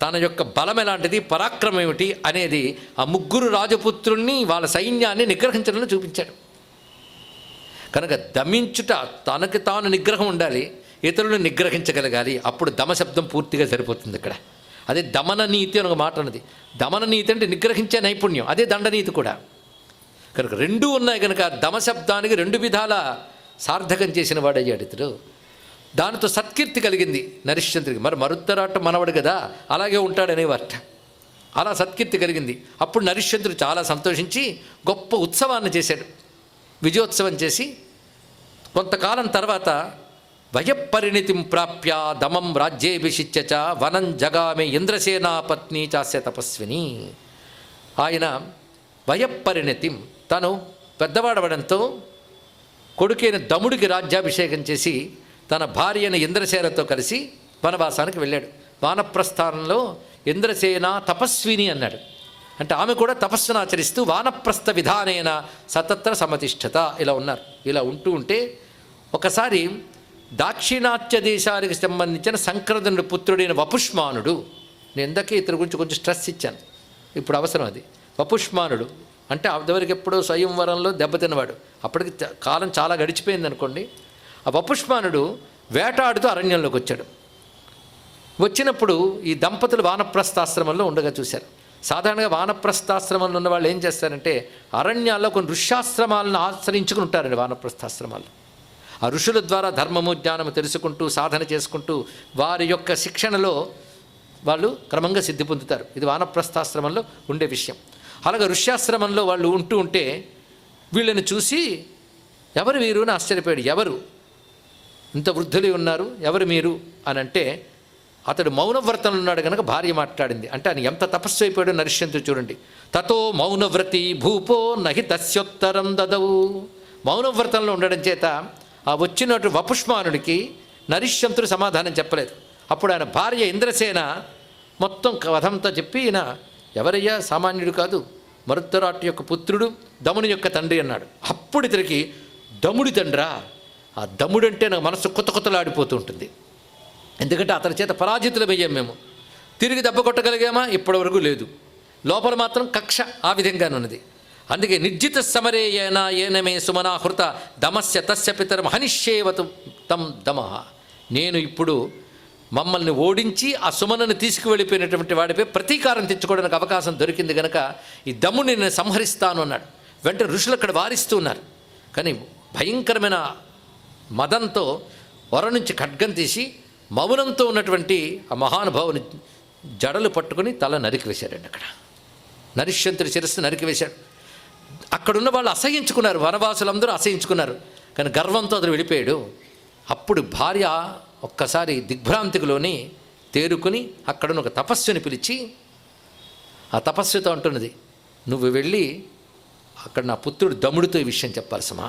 తన యొక్క బలం ఎలాంటిది, పరాక్రమం ఏమిటి అనేది ఆ ముగ్గురు రాజపుత్రుల్ని వాళ్ళ సైన్యాన్ని నిగ్రహించడంలో చూపించాడు. కనుక దమించుట, తనకి తాను నిగ్రహం ఉండాలి, ఇతరులను నిగ్రహించగలగాలి. అప్పుడు దమశబ్దం పూర్తిగా సరిపోతుంది. ఇక్కడ అదే దమన నీతి అని ఒక మాట ఉన్నది. దమన నీతి అంటే నిగ్రహించే నైపుణ్యం, అదే దండనీతి కూడా. కనుక రెండూ ఉన్నాయి. కనుక దమశబ్దానికి 2 విధాల సార్థకం చేసిన వాడయ్యాడు ఇతడు. దానితో సత్కీర్తి కలిగింది నరిశ్చంద్రుడికి. మరి మరుత్తరాట మనవడు కదా, అలాగే ఉంటాడనేవారట. అలా సత్కీర్తి కలిగింది. అప్పుడు నరిశ్చంద్రుడు చాలా సంతోషించి గొప్ప ఉత్సవాన్ని చేశాడు. విజయోత్సవం చేసి కొంతకాలం తర్వాత వయపరిణితిం ప్రాప్య దమం రాజ్యేభిషిచ్య చ వనం జగామే ఇంద్రసేనా పత్ని చాస్య తపస్విని. ఆయన వయపరిణితిం, తను పెద్దవాడవడంతో కొడుకైన దముడికి రాజ్యాభిషేకం చేసి తన భార్యను ఇంద్రసేనతో కలిసి వనవాసానికి వెళ్ళాడు. వానప్రస్థానంలో ఇంద్రసేన తపస్విని అన్నాడు. అంటే ఆమె కూడా తపస్సును ఆచరిస్తూ వానప్రస్థ విధానేన సతత్ర సమతిష్ఠత ఇలా ఉన్నారు. ఇలా ఉంటూ ఉంటే ఒకసారి దాక్షిణాత్య దేశానికి సంబంధించిన సంక్రదుని పుత్రుడైన వపుష్మానుడు, నేను ఇందాకే ఇతని గురించి కొంచెం స్ట్రెస్ ఇచ్చాను, ఇప్పుడు అవసరం అది. వపుష్మానుడు అంటే అంతవరకు ఎప్పుడో స్వయంవరంలో దెబ్బతిన్నవాడు. అప్పటికి కాలం చాలా గడిచిపోయింది అనుకోండి. ఆ వపుష్మానుడు వేటాడుతూ అరణ్యంలోకి వచ్చాడు. వచ్చినప్పుడు ఈ దంపతులు వానప్రస్థాశ్రమంలో ఉండగా చూశారు. సాధారణంగా వానప్రస్థాశ్రమంలో ఉన్న వాళ్ళు ఏం చేస్తారంటే అరణ్యాల్లో కొన్ని ఋష్యాశ్రమాలను ఆశ్రయించుకుని ఉంటారండి. వానప్రస్థాశ్రమాలు ఆ ఋషుల ద్వారా ధర్మము జ్ఞానము తెలుసుకుంటూ సాధన చేసుకుంటూ వారి యొక్క శిక్షణలో వాళ్ళు క్రమంగా సిద్ధి పొందుతారు. ఇది వానప్రస్థాశ్రమంలో ఉండే విషయం. అలాగే ఋష్యాశ్రమంలో వాళ్ళు ఉంటూ ఉంటే వీళ్ళని చూసి ఎవరు వీరు అని ఆశ్చర్యపోయాడు. ఎవరు ఇంత వృద్ధులు ఉన్నారు, ఎవరు మీరు అని అంటే అతడు మౌనవ్రతంలో ఉన్నాడు కనుక భార్య మాట్లాడింది. అంటే ఆయన ఎంత తపస్సు అయిపోయాడో నరిశ్చంద్రుడు చూడండి. తతో మౌనవ్రతి భూపో నహి తస్యోత్తరం దదవు. మౌనవ్రతంలో ఉండడం చేత ఆ వచ్చినట్టు వపుష్మానుడికి నరిశ్చంద్రుడు సమాధానం చెప్పలేదు. అప్పుడు ఆయన భార్య ఇంద్రసేన మొత్తం కథంతా చెప్పి, ఈయన ఎవరయ్యా, సామాన్యుడు కాదు, మరుత్తరాటు యొక్క పుత్రుడు, దముని యొక్క తండ్రి అన్నాడు. అప్పుడు ఇతనికి దమ్ముడి తండ్రా. ఆ దమ్ముడు అంటే నాకు మనసు కొత్తలాడిపోతూ ఉంటుంది. ఎందుకంటే అతని చేత పరాజితులమయ్యాం మేము. తిరిగి దెబ్బ కొట్టగలిగామా? ఇప్పటివరకు లేదు. లోపల మాత్రం కక్ష ఆ విధంగానే ఉన్నది. అందుకే నిర్జిత సమరే ఏనమే సుమనాహృత దమస్య తస్య పితరం హనిష్యేవతు తం దమః. నేను ఇప్పుడు మమ్మల్ని ఓడించి ఆ సుమనను తీసుకువెళ్ళిపోయినటువంటి వాడిపై ప్రతీకారం తెచ్చుకోవడానికి అవకాశం దొరికింది కనుక ఈ దమ్ముని నేను సంహరిస్తాను అన్నాడు. వెంటనే ఋషులు అక్కడ వారిస్తూ ఉన్నారు. కానీ భయంకరమైన మదంతో వర నుంచి ఖడ్గం తీసి మౌనంతో ఉన్నటువంటి ఆ మహానుభావుని జడలు పట్టుకుని తల నరికివేశాడండి. అక్కడ నరిష్యంతుడి శిరస్సు నరికివేశాడు. అక్కడున్న వాళ్ళు అసహించుకున్నారు, వనవాసులందరూ అసహించుకున్నారు. కానీ గర్వంతో అతను వెళ్ళిపోయాడు. అప్పుడు భార్య ఒక్కసారి దిగ్భ్రాంతిలోని తేరుకుని అక్కడున్న ఒక తపస్సుని పిలిచి ఆ తపస్సుతో అంటున్నది, నువ్వు వెళ్ళి అక్కడ నా పుత్రుడు దమ్ముడితో ఈ విషయం చెప్పాలి సమా.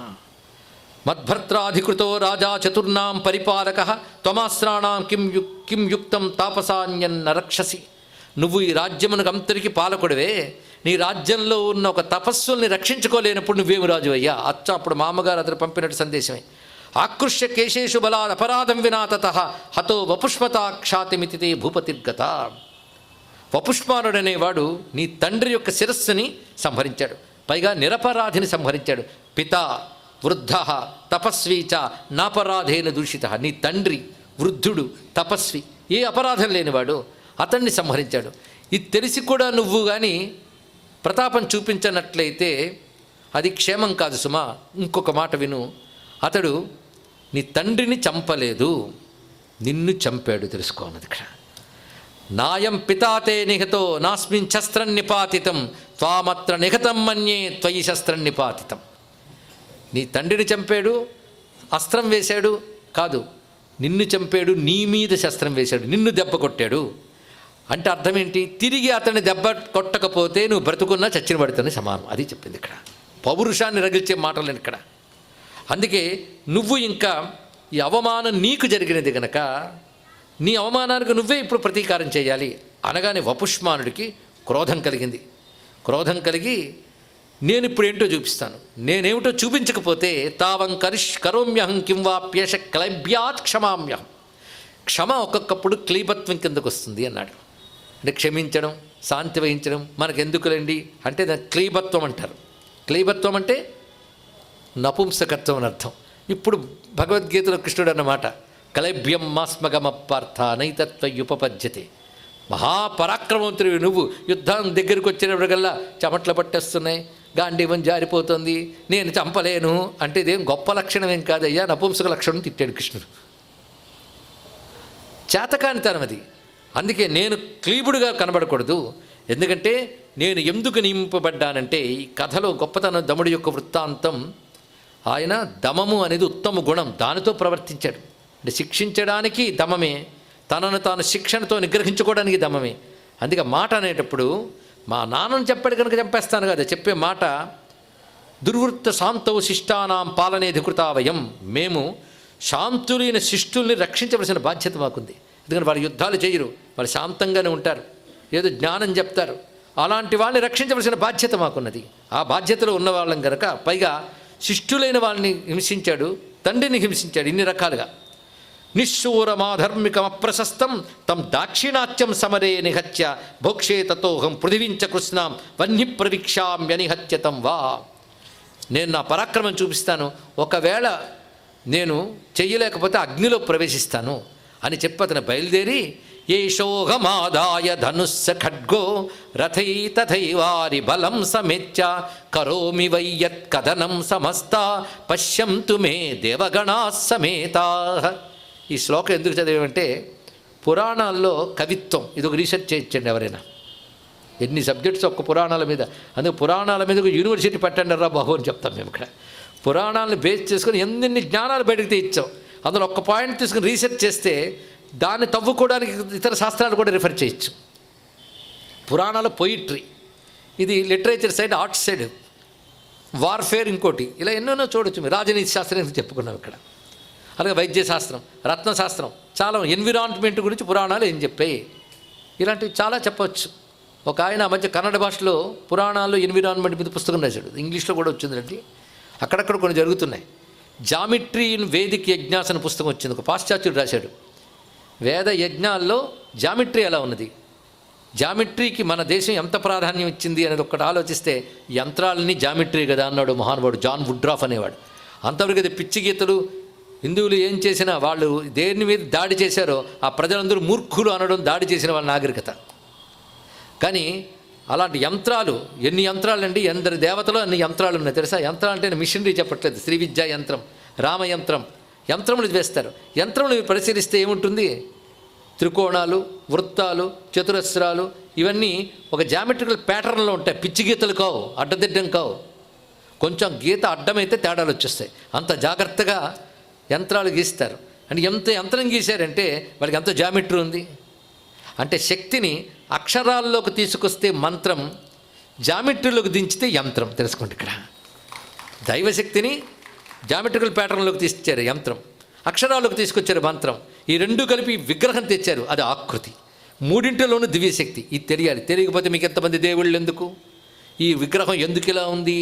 మద్భర్త్రాధికృతో రాజా చతుర్నాం పరిపాలక త్వమాస్త్రాణం కిం యుక్తం తాపసాన్యన్న రక్షసి. నువ్వు ఈ రాజ్యమునకు అంతరికి పాలకుడివే, నీ రాజ్యంలో ఉన్న ఒక తపస్సుల్ని రక్షించుకోలేనప్పుడు నువ్వేమి రాజు అయ్యా. అచ్చ అప్పుడు మామగారు అతను పంపినట్టు సందేశమే. ఆకృష్య కేశేషు బలాద్ అపరాధం వినా తతః హతో వపుష్పతాక్షాతిమితి భూపతిర్గత. వపుష్మానుడనేవాడు నీ తండ్రి యొక్క శిరస్సుని సంహరించాడు, పైగా నిరపరాధిని సంహరించాడు. పిత వృద్ధ తపస్వీ చ నాపరాధేన దూషిత. నీ తండ్రి వృద్ధుడు, తపస్వి, ఏ అపరాధం లేనివాడు, అతన్ని సంహరించాడు. ఇది తెలిసి కూడా నువ్వు కానీ ప్రతాపం చూపించనట్లయితే అది క్షేమం కాదు సుమా. ఇంకొక మాట విను, అతడు నీ తండ్రిని చంపలేదు, నిన్ను చంపాడు, తెలుసుకో అన్నది ఇక్కడ. నాయం పితాతే నిహతో నాస్మిన్ శస్త్రం నిపాతితం త్వామత్ర నిహతం మన్యే త్వయి శస్త్రం నిపాతితం. నీ తండ్రిని చంపాడు, అస్త్రం వేశాడు కాదు, నిన్ను చంపాడు, నీ మీద శస్త్రం వేశాడు, నిన్ను దెబ్బ కొట్టాడు. అంటే అర్థం ఏంటి? తిరిగి అతన్ని దెబ్బ కొట్టకపోతే నువ్వు బ్రతుకున్నా చచ్చిన పడుతుంది సమానం. అది చెప్పింది ఇక్కడ. పౌరుషాన్ని రగిల్చే మాటలు ఇక్కడ. అందుకే నువ్వు ఇంకా ఈ అవమానం నీకు జరిగినది కనుక నీ అవమానానికి నువ్వే ఇప్పుడు ప్రతీకారం చేయాలి అనగానే వపుష్మానుడికి క్రోధం కలిగింది. క్రోధం కలిగి నేను ఇప్పుడు ఏంటో చూపిస్తాను, నేనేమిటో చూపించకపోతే తావం కరోమ్యహం కిం వాప్యేష క్లైబ్యాత్ క్షమామ్యహం. క్షమ ఒక్కొక్కప్పుడు క్లీబత్వం కిందకు వస్తుంది అన్నాడు. అంటే క్షమించడం, శాంతి వహించడం మనకెందుకులేండి అంటే దాన్ని క్లీబత్వం అంటారు. క్లీబత్వం అంటే నపుంసకత్వం అని అర్థం. ఇప్పుడు భగవద్గీతలో కృష్ణుడు అన్నమాట, కలైభ్యం మాస్మగమపార్థ నైతత్వయుపపద్యతే. మహాపరాక్రమవంతుడివి నువ్వు, యుద్ధం దగ్గరికి వచ్చినప్పటికల్లా చెమట్లు పట్టేస్తున్నాయి, గాంధీవం జారిపోతుంది, నేను చంపలేను అంటే ఇదేం గొప్ప లక్షణం ఏం కాదయ్యా, నపుంసక లక్షణం తిట్టాడు కృష్ణుడు. చేతకానితనం అది. అందుకే నేను క్లీబుడుగా కనబడకూడదు. ఎందుకంటే నేను ఎందుకు నియమింపబడ్డానంటే ఈ కథలో గొప్పతనం దముడి యొక్క వృత్తాంతం. ఆయన దమము అనేది ఉత్తమ గుణం, దానితో ప్రవర్తించాడు. అంటే శిక్షించడానికి దమమే, తనను తాను శిక్షణతో నిగ్రహించుకోవడానికి దమమే. అందుకే మాట అనేటప్పుడు మా నాన్నను చెప్పాడు కనుక చంపేస్తాను కదా, చెప్పే మాట దుర్వృత్త శాంతవు శిష్టానాం పాలనేధికృతావయం. మేము శాంతులైన శిష్టుల్ని రక్షించవలసిన బాధ్యత మాకుంది. ఎందుకంటే వాళ్ళు యుద్ధాలు చేయరు, వాళ్ళు శాంతంగానే ఉంటారు, ఏదో జ్ఞానం చెప్తారు. అలాంటి వాళ్ళని రక్షించవలసిన బాధ్యత మాకున్నది. ఆ బాధ్యతలో ఉన్నవాళ్ళం కనుక పైగా శిష్టులైన వాళ్ళని హింసించాడు, తండ్రిని హింసించాడు ఇన్ని రకాలుగా. నిశ్శూరమాధర్మికం అప్రశస్తం తం దాక్షిణాత్యం సమరే నిహత్య భోక్షే తతోహం పృథివించ కృష్ణాం వన్హి ప్రవీక్షామ్యనిహత్యతం వా. నేను నా పరాక్రమం చూపిస్తాను, ఒకవేళ నేను చెయ్యలేకపోతే అగ్నిలో ప్రవేశిస్తాను అని చెప్పి అతను బయలుదేరి ఏషోహమాదాయ ధనుస్స ఖడ్గో రథై తథైవారి బలం సమేత్య కరోమి వయ్యత్ కథనం సమస్త పశ్యంతు మే దేవగణా సమేతా. ఈ శ్లోకం ఎందుకు చదివామంటే పురాణాల్లో కవిత్వం ఇది ఒక రీసెర్చ్ చేయించండి ఎవరైనా. ఎన్ని సబ్జెక్ట్స్ ఒక్క పురాణాల మీద, అందుకే పురాణాల మీద ఒక యూనివర్సిటీ పెట్టండి రా బాబు అని చెప్తాం మేము ఇక్కడ. పురాణాలను బేస్ చేసుకొని ఎన్ని జ్ఞానాలు బయటకు తీయించాం. అందులో ఒక్క పాయింట్ తీసుకుని రీసెర్చ్ చేస్తే దాన్ని తవ్వుకోవడానికి ఇతర శాస్త్రాలు కూడా రిఫర్ చేయొచ్చు. పురాణాల పొయిట్రీ, ఇది literature side, arts side, warfare ఇంకోటి, ఇలా ఎన్నెన్నో చూడొచ్చు. మీరు రాజనీతి శాస్త్రం చెప్పుకున్నాం ఇక్కడ. అలాగే వైద్యశాస్త్రం, రత్నశాస్త్రం, చాలా ఎన్విరాన్మెంట్ గురించి పురాణాలు ఏం చెప్పాయి, ఇలాంటివి చాలా చెప్పవచ్చు. ఒక ఆయన ఆ మధ్య కన్నడ భాషలో పురాణాల్లో ఎన్విరాన్మెంట్ మీద పుస్తకం రాశాడు, ఇంగ్లీష్లో కూడా వచ్చిందండి. అక్కడక్కడ కొన్ని జరుగుతున్నాయి. జామిట్రీ ఇన్ వేదిక్ యజ్ఞాస్ అనే పుస్తకం వచ్చింది, ఒక పాశ్చాత్యుడు రాశాడు. వేద యజ్ఞాల్లో జామిట్రీ ఎలా ఉన్నది, జామిట్రీకి మన దేశం ఎంత ప్రాధాన్యం ఇచ్చింది అనేది ఒక్కటి ఆలోచిస్తే యంత్రాలని జామిట్రీ కదా అన్నాడు మహానుభావుడు జాన్ వుడ్రాఫ్ అనేవాడు. అంతవరకు అది పిచ్చి గీతలు, హిందువులు ఏం చేసినా వాళ్ళు దేని మీద దాడి చేశారో ఆ ప్రజలందరూ మూర్ఖులు అనడం దాడి చేసిన వాళ్ళ నాగరికత. కానీ అలాంటి యంత్రాలు, ఎన్ని యంత్రాలండి, ఎందరి దేవతలు అన్ని యంత్రాలు ఉన్నాయి తెలుసా. యంత్రాలు అంటే మిషనరీ చెప్పట్లేదు, శ్రీ విద్యా యంత్రం, రామయంత్రం, యంత్రములు వేస్తారు. యంత్రములు పరిశీలిస్తే ఏముంటుంది, త్రికోణాలు, వృత్తాలు, చతురస్రాలు, ఇవన్నీ ఒక జామెట్రికల్ ప్యాటర్న్లో ఉంటాయి. పిచ్చి గీతలు కావు, అడ్డదిడ్డం కావు. కొంచెం గీత అడ్డమైతే తేడాలు వచ్చేస్తాయి. అంత జాగ్రత్తగా యంత్రాలు గీస్తారు. అంటే ఎంత యంత్రం గీశారంటే వాళ్ళకి ఎంత జామెట్రీ ఉంది. అంటే శక్తిని అక్షరాల్లోకి తీసుకొస్తే మంత్రం, జామెట్రీలోకి దించితే యంత్రం. తెలుసుకోండి, ఇక్కడ దైవశక్తిని జామెట్రికల్ ప్యాటర్న్లోకి తీసుకొచ్చారు యంత్రం, అక్షరాల్లోకి తీసుకొచ్చారు మంత్రం. ఈ రెండు కలిపి విగ్రహం తెచ్చారు, అది ఆకృతి. మూడింటిలోనూ దివ్యశక్తి. ఇది తెలియాలి. తెలియకపోతే మీకు ఎంతమంది దేవుళ్ళు ఎందుకు, ఈ విగ్రహం ఎందుకు ఇలా ఉంది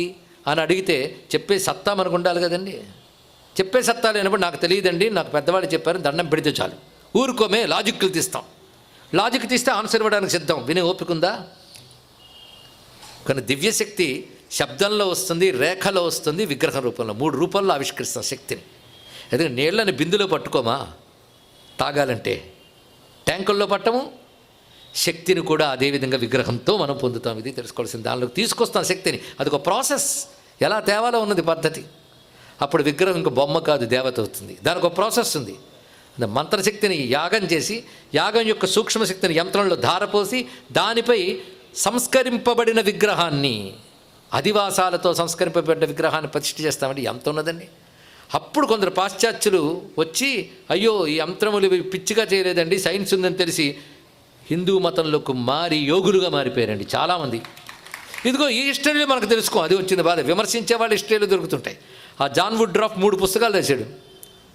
అని అడిగితే చెప్పే సత్తా మనకు ఉండాలి కదండి. చెప్పే సత్తా లేనప్పుడు నాకు తెలియదండి, నాకు పెద్దవాళ్ళు చెప్పారు, దండం పెడితే చాలు. ఊరుకోమే లాజిక్లు తీస్తాం, లాజిక్ తీస్తే ఆన్సర్ ఇవ్వడానికి సిద్ధం. వినే ఓపిక ఉందా? కానీ దివ్యశక్తి శబ్దంలో వస్తుంది, రేఖలో వస్తుంది, విగ్రహం రూపంలో, 3 రూపాల్లో ఆవిష్కరిస్తాం శక్తిని. ఎందుకంటే నీళ్ళని బిందులో పట్టుకోమా తాగాలంటే, ట్యాంకుల్లో పట్టము. శక్తిని కూడా అదేవిధంగా విగ్రహంతో మనం పొందుతాం. ఇది తెలుసుకోవాల్సింది. దానిలోకి తీసుకొస్తాం శక్తిని. అదొక ప్రాసెస్, ఎలా తేవాలో ఉన్నది పద్ధతి. అప్పుడు విగ్రహం ఇంక బొమ్మ కాదు, దేవత అవుతుంది. దానికి ఒక ప్రాసెస్ ఉంది. మంత్రశక్తిని యాగం చేసి, యాగం యొక్క సూక్ష్మశక్తిని యంత్రంలో ధారపోసి, దానిపై సంస్కరింపబడిన విగ్రహాన్ని, అధివాసాలతో సంస్కరింపబడిన విగ్రహాన్ని ప్రతిష్ఠ చేస్తామంటే ఎంత ఉన్నదండి. అప్పుడు కొందరు పాశ్చాత్యులు వచ్చి, అయ్యో ఈ యంత్రములు పిచ్చిగా చేయలేదండి, సైన్స్ ఉందని తెలిసి హిందూ మతంలోకి మారి యోగులుగా మారిపోయారండి చాలామంది. ఇదిగో ఈ హిస్టరీలో మనకు తెలుసుకో, అది వచ్చింది బాధ. విమర్శించే వాళ్ళు హిస్టరీలో దొరుకుతుంటాయి. ఆ జాన్ వుడ్రాఫ్ 3 పుస్తకాలు రాశాడు.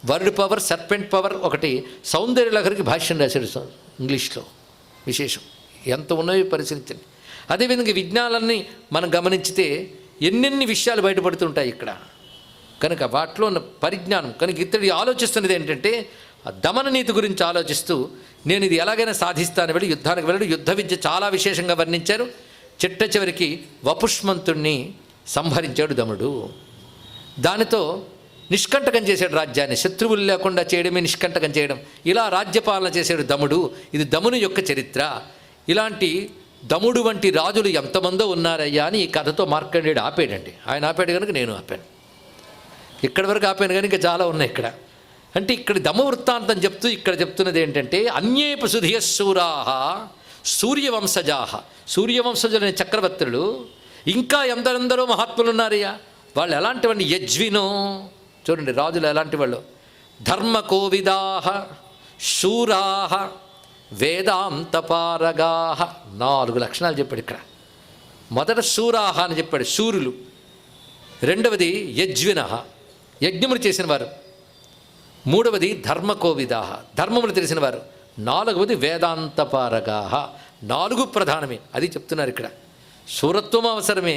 వర్డ్ పవర్, సర్పెంట్ పవర్, ఒకటి సౌందర్య లహరికి భాష్యం రాశాడు ఇంగ్లీష్లో. విశేషం ఎంత ఉన్నవి పరిశీలించండి. అదేవిధంగా విజ్ఞానాన్ని మనం గమనించితే ఎన్నెన్ని విషయాలు బయటపడుతుంటాయి ఇక్కడ. కనుక వాటిలో ఉన్న పరిజ్ఞానం, కనుక ఇతడి ఆలోచిస్తున్నది ఏంటంటే ఆ దమన నీతి గురించి ఆలోచిస్తూ, నేను ఇది ఎలాగైనా సాధిస్తాను వెళ్ళి యుద్ధానికి వెళ్ళాడు. యుద్ధ విద్య చాలా విశేషంగా వర్ణించారు. చిట్ట చివరికి వపుష్మంతుణ్ణి సంహరించాడు దముడు. దానితో నిష్కంటకం చేశాడు రాజ్యాన్ని. శత్రువులు లేకుండా చేయడమే నిష్కంటకం చేయడం. ఇలా రాజ్యపాలన చేశాడు దముడు. ఇది దముని యొక్క చరిత్ర. ఇలాంటి దముడు వంటి రాజులు ఎంతమందో ఉన్నారయ్యా అని ఈ కథతో మార్కండేయుడు ఆపేడండి. ఆయన ఆపాడు కనుక నేను ఆపాను. ఇక్కడి వరకు ఆపాను కానీ ఇంకా చాలా ఉన్నాయి ఇక్కడ. అంటే ఇక్కడ దమ వృత్తాంతం చెప్తూ ఇక్కడ చెప్తున్నది ఏంటంటే, అన్యేప సుధియశూరాహ సూర్యవంశజాహ, సూర్యవంశజులైన చక్రవర్తులు ఇంకా ఎందరెందరో మహాత్ములు ఉన్నారయ్యా. వాళ్ళు ఎలాంటి వాడిని, యజ్వినో, చూడండి రాజులు ఎలాంటి వాళ్ళు, ధర్మకోవిదాహ శూరాహ వేదాంతపారగాహ, 4 లక్షణాలు చెప్పాడు ఇక్కడ. మొదట శూరాహ అని చెప్పాడు, శూరులు. రెండవది యజ్విన, యజ్ఞములు చేసిన వారు. మూడవది ధర్మకోవిదాహ, ధర్మములు తెలిసిన వారు. 4వది వేదాంతపారగాహ. 4 ప్రధానమే, అది చెప్తున్నారు ఇక్కడ. శూరత్వం అవసరమే,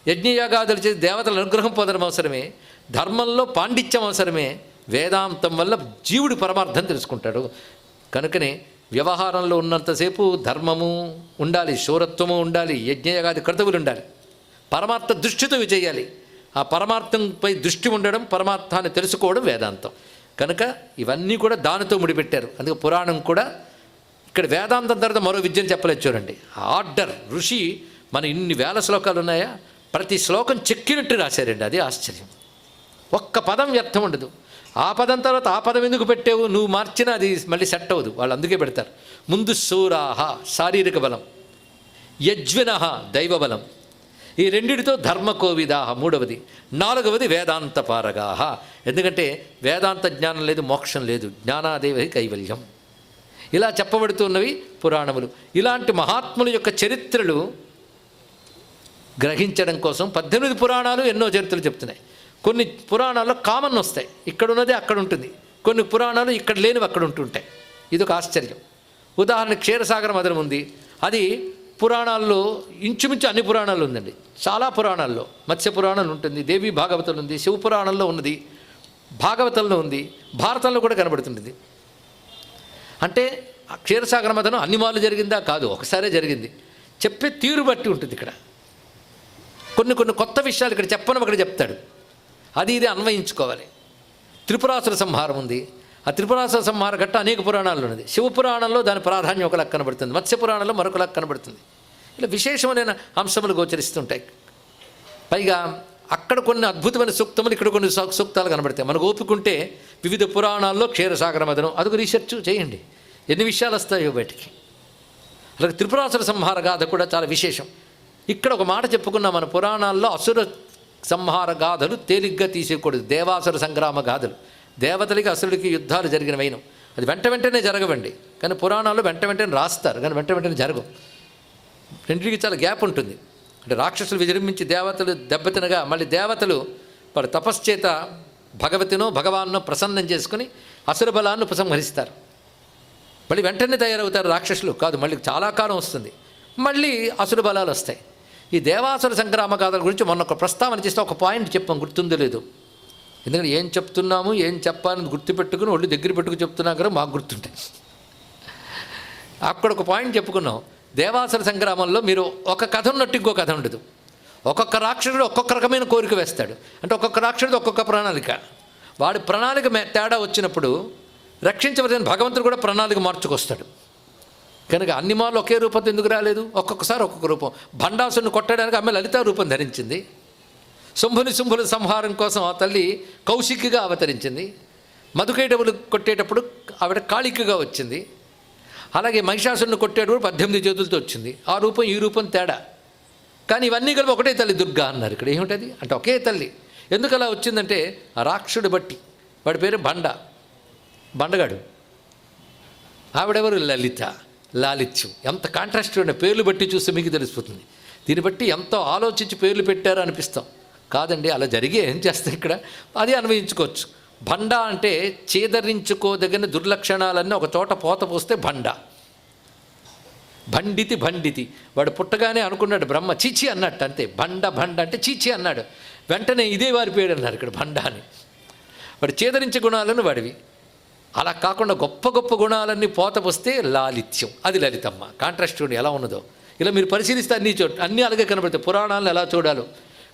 యజ్ఞయాగాదులు చేసి దేవతల అనుగ్రహం పొందడం అవసరమే, ధర్మంలో పాండిత్యం అవసరమే, వేదాంతం వల్ల జీవుడు పరమార్థం తెలుసుకుంటాడు. కనుకనే వ్యవహారంలో ఉన్నంతసేపు ధర్మము ఉండాలి, శూరత్వము ఉండాలి, యజ్ఞయాగాది కర్తవులు ఉండాలి, పరమార్థ దృష్టితో చేయాలి. ఆ పరమార్థంపై దృష్టి ఉండడం, పరమార్థాన్ని తెలుసుకోవడం వేదాంతం. కనుక ఇవన్నీ కూడా దానితో ముడిపెట్టారు. అందుకే పురాణం కూడా ఇక్కడ వేదాంతం తర్వాత మరో విద్యను చెప్పలేదు. చూడండి ఆర్డర్, ఋషి మన ఇన్ని వేల శ్లోకాలు ఉన్నాయా, ప్రతి శ్లోకం చెక్కినట్టు రాశారండి. అది ఆశ్చర్యం. ఒక్క పదం వ్యర్థం ఉండదు. ఆ పదం తర్వాత ఆ పదం ఎందుకు పెట్టావు, నువ్వు మార్చినా అది మళ్ళీ సెట్ అవ్వదు. వాళ్ళు అందుకే పెడతారు. ముందు శూరాహ శారీరక బలం, యజ్వినః దైవ బలం, ఈ రెండిటితో ధర్మకోవిదాహ మూడవది, 4వది వేదాంతపారగాహ. ఎందుకంటే వేదాంత జ్ఞానం లేదు, మోక్షం లేదు, జ్ఞానాదేవి కైవల్యం. ఇలా చెప్పబడుతున్నవి పురాణములు. ఇలాంటి మహాత్ముల యొక్క చరిత్రలు గ్రహించడం కోసం 18 పురాణాలు ఎన్నో చరిత్రలు చెప్తున్నాయి. కొన్ని పురాణాల్లో కామన్ వస్తాయి, ఇక్కడ ఉన్నది అక్కడ ఉంటుంది. కొన్ని పురాణాలు ఇక్కడ లేనివి అక్కడ ఉంటుంటాయి. ఇది ఒక ఆశ్చర్యం. ఉదాహరణ క్షీరసాగర మదనం ఉంది. అది పురాణాల్లో ఇంచుమించు అన్ని పురాణాలు ఉందండి. చాలా పురాణాల్లో మత్స్య పురాణాలు ఉంటుంది, దేవి భాగవతులు ఉంది, శివ పురాణంలో ఉన్నది. భాగవతంలో ఉంది, భారతంలో కూడా కనబడుతుంటుంది. అంటే క్షీరసాగర మథనం అన్ని మార్లు జరిగిందా? కాదు, ఒకసారే జరిగింది. చెప్పే తీరు బట్టి ఉంటుంది. ఇక్కడ కొన్ని కొత్త విషయాలు ఇక్కడ చెప్పను ఒకటి చెప్తాడు, అది ఇది అన్వయించుకోవాలి. త్రిపురాసుర సంహారం ఉంది. ఆ త్రిపురాసుర సంహార ఘట్ట అనేక పురాణాల్లో ఉన్నది. శివపురాణంలో దాని ప్రాధాన్యం ఒకలా కనబడుతుంది, మత్స్య పురాణంలో మరొకలా కనబడుతుంది. ఇలా విశేషమైన అంశములు గోచరిస్తుంటాయి. పైగా అక్కడ కొన్ని అద్భుతమైన సూక్తములు, ఇక్కడ కొన్ని సూక్తాలు కనబడతాయి. మనకు ఓపుకుంటే వివిధ పురాణాల్లో క్షీరసాగర మథనం అదొక రీసెర్చ్ చేయండి, ఎన్ని విషయాలు వస్తాయో బయటికి. అలాగే త్రిపురాసుర సంహార గాథ కూడా చాలా విశేషం. ఇక్కడ ఒక మాట చెప్పుకున్నాం, మన పురాణాల్లో అసుర సంహార గాథలు తేలిగ్గా తీసేయకూడదు. దేవాసుర సంగ్రామ గాథలు, దేవతలకి అసురుడికి యుద్ధాలు జరిగినవైన అది వెంటనే జరగవండి. కానీ పురాణాల్లో వెంటనే రాస్తారు, కానీ వెంటనే జరగవు. రెండింటికి చాలా గ్యాప్ ఉంటుంది. అంటే రాక్షసులు విజృంభించి దేవతలు దెబ్బతినగా మళ్ళీ దేవతలు వాడు తపశ్చేత భగవతినో భగవాన్నో ప్రసన్నం చేసుకుని అసుర బలాన్ని ఉపసంహరిస్తారు. మళ్ళీ వెంటనే తయారవుతారు రాక్షసులు కాదు, మళ్ళీ చాలా కాలం వస్తుంది, మళ్ళీ అసుర బలాలు వస్తాయి. ఈ దేవాసుర సంగ్రామ గాథల గురించి మొన్న ఒక ప్రస్తావన చేస్తే ఒక పాయింట్ చెప్పాం, గుర్తుందో లేదు. ఎందుకంటే ఏం చెప్తున్నాము ఏం చెప్పాలని గుర్తుపెట్టుకుని ఒళ్ళు దగ్గర పెట్టుకుని చెప్తున్నాం కదా, మాకు గుర్తుంటాయి. అక్కడ ఒక పాయింట్ చెప్పుకున్నాం. దేవాసుర సంగ్రామంలో మీరు ఒక కథ ఉన్నట్టు ఇంకో కథ ఉండదు. ఒక్కొక్క రాక్షసుడు ఒక్కొక్క రకమైన కోరిక వేస్తాడు. అంటే ఒక్కొక్క రాక్షసుడు ఒక్కొక్క ప్రణాళిక. వాడి ప్రణాళిక తేడా వచ్చినప్పుడు రక్షించవలసిన భగవంతుడు కూడా ప్రణాళిక మార్చుకొస్తాడు. కనుక అన్ని మార్లు ఒకే రూపంతో ఎందుకు రాలేదు? ఒక్కొక్కసారి ఒక్కొక్క రూపం. భండాసుని కొట్టడానికి ఆమె లలితా రూపం ధరించింది. శుంభుల సంహారం కోసం ఆ తల్లి కౌశికిగా అవతరించింది. మధుకైటవులు కొట్టేటప్పుడు ఆవిడ కాళికగా వచ్చింది. అలాగే మహిషాసుని కొట్టేటప్పుడు 18 చేతులతో వచ్చింది. ఆ రూపం ఈ రూపం తేడా, కానీ ఇవన్నీ కలిపి ఒకటే తల్లి దుర్గా అన్నారు. ఇక్కడ ఏమిటది అంటే ఒకే తల్లి. ఎందుకు అలా వచ్చిందంటే ఆ రాక్షుడు బట్టి. వాడి పేరు బండగాడు, ఆవిడెవరు లలిత, లాలిత్యం. ఎంత కాంట్రాస్ట్ ఉన్న పేర్లు బట్టి చూస్తే మీకు తెలిసిపోతుంది. దీన్ని బట్టి ఎంతో ఆలోచించి పేర్లు పెట్టారో అనిపిస్తాం. కాదండి, అలా జరిగే ఏం చేస్తాం ఇక్కడ, అది అన్వయించుకోవచ్చు. బండ అంటే చేదరించుకోదగిన దుర్లక్షణాలన్నీ ఒక చోట పోత పోస్తే బండ. బండితి వాడు పుట్టగానే అనుకున్నాడు బ్రహ్మ చీచి అన్నట్టు, అంతే. బండ అంటే చీచి అన్నాడు, వెంటనే ఇదే వారి పేరు అన్నారు ఇక్కడ బండ అని. వాడు చేదరించే గుణాలను వాడివి. అలా కాకుండా గొప్ప గొప్ప గుణాలన్నీ పోత పోస్తే లాలిత్యం, అది లలితమ్మ. కాంట్రాస్ట్ చూడండి ఎలా ఉన్నదో. ఇలా మీరు పరిశీలిస్తే అన్నీ అలాగే కనబడతాయి. పురాణాలను ఎలా చూడాలో,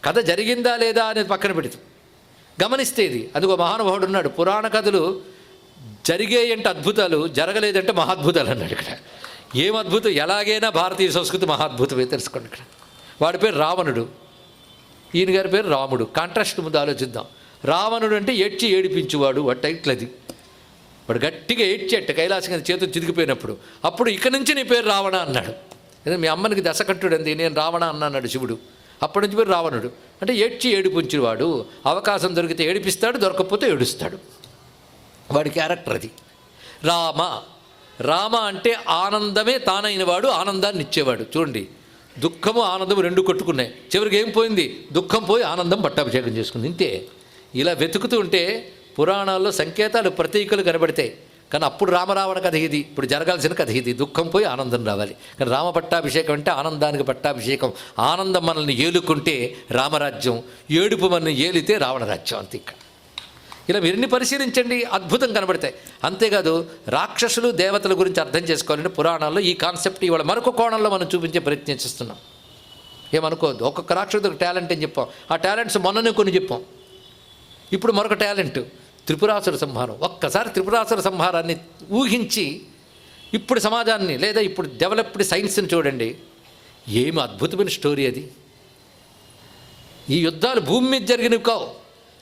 కథ జరిగిందా లేదా అనేది పక్కన పెడుతుంది, గమనిస్తే ఇది. అదిగో మహానుభావుడు ఉన్నాడు, పురాణ కథలు జరిగేయంటే అద్భుతాలు, జరగలేదంటే మహాద్భుతాలు అన్నాడు ఇక్కడ. ఏం అద్భుతం, ఎలాగైనా భారతీయ సంస్కృతి మహాద్భుతమే తెలుసుకోండి ఇక్కడ. వాడి పేరు రావణుడు, ఈయన గారి పేరు రాముడు. కాంట్రాస్ట్ ముందు ఆలోచిద్దాం. రావణుడు అంటే ఏడిపించువాడు, వాడు టైటిల్ అది. వాడు గట్టిగా ఏడ్చేట కైలాసం చేతులు చిదిగిపోయినప్పుడు. అప్పుడు ఇక నుంచి నీ పేరు రావణ అన్నాడు. మీ అమ్మనికి దశకట్టుడు అంది, నేను రావణ అన్నాడు శివుడు. అప్పటి నుంచి పేరు రావణుడు. అంటే ఏడిపించేవాడు. అవకాశం దొరికితే ఏడిపిస్తాడు, దొరకకపోతే ఏడుస్తాడు. వాడి క్యారెక్టర్ అది. రామ అంటే ఆనందమే తానైన వాడు, ఆనందాన్ని ఇచ్చేవాడు. చూడండి, దుఃఖము ఆనందము రెండు కొట్టుకున్నాయి. చివరికి ఏం పోయింది? దుఃఖం పోయి ఆనందం పట్టాభిషేకం చేసుకుంది, ఇంతే. ఇలా వెతుకుతూ ఉంటే పురాణాల్లో సంకేతాలు ప్రతీకలు కనబడతాయి. కానీ అప్పుడు రామరావణ కథ ఇది, ఇప్పుడు జరగాల్సిన కథ ఇది. దుఃఖం పోయి ఆనందం రావాలి. కానీ రామ పట్టాభిషేకం అంటే ఆనందానికి పట్టాభిషేకం. ఆనందం మనల్ని ఏలుకుంటే రామరాజ్యం, ఏడుపు మనల్ని ఏలితే రావణరాజ్యం, అంతే. ఇక్కడ ఇలా మీరిన్ని పరిశీలించండి, అద్భుతం కనబడతాయి. అంతేకాదు రాక్షసులు దేవతల గురించి అర్థం చేసుకోవాలంటే పురాణాల్లో ఈ కాన్సెప్ట్ ఇవాళ మరొక కోణంలో మనం చూపించే ప్రయత్నం చేస్తున్నాం. ఏమనుకోవద్దు, ఒక్కొక్క రాక్షసుడికి ఒక టాలెంట్ అని చెప్పాం. ఆ టాలెంట్స్ మొన్ననే కొన్ని చెప్పాం. ఇప్పుడు మరొక టాలెంట్ త్రిపురాసుర సంహారం. ఒక్కసారి త్రిపురాసుర సంహారాన్ని ఊహించి ఇప్పుడు సమాజాన్ని లేదా ఇప్పుడు డెవలప్డ్ సైన్స్ని చూడండి, ఏమి అద్భుతమైన స్టోరీ అది. ఈ యుద్ధాలు భూమి మీద జరిగినవి కావు,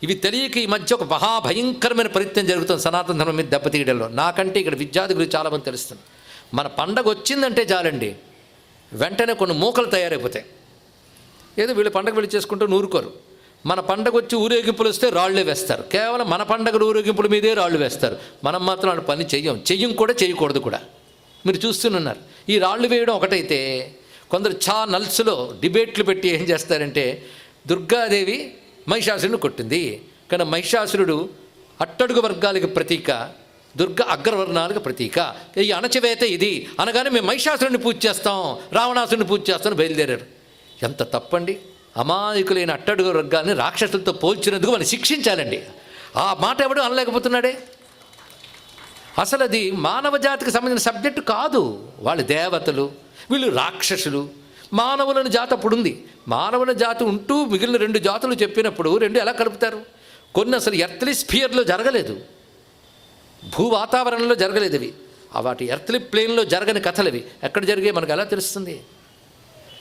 ఇవి తెలియక ఈ మధ్య ఒక మహాభయంకరమైన ప్రయత్నం జరుగుతుంది సనాతన ధర్మం మీద దెబ్బతీయడంలో. నాకంటే ఇక్కడ విద్యార్థి గురించి చాలామంది తెలుస్తుంది. మన పండగ వచ్చిందంటే చాలండి, వెంటనే కొన్ని మూకలు తయారైపోతాయి. ఏదో వీళ్ళు పండగ వెళ్ళి చేసుకుంటూ నూరుకోరు. మన పండగ వచ్చి ఊరేగింపులు వస్తే రాళ్లే వేస్తారు. కేవలం మన పండగలు ఊరేగింపుల మీదే రాళ్ళు వేస్తారు. మనం మాత్రం ఆ పని చెయ్యం కూడా, చేయకూడదు కూడా. మీరు చూస్తున్నారు. ఈ రాళ్ళు వేయడం ఒకటైతే కొందరు నల్స్లో డిబేట్లు పెట్టి ఏం చేస్తారంటే, దుర్గాదేవి మహిషాసురుని కొట్టింది, కానీ మహిషాసురుడు అట్టడుగు వర్గాలకు ప్రతీక, దుర్గ అగ్రవర్ణాలకు ప్రతీక. ఈ అణచివేత ఇది అనగానే మేము మహిషాసురుని పూజ చేస్తాం, రావణాసురుని పూజ చేస్తామని బయలుదేరారు. ఎంత తప్పండి. అమాయకులైన అట్టడుగు వర్గాన్ని రాక్షసులతో పోల్చినందుకు మనం శిక్షించాలండి. ఆ మాట ఎవడు అనలేకపోతున్నాడే. అసలు అది మానవ జాతికి సంబంధించిన సబ్జెక్టు కాదు. వాళ్ళు దేవతలు, వీళ్ళు రాక్షసులు. మానవులను జాతి అప్పుడు ఉంది. మానవుల జాతి ఉంటూ మిగిలిన 2 జాతులు చెప్పినప్పుడు 2 ఎలా కలుపుతారు? కొన్ని అసలు ఎర్త్లీ స్పియర్లో జరగలేదు, భూ వాతావరణంలో జరగలేదు అవి. వాటి ఎర్త్లీ ప్లేన్లో జరగని కథలు అవి. ఎక్కడ జరిగాయి మనకు ఎలా తెలుస్తుంది?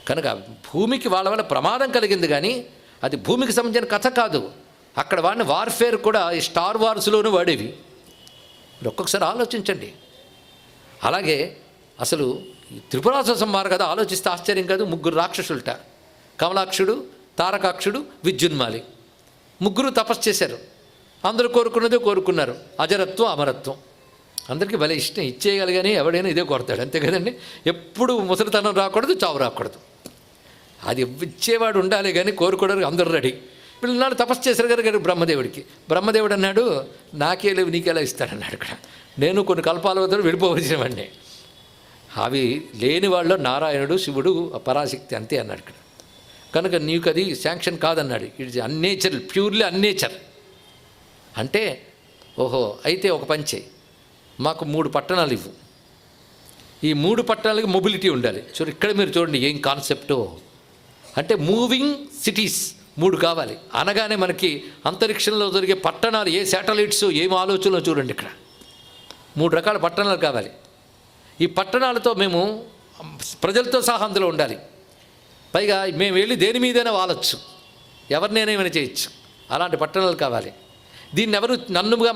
కనుక భూమికి వాళ్ళ వల్ల ప్రమాదం కలిగింది, కానీ అది భూమికి సంబంధించిన కథ కాదు. అక్కడ వాడిన వార్ఫేర్ కూడా ఈ స్టార్ వార్స్లోనూ వాడేవి. మీరు ఒక్కొక్కసారి ఆలోచించండి. అలాగే అసలు ఈ త్రిపురాసుర సంహారం కదా ఆలోచిస్తే ఆశ్చర్యం కాదు. 3 రాక్షసులట, కమలాక్షుడు, తారకాక్షుడు, విద్యున్మాలి. 3 తపస్సు చేశారు. అందరూ కోరుకున్నదే కోరుకున్నారు, అజరత్వం, అమరత్వం. అందరికీ భలే ఇష్టం, ఇచ్చేయాలి కానీ ఎవడైనా ఇదే కోరతాడు, అంతే కదండి. ఎప్పుడు ముసలితనం రాకూడదు, చావు రాకూడదు. అది ఇచ్చేవాడు ఉండాలి కానీ కోరుకోవడానికి అందరూ రెడీ. వీళ్ళనాడు తపస్సు చేశారు గారు బ్రహ్మదేవుడికి. బ్రహ్మదేవుడు అన్నాడు, నాకే లేవు నీకెలా ఇస్తాడన్నాడు. ఇక్కడ నేను కొన్ని కల్పాల వద్ద విడిపోవలసినవన్నీ. అవి లేని వాళ్ళు నారాయణుడు, శివుడు, పరాశక్తి అంతే అన్నాడు ఇక్కడ. కనుక నీకు అది శాంక్షన్ కాదన్నాడు. It's unnature, purely unnature. అంటే ఓహో అయితే ఒక పంచే, మాకు 3 పట్టణాలు ఇవ్వు. ఈ 3 పట్టణాలకి మొబిలిటీ ఉండాలి. ఇక్కడ మీరు చూడండి ఏం కాన్సెప్టో. అంటే మూవింగ్ సిటీస్ 3 కావాలి. అనగానే మనకి అంతరిక్షంలో జరిగే పట్టణాలు, ఏ శాటిలైట్స్, ఏం ఆలోచనలో చూడండి. ఇక్కడ 3 రకాల పట్టణాలు కావాలి. ఈ పట్టణాలతో మేము ప్రజలతో సహా అందులో ఉండాలి. పైగా మేము వెళ్ళి దేని మీదైనా వాలొచ్చు, ఎవరినైనా చేయొచ్చు. అలాంటి పట్టణాలు కావాలి. దీన్ని ఎవరు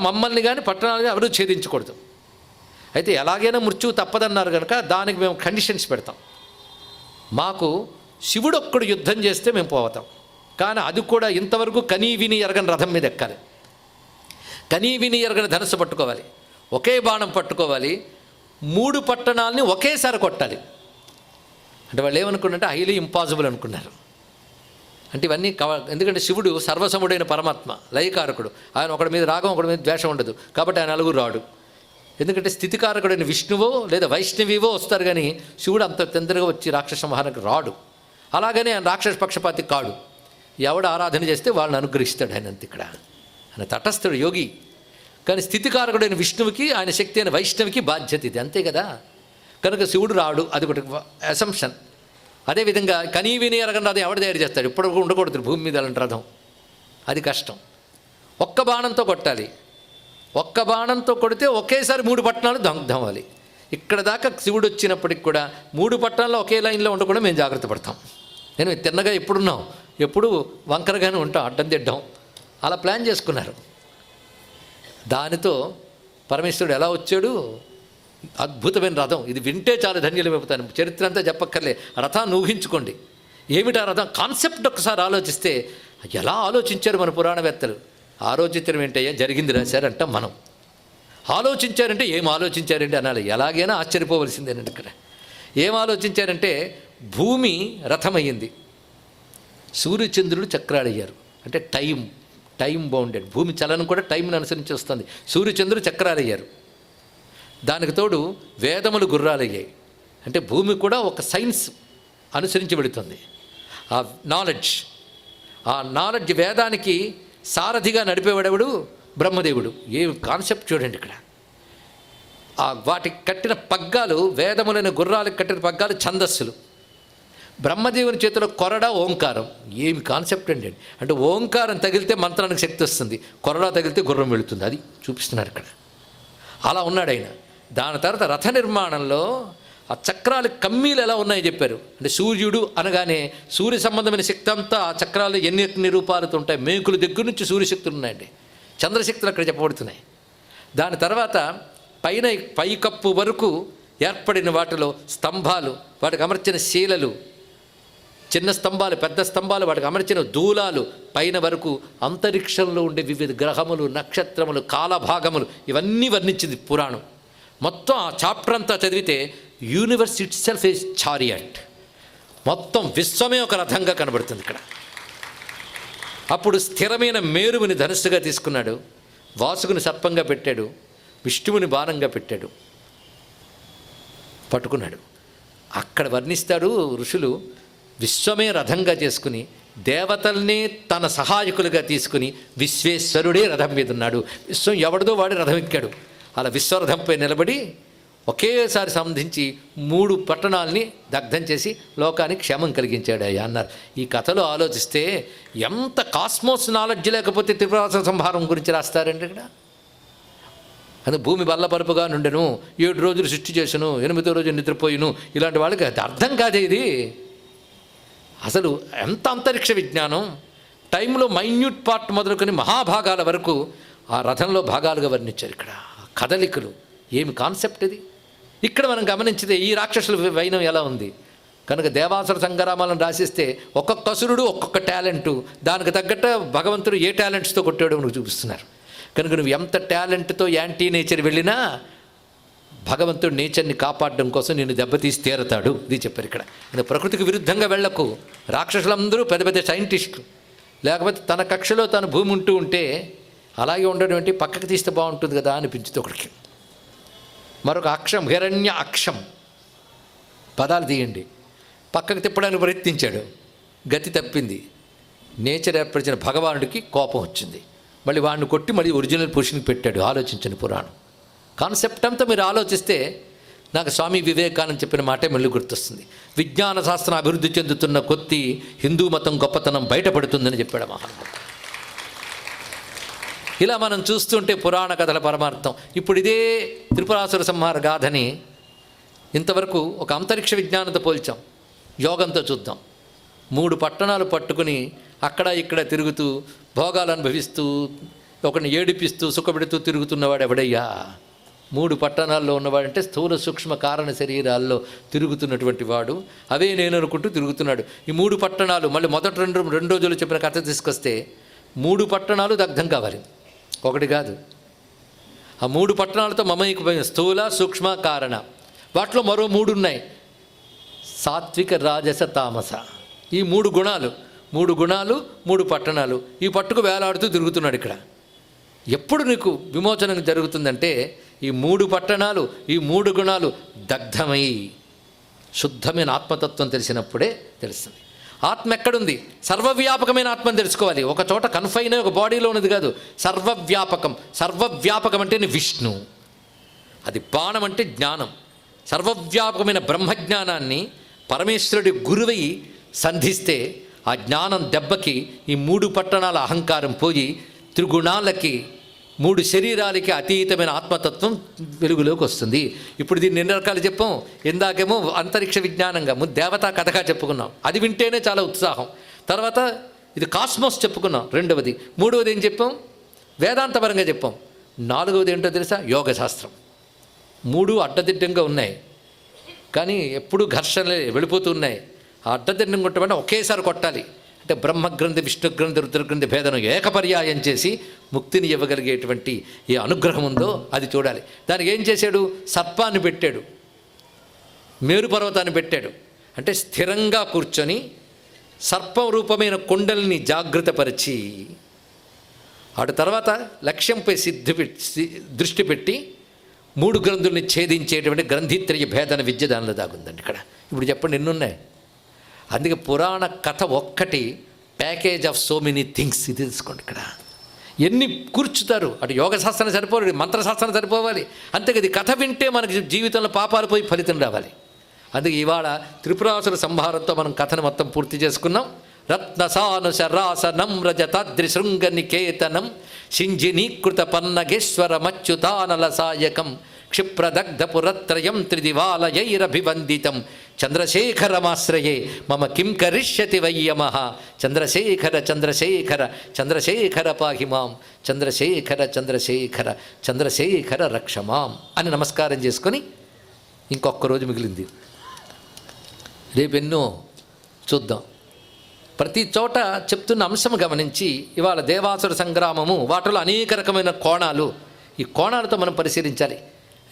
మమ్మల్ని కానీ పట్టణాలు ఎవరూ ఛేదించకూడదు. అయితే ఎలాగైనా మృత్యువు తప్పదన్నారు కనుక దానికి మేము కండిషన్స్ పెడతాం. మాకు శివుడు ఒక్కడు యుద్ధం చేస్తే మేము పోతాం, కానీ అది కూడా ఇంతవరకు కనీ విని ఎరగని రథం మీద ఎక్కాలి, కనీ విని ఎరగని ధనుసు పట్టుకోవాలి, ఒకే బాణం పట్టుకోవాలి, 3 పట్టణాలని ఒకేసారి కొట్టాలి. అంటే వాళ్ళు ఏమనుకున్నారంటే హైలీ ఇంపాసిబుల్ అనుకున్నారు. అంటే ఇవన్నీ ఎందుకంటే శివుడు సర్వసముడైన పరమాత్మ, లయకారకుడు. ఆయన ఒకడి మీద రాగం, ఒకడి మీద ద్వేషం ఉండదు. కాబట్టి ఆయన నలుగురు రాడు. ఎందుకంటే స్థితికారకుడైన విష్ణువో లేదా వైష్ణవివో వస్తారు, కానీ శివుడు అంత తొందరగా వచ్చి రాక్షస సంహారానికి రాడు. అలాగనే ఆయన రాక్షస పక్షపాతి కాడు. ఎవడు ఆరాధన చేస్తే వాళ్ళని అనుగ్రహిస్తాడు ఆయన. అంత ఇక్కడ ఆయన తటస్థుడు, యోగి. కానీ స్థితికారకుడైన విష్ణువుకి, ఆయన శక్తి అయిన వైష్ణవికి బాధ్యత ఇది, అంతే కదా. కనుక శివుడు రాడు, అది ఒకటి అసంప్షన్. అదేవిధంగా కనీ విని ఎరగని రథం ఎవడు తయారు చేస్తాడు? ఇప్పుడు ఉండకూడదు భూమి మీద అలాంటి రథం, అది కష్టం. ఒక్క బాణంతో కొట్టాలి. ఒక్క బాణంతో కొడితే ఒకేసారి 3 పట్టణాలు దగ్ధం అవ్వాలి. ఇక్కడ దాకా శివుడు వచ్చినప్పటికి కూడా 3 పట్టణాల్లో ఒకే లైన్లో ఉండకుండా మేము జాగ్రత్త పడతాం. నేను తిన్నగా ఎప్పుడున్నాం, ఎప్పుడు వంకరగానే ఉంటాం, అడ్డం తిడ్డాం. అలా ప్లాన్ చేసుకున్నారు. దానితో పరమేశ్వరుడు ఎలా వచ్చాడు? అద్భుతమైన రథం. ఇది వింటే చాలా ధన్యులు అయిపోతాను, చరిత్ర అంతా చెప్పక్కర్లే. రథాన్ని ఊహించుకోండి. ఏమిటా రథం కాన్సెప్ట్ ఒకసారి ఆలోచిస్తే ఎలా ఆలోచించారు మన పురాణవేత్తలు. ఆలోచించడం ఏంటయ్యా, జరిగింది రాశారంట. మనం ఆలోచించారంటే ఏం ఆలోచించారంటే అనాలి. ఎలాగైనా ఆశ్చర్యపోవలసిందేనండి. ఇక్కడ ఏం ఆలోచించారంటే భూమి రథమయ్యింది, సూర్యచంద్రుడు చక్రాలయ్యారు. అంటే టైం బౌండెడ్. భూమి చలనం కూడా టైంని అనుసరించి వస్తుంది. సూర్యచంద్రుడు చక్రాలయ్యారు. దానికి తోడు వేదములు గుర్రాలయ్యాయి. అంటే భూమి కూడా ఒక సైన్స్ అనుసరించి వెళుతుంది. ఆ నాలెడ్జ్ వేదానికి సారథిగా నడిపేవాడెవడు? బ్రహ్మదేవుడు. ఏ కాన్సెప్ట్ చూడండి ఇక్కడ. వాటికి కట్టిన పగ్గాలు, వేదములైన గుర్రాలకు కట్టిన పగ్గాలు ఛందస్సులు. బ్రహ్మదేవుని చేతిలో కొరడా, ఓంకారం. ఏమి కాన్సెప్ట్ అండి. అంటే ఓంకారం తగిలితే మంత్రానికి శక్తి వస్తుంది, కొరడా తగిలితే గుర్రం వెళుతుంది. అది చూపిస్తున్నారు ఇక్కడ. అలా ఉన్నాడు ఆయన. దాని తర్వాత రథ నిర్మాణంలో ఆ చక్రాలు కమ్మీలు ఎలా ఉన్నాయో చెప్పారు. అంటే సూర్యుడు అనగానే సూర్య సంబంధమైన శక్తి అంతా ఆ చక్రాలు ఎన్ని రూపాలతో ఉంటాయి. మేకుల దగ్గర నుంచి సూర్యశక్తులు ఉన్నాయండి, చంద్రశక్తులు అక్కడ చెప్పబడుతున్నాయి. దాని తర్వాత పైకప్పు వరకు ఏర్పడిన వాటిలో స్తంభాలు, వాటికి అమర్చిన శీలలు, చిన్న స్తంభాలు, పెద్ద స్తంభాలు, వాటికి అమర్చిన దూలాలు, పైన వరకు అంతరిక్షంలో ఉండే వివిధ గ్రహములు, నక్షత్రములు, కాలభాగములు, ఇవన్నీ వర్ణించింది పురాణం. మొత్తం ఆ చాప్టర్ అంతా చదివితే universe it self is chariot. మొత్తం విశ్వమే ఒక రథంగా కనబడుతుంది ఇక్కడ. అప్పుడు స్థిరమైన మేరువుని ధనుస్సుగా తీసుకున్నాడు, వాసుకుని సర్పంగా పెట్టాడు, విష్ణువుని బాణంగా పెట్టాడు, పట్టుకున్నాడు. అక్కడ వర్ణిస్తాడు ఋషులు. విశ్వమే రథంగా చేసుకుని దేవతల్ని తన సహాయకులుగా తీసుకుని విశ్వేశ్వరుడే రథం మీద ఉన్నాడు. విశ్వం ఎవడిదో వాడి రథం ఎక్కాడు. అలా విశ్వరథంపై నిలబడి ఒకేసారి సంధించి 3 పట్టణాలని దగ్ధం చేసి లోకానికి క్షేమం కలిగించాడు అయ్యా అన్నారు. ఈ కథలో ఆలోచిస్తే ఎంత కాస్మోస్ నాలెడ్జ్ లేకపోతే త్రిపురాసుర సంహారం గురించి రాస్తారండి ఇక్కడ. అది భూమి బల్లపరుపుగా నుండెను, 7 రోజులు సృష్టి చేసను, 8వ రోజు నిద్రపోయిను. ఇలాంటి వాళ్ళకి అది అర్థం కాదే ఇది. అసలు ఎంత అంతరిక్ష విజ్ఞానం. టైంలో మైన్యూట్ పార్ట్ మొదలుకొని మహాభాగాల వరకు ఆ రథంలో భాగాలుగా వర్ణించారు. ఇక్కడ కదలికలు ఏమి కాన్సెప్ట్ ఇది. ఇక్కడ మనం గమనించితే ఈ రాక్షసుల వైనం ఎలా ఉంది కనుక దేవాసుర సంగ్రామాలను రాసిస్తే ఒక్కొక్క అసురుడు ఒక్కొక్క టాలెంటు, దానికి తగ్గట్టు భగవంతుడు ఏ టాలెంట్స్తో కొట్టాడో నువ్వు చూపిస్తున్నారు. కనుక నువ్వు ఎంత టాలెంట్తో యాంటీ నేచర్ వెళ్ళినా భగవంతుడు నేచర్ని కాపాడడం కోసం నేను దెబ్బతీసి తీరతాడు. ఇది చెప్పారు ఇక్కడ. ప్రకృతికి విరుద్ధంగా వెళ్ళకు. రాక్షసులందరూ పెద్ద పెద్ద సైంటిస్టులు, లేకపోతే తన కక్షలో తన భూమి ఉంటూ ఉంటే అలాగే ఉండడం ఏంటి, పక్కకి తీస్తే బాగుంటుంది కదా అనిపించింది ఒకడికి. మరొక అక్షం, హిరణ్య అక్షం పదాలు తీయండి. పక్కకు తిప్పడానికి ప్రయత్నించాడు, గతి తప్పింది. నేచర్ ఏర్పరిచిన భగవానుడికి కోపం వచ్చింది. మళ్ళీ వాడిని కొట్టి మళ్ళీ ఒరిజినల్ పొజిషన్కి పెట్టాడు. ఆలోచించండి పురాణం కాన్సెప్ట్ అంతా మీరు ఆలోచిస్తే నాకు స్వామి వివేకానంద చెప్పిన మాటే మళ్ళీ గుర్తొస్తుంది. విజ్ఞాన శాస్త్రం అభివృద్ధి చెందుతున్న కొద్దీ హిందూ మతం గొప్పతనం బయటపడుతుందని చెప్పాడు మహానుభావుడు. ఇలా మనం చూస్తుంటే పురాణ కథల పరమార్థం. ఇప్పుడు ఇదే త్రిపురాసుర సంహార గాథని ఇంతవరకు ఒక అంతరిక్ష విజ్ఞానంతో పోల్చాం, యోగంతో చూద్దాం. 3 పట్టణాలు పట్టుకుని అక్కడ ఇక్కడ తిరుగుతూ భోగాలు అనుభవిస్తూ ఒకరిని ఏడిపిస్తూ సుఖపెడుతూ తిరుగుతున్నవాడు ఎవడయ్యా? 3 పట్టణాల్లో ఉన్నవాడంటే స్థూల సూక్ష్మ కారణ శరీరాల్లో తిరుగుతున్నటువంటి వాడు. అవే నేను అనుకుంటూ తిరుగుతున్నాడు. ఈ 3 పట్టణాలు మళ్ళీ మొదటి 2 రోజులు చెప్పిన కథ తీసుకొస్తే 3 పట్టణాలు దగ్ధం కావాలి, ఒకటి కాదు. ఆ 3 పట్టణాలతో మమైకపోయిన స్థూల సూక్ష్మ కారణ. వాటిలో మరో 3 ఉన్నాయి, సాత్విక రాజస తామస. ఈ 3 గుణాలు, 3 పట్టణాలు ఈ పట్టుకు వేలాడుతూ తిరుగుతున్నాడు ఇక్కడ. ఎప్పుడు నీకు విమోచనం జరుగుతుందంటే ఈ 3 పట్టణాలు, ఈ 3 గుణాలు దగ్ధమై శుద్ధమైన ఆత్మతత్వం తెలిసినప్పుడే తెలుస్తుంది. ఆత్మ ఎక్కడుంది? సర్వవ్యాపకమైన ఆత్మని తెలుసుకోవాలి. ఒక చోట కన్ఫైన్ ఒక బాడీలో ఉన్నది కాదు, సర్వవ్యాపకం. సర్వవ్యాపకం అంటే విష్ణు, అది బాణం అంటే జ్ఞానం. సర్వవ్యాపకమైన బ్రహ్మజ్ఞానాన్ని పరమేశ్వరుడి గురువై సంధిస్తే ఆ జ్ఞానం దెబ్బకి ఈ 3 పట్టణాల అహంకారం పోయి త్రిగుణాలకి 3 శరీరాలకి అతీతమైన ఆత్మతత్వం వెలుగులోకి వస్తుంది. ఇప్పుడు దీన్ని 2 రకాలు చెప్పాం. ఇందాకేమో అంతరిక్ష విజ్ఞానంగా దేవతా కథగా చెప్పుకున్నాం, అది వింటేనే చాలా ఉత్సాహం. తర్వాత ఇది కాస్మోస్ చెప్పుకున్నాం రెండవది. మూడవది ఏం చెప్పాం? వేదాంతపరంగా చెప్పాం. 4వది ఏంటో తెలుసా? యోగ శాస్త్రం. 3 అడ్డదిడ్డంగా ఉన్నాయి కానీ ఎప్పుడూ ఘర్షణలే వెళ్ళిపోతూ ఉన్నాయి. ఆ అడ్డదిడ్డం కొట్టమంటే ఒకేసారి కొట్టాలి. అంటే బ్రహ్మగ్రంథి విష్ణుగ్రంథి రుద్రగ్రంథి భేదనం ఏకపర్యాయం చేసి ముక్తిని ఇవ్వగలిగేటువంటి ఏ అనుగ్రహం ఉందో అది చూడాలి. దానికి ఏం చేశాడు? సర్పాన్ని పెట్టాడు, మేరు పర్వతాన్ని పెట్టాడు. అంటే స్థిరంగా కూర్చొని సర్పం రూపమైన కొండల్ని జాగృతపరిచి అటు తర్వాత లక్ష్యంపై దృష్టి పెట్టి 3 గ్రంథుల్ని ఛేదించేటువంటి గ్రంథిత్రయ భేదన విద్య దానిలో దాగుందండి ఇక్కడ. ఇప్పుడు చెప్పండి ఎన్నున్నాయి. అందుకే పురాణ కథ ఒక్కటి package of so many things. ఇది తెలుసుకోండి ఇక్కడ. ఎన్ని కూర్చుతారు, అటు యోగశాస్త్రం సరిపోవాలి, మంత్రశాస్త్రం సరిపోవాలి. అంతేకాదు కథ వింటే మనకి జీవితంలో పాపాలు పోయి ఫలితం రావాలి. అందుకే ఇవాళ త్రిపురాసుర సంహారంతో మనం కథను మొత్తం పూర్తి చేసుకున్నాం. రత్నసాను శరాసనం రజతాద్రిశృంగ నికేతనం శింజినీకృత పన్నగేశ్వర మచ్యుతానల సాయకం క్షిప్రదగ్ధపురత్రయం త్రిదివాలయైరభివందితం చంద్రశేఖరమాశ్రయే మమ కిం కరిష్యతి వయ్యమః చంద్రశేఖర చంద్రశేఖర చంద్రశేఖర పాహి మాం చంద్రశేఖర చంద్రశేఖర చంద్రశేఖర రక్షమాం అని నమస్కారం చేసుకొని ఇంకొక రోజు మిగిలింది. రేపెన్నో చూద్దాం. ప్రతి చోట చెప్తున్న అంశం గమనించి ఇవాళ దేవాసుర సంగ్రామము, వాటిలో అనేక రకమైన కోణాలు, ఈ కోణాలతో మనం పరిశీలించాలి.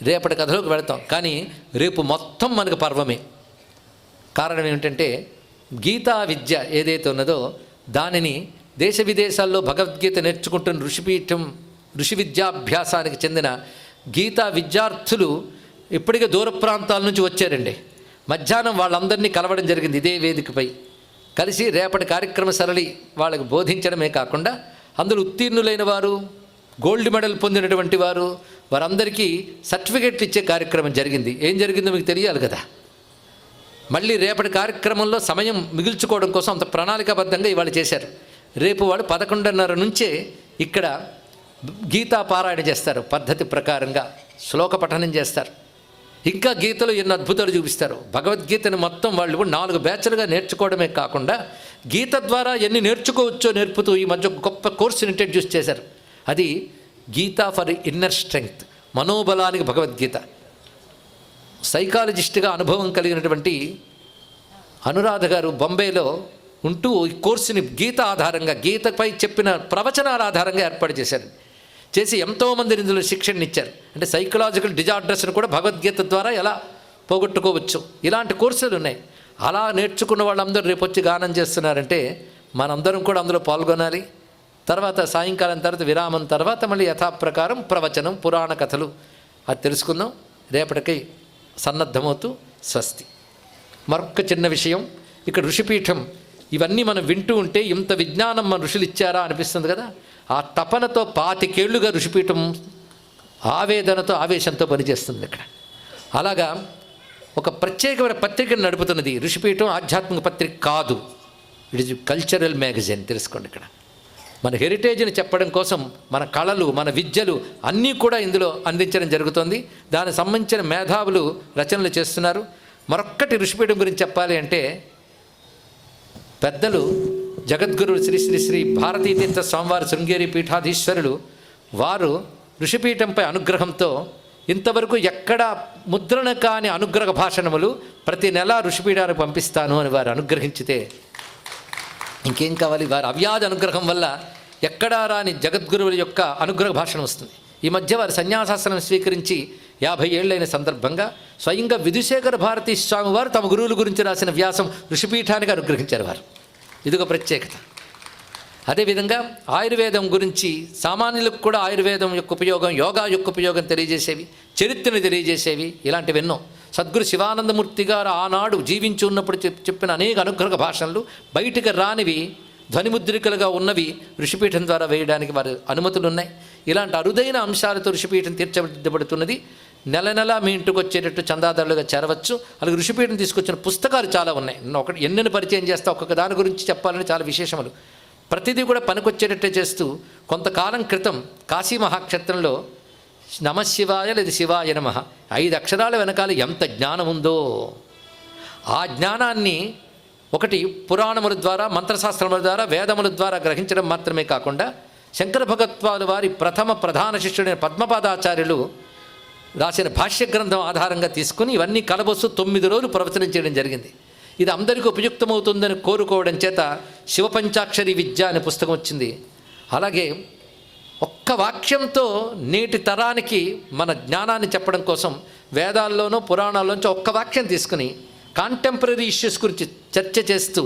రేపటి కథలోకి వెళతాం. కానీ రేపు మొత్తం మనకు పర్వమే. కారణం ఏమిటంటే గీతా విద్య ఏదైతే ఉన్నదో దానిని దేశ విదేశాల్లో భగవద్గీత నేర్చుకుంటున్న ఋషి విద్యాభ్యాసానికి చెందిన గీతా విద్యార్థులు ఇప్పటికే దూర ప్రాంతాల నుంచి వచ్చారండి. మధ్యాహ్నం వాళ్ళందరినీ కలవడం జరిగింది ఇదే వేదికపై. కలిసి రేపటి కార్యక్రమ సరళి వాళ్ళకి బోధించడమే కాకుండా అందులో ఉత్తీర్ణులైన వారు, గోల్డ్ మెడల్ పొందినటువంటి వారు, వారందరికీ సర్టిఫికెట్లు ఇచ్చే కార్యక్రమం జరిగింది. ఏం జరిగిందో మీకు తెలియాలి కదా. మళ్ళీ రేపటి కార్యక్రమంలో సమయం మిగిల్చుకోవడం కోసం అంత ప్రణాళికాబద్ధంగా ఇవాళ చేశారు. రేపు వాళ్ళు 11:30 నుంచే ఇక్కడ గీతా పారాయణ చేస్తారు. పద్ధతి ప్రకారంగా శ్లోక పఠనం చేస్తారు. ఇంకా గీతలో ఎన్ని అద్భుతాలు చూపిస్తారు. భగవద్గీతను మొత్తం వాళ్ళు 4 బ్యాచ్లుగా నేర్చుకోవడమే కాకుండా గీత ద్వారా ఎన్ని నేర్చుకోవచ్చో నేర్పుతూ ఈ మధ్య గొప్ప కోర్సుని ఇంట్రడ్యూస్ చేశారు. అది గీతా ఫర్ ఇన్నర్ స్ట్రెంగ్త్, మనోబలానికి భగవద్గీత. సైకాలజిస్ట్గా అనుభవం కలిగినటువంటి అనురాధ గారు బొంబేలో ఉంటూ ఈ కోర్సుని గీత ఆధారంగా, గీతపై చెప్పిన ప్రవచనాల ఆధారంగా ఏర్పాటు చేశారు. చేసి ఎంతోమంది ఇందులో శిక్షణ ఇచ్చారు. అంటే సైకలాజికల్ డిజార్డర్స్ని కూడా భగవద్గీత ద్వారా ఎలా పోగొట్టుకోవచ్చు, ఇలాంటి కోర్సులు ఉన్నాయి. అలా నేర్చుకున్న వాళ్ళందరూ రేపు వచ్చి గానం చేస్తున్నారంటే మనందరం కూడా అందులో పాల్గొనాలి. తర్వాత సాయంకాలం తర్వాత విరామం తర్వాత మళ్ళీ యథాప్రకారం ప్రవచనం, పురాణ కథలు అది తెలుసుకుందాం. రేపటికి సన్నద్ధమవుతూ స్వస్తి. మరొక చిన్న విషయం, ఇక్కడ ఋషిపీఠం ఇవన్నీ మనం వింటూ ఉంటే ఇంత విజ్ఞానం మన ఋషులు ఇచ్చారా అనిపిస్తుంది కదా. ఆ తపనతో 25 ఏళ్లుగా ఋషిపీఠం ఆవేదనతో, ఆవేశంతో పనిచేస్తుంది ఇక్కడ. అలాగా ఒక ప్రత్యేకమైన పత్రికను నడుపుతున్నది ఋషిపీఠం. ఆధ్యాత్మిక పత్రిక కాదు, ఇట్ ఈజ్ కల్చరల్ మ్యాగజైన్. తెలుసుకోండి, ఇక్కడ మన హెరిటేజ్ని చెప్పడం కోసం మన కళలు, మన విద్యలు అన్నీ కూడా ఇందులో అందించడం జరుగుతుంది. దానికి సంబంధించిన మేధావులు రచనలు చేస్తున్నారు. మరొక్కటి ఋషిపీఠం గురించి చెప్పాలి అంటే, పెద్దలు జగద్గురు శ్రీ శ్రీ శ్రీ భారతీతీర్థ స్వామివారి శృంగేరి పీఠాధీశ్వరులు వారు ఋషిపీఠంపై అనుగ్రహంతో ఇంతవరకు ఎక్కడ ముద్రణ కాని అనుగ్రహ భాషణములు ప్రతి నెల ఋషిపీఠానికి పంపిస్తాను అని వారు అనుగ్రహించితే ఇంకేం కావాలి. వారి అవ్యాజ అనుగ్రహం వల్ల ఎక్కడా రాని జగద్గురువుల యొక్క అనుగ్రహ భాషణ వస్తుంది. ఈ మధ్య వారు సన్యాసాసనం స్వీకరించి 50 ఏళ్ళైన సందర్భంగా స్వయంగా విధుశేఖర భారతీ స్వామి వారు తమ గురువుల గురించి రాసిన వ్యాసం ఋషిపీఠానికి అనుగ్రహించారు వారు. ఇదొక ప్రత్యేకత. అదేవిధంగా ఆయుర్వేదం గురించి సామాన్యులకు కూడా ఆయుర్వేదం యొక్క ఉపయోగం, యోగా యొక్క ఉపయోగం తెలియజేసేవి, చరిత్రను తెలియజేసేవి, ఇలాంటివెన్నో సద్గురు శివానందమూర్తి గారు ఆనాడు జీవించి ఉన్నప్పుడు చెప్పిన అనేక అనుగ్రహ భాషలు బయటికి రానివి, ధ్వనిముద్రికలుగా ఉన్నవి ఋషిపీఠం ద్వారా వేయడానికి వారి అనుమతులు ఉన్నాయి. ఇలాంటి అరుదైన అంశాలతో ఋషిపీఠం తీర్చబడుతున్నది. నెల నెల మీ ఇంటికి వచ్చేటట్టు చందాదారులుగా చేరవచ్చు. అలాగే ఋషిపీఠం తీసుకొచ్చిన పుస్తకాలు చాలా ఉన్నాయి. ఒకటి ఎన్నెన్ని పరిచయం చేస్తే ఒక్కొక్క దాని గురించి చెప్పాలని చాలా విశేషములు. ప్రతిదీ కూడా పనికొచ్చేటట్టే చేస్తూ కొంతకాలం క్రితం కాశీ మహాక్షేత్రంలో నమశివాయ లేదా శివాయ నమః 5 అక్షరాల వెనకాల ఎంత జ్ఞానం ఉందో, ఆ జ్ఞానాన్ని ఒకటి పురాణముల ద్వారా, మంత్రశాస్త్రముల ద్వారా, వేదముల ద్వారా గ్రహించడం మాత్రమే కాకుండా శంకర భగవత్పాదుల వారి ప్రధాన శిష్యుడైన పద్మపాదాచార్యులు రాసిన భాష్య గ్రంథం ఆధారంగా తీసుకుని ఇవన్నీ కలబోసు 9 రోజులు ప్రవచనం చేయడం జరిగింది. ఇది అందరికీ ఉపయుక్తమవుతుందని కోరుకోవడం చేత శివపంచాక్షరి విద్య అనే పుస్తకం వచ్చింది. అలాగే ఒక్క వాక్యంతో నేటి తరానికి మన జ్ఞానాన్ని చెప్పడం కోసం వేదాల్లోనూ పురాణాల్లోంచి ఒక్క వాక్యం తీసుకుని కాంటెంపరీ ఇష్యూస్ గురించి చర్చ చేస్తూ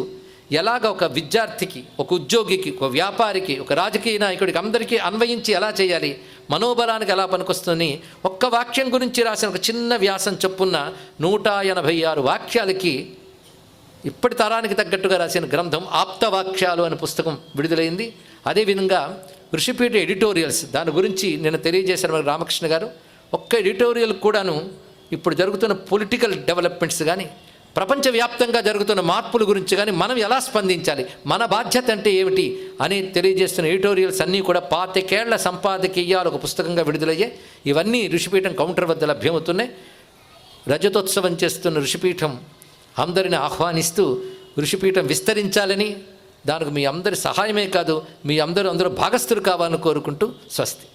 ఎలాగ ఒక విద్యార్థికి, ఒక ఉద్యోగికి, ఒక వ్యాపారికి, ఒక రాజకీయ నాయకుడికి అందరికీ అన్వయించి ఎలా చేయాలి, మనోబలానికి ఎలా పనికొస్తుంది, ఒక్క వాక్యం గురించి రాసిన ఒక చిన్న వ్యాసం చొప్పున 186 వాక్యాలకి ఇప్పటి తరానికి తగ్గట్టుగా రాసిన గ్రంథం ఆప్తవాక్యాలు అనే పుస్తకం విడుదలైంది. అదేవిధంగా ఋషిపీఠ ఎడిటోరియల్స్, దాని గురించి నేను తెలియజేశాను మన రామకృష్ణ గారు. ఒక్క ఎడిటోరియల్ కూడాను ఇప్పుడు జరుగుతున్న పొలిటికల్ డెవలప్మెంట్స్ కానీ, ప్రపంచవ్యాప్తంగా జరుగుతున్న మార్పుల గురించి కానీ మనం ఎలా స్పందించాలి, మన బాధ్యత అంటే ఏమిటి అని తెలియజేస్తున్న ఎడిటోరియల్స్ అన్నీ కూడా 25 ఏళ్ల సంపాదకీయాలు ఒక పుస్తకంగా విడుదలయ్యాయి. ఇవన్నీ ఋషిపీఠం కౌంటర్ వద్ద లభ్యమవుతున్నాయి. రజతోత్సవం చేస్తున్న ఋషిపీఠం అందరిని ఆహ్వానిస్తూ ఋషిపీఠం విస్తరించాలని, దానికి మీ అందరి సహాయమే కాదు, మీ అందరూ భాగస్థులు కావాలని కోరుకుంటూ స్వస్తి.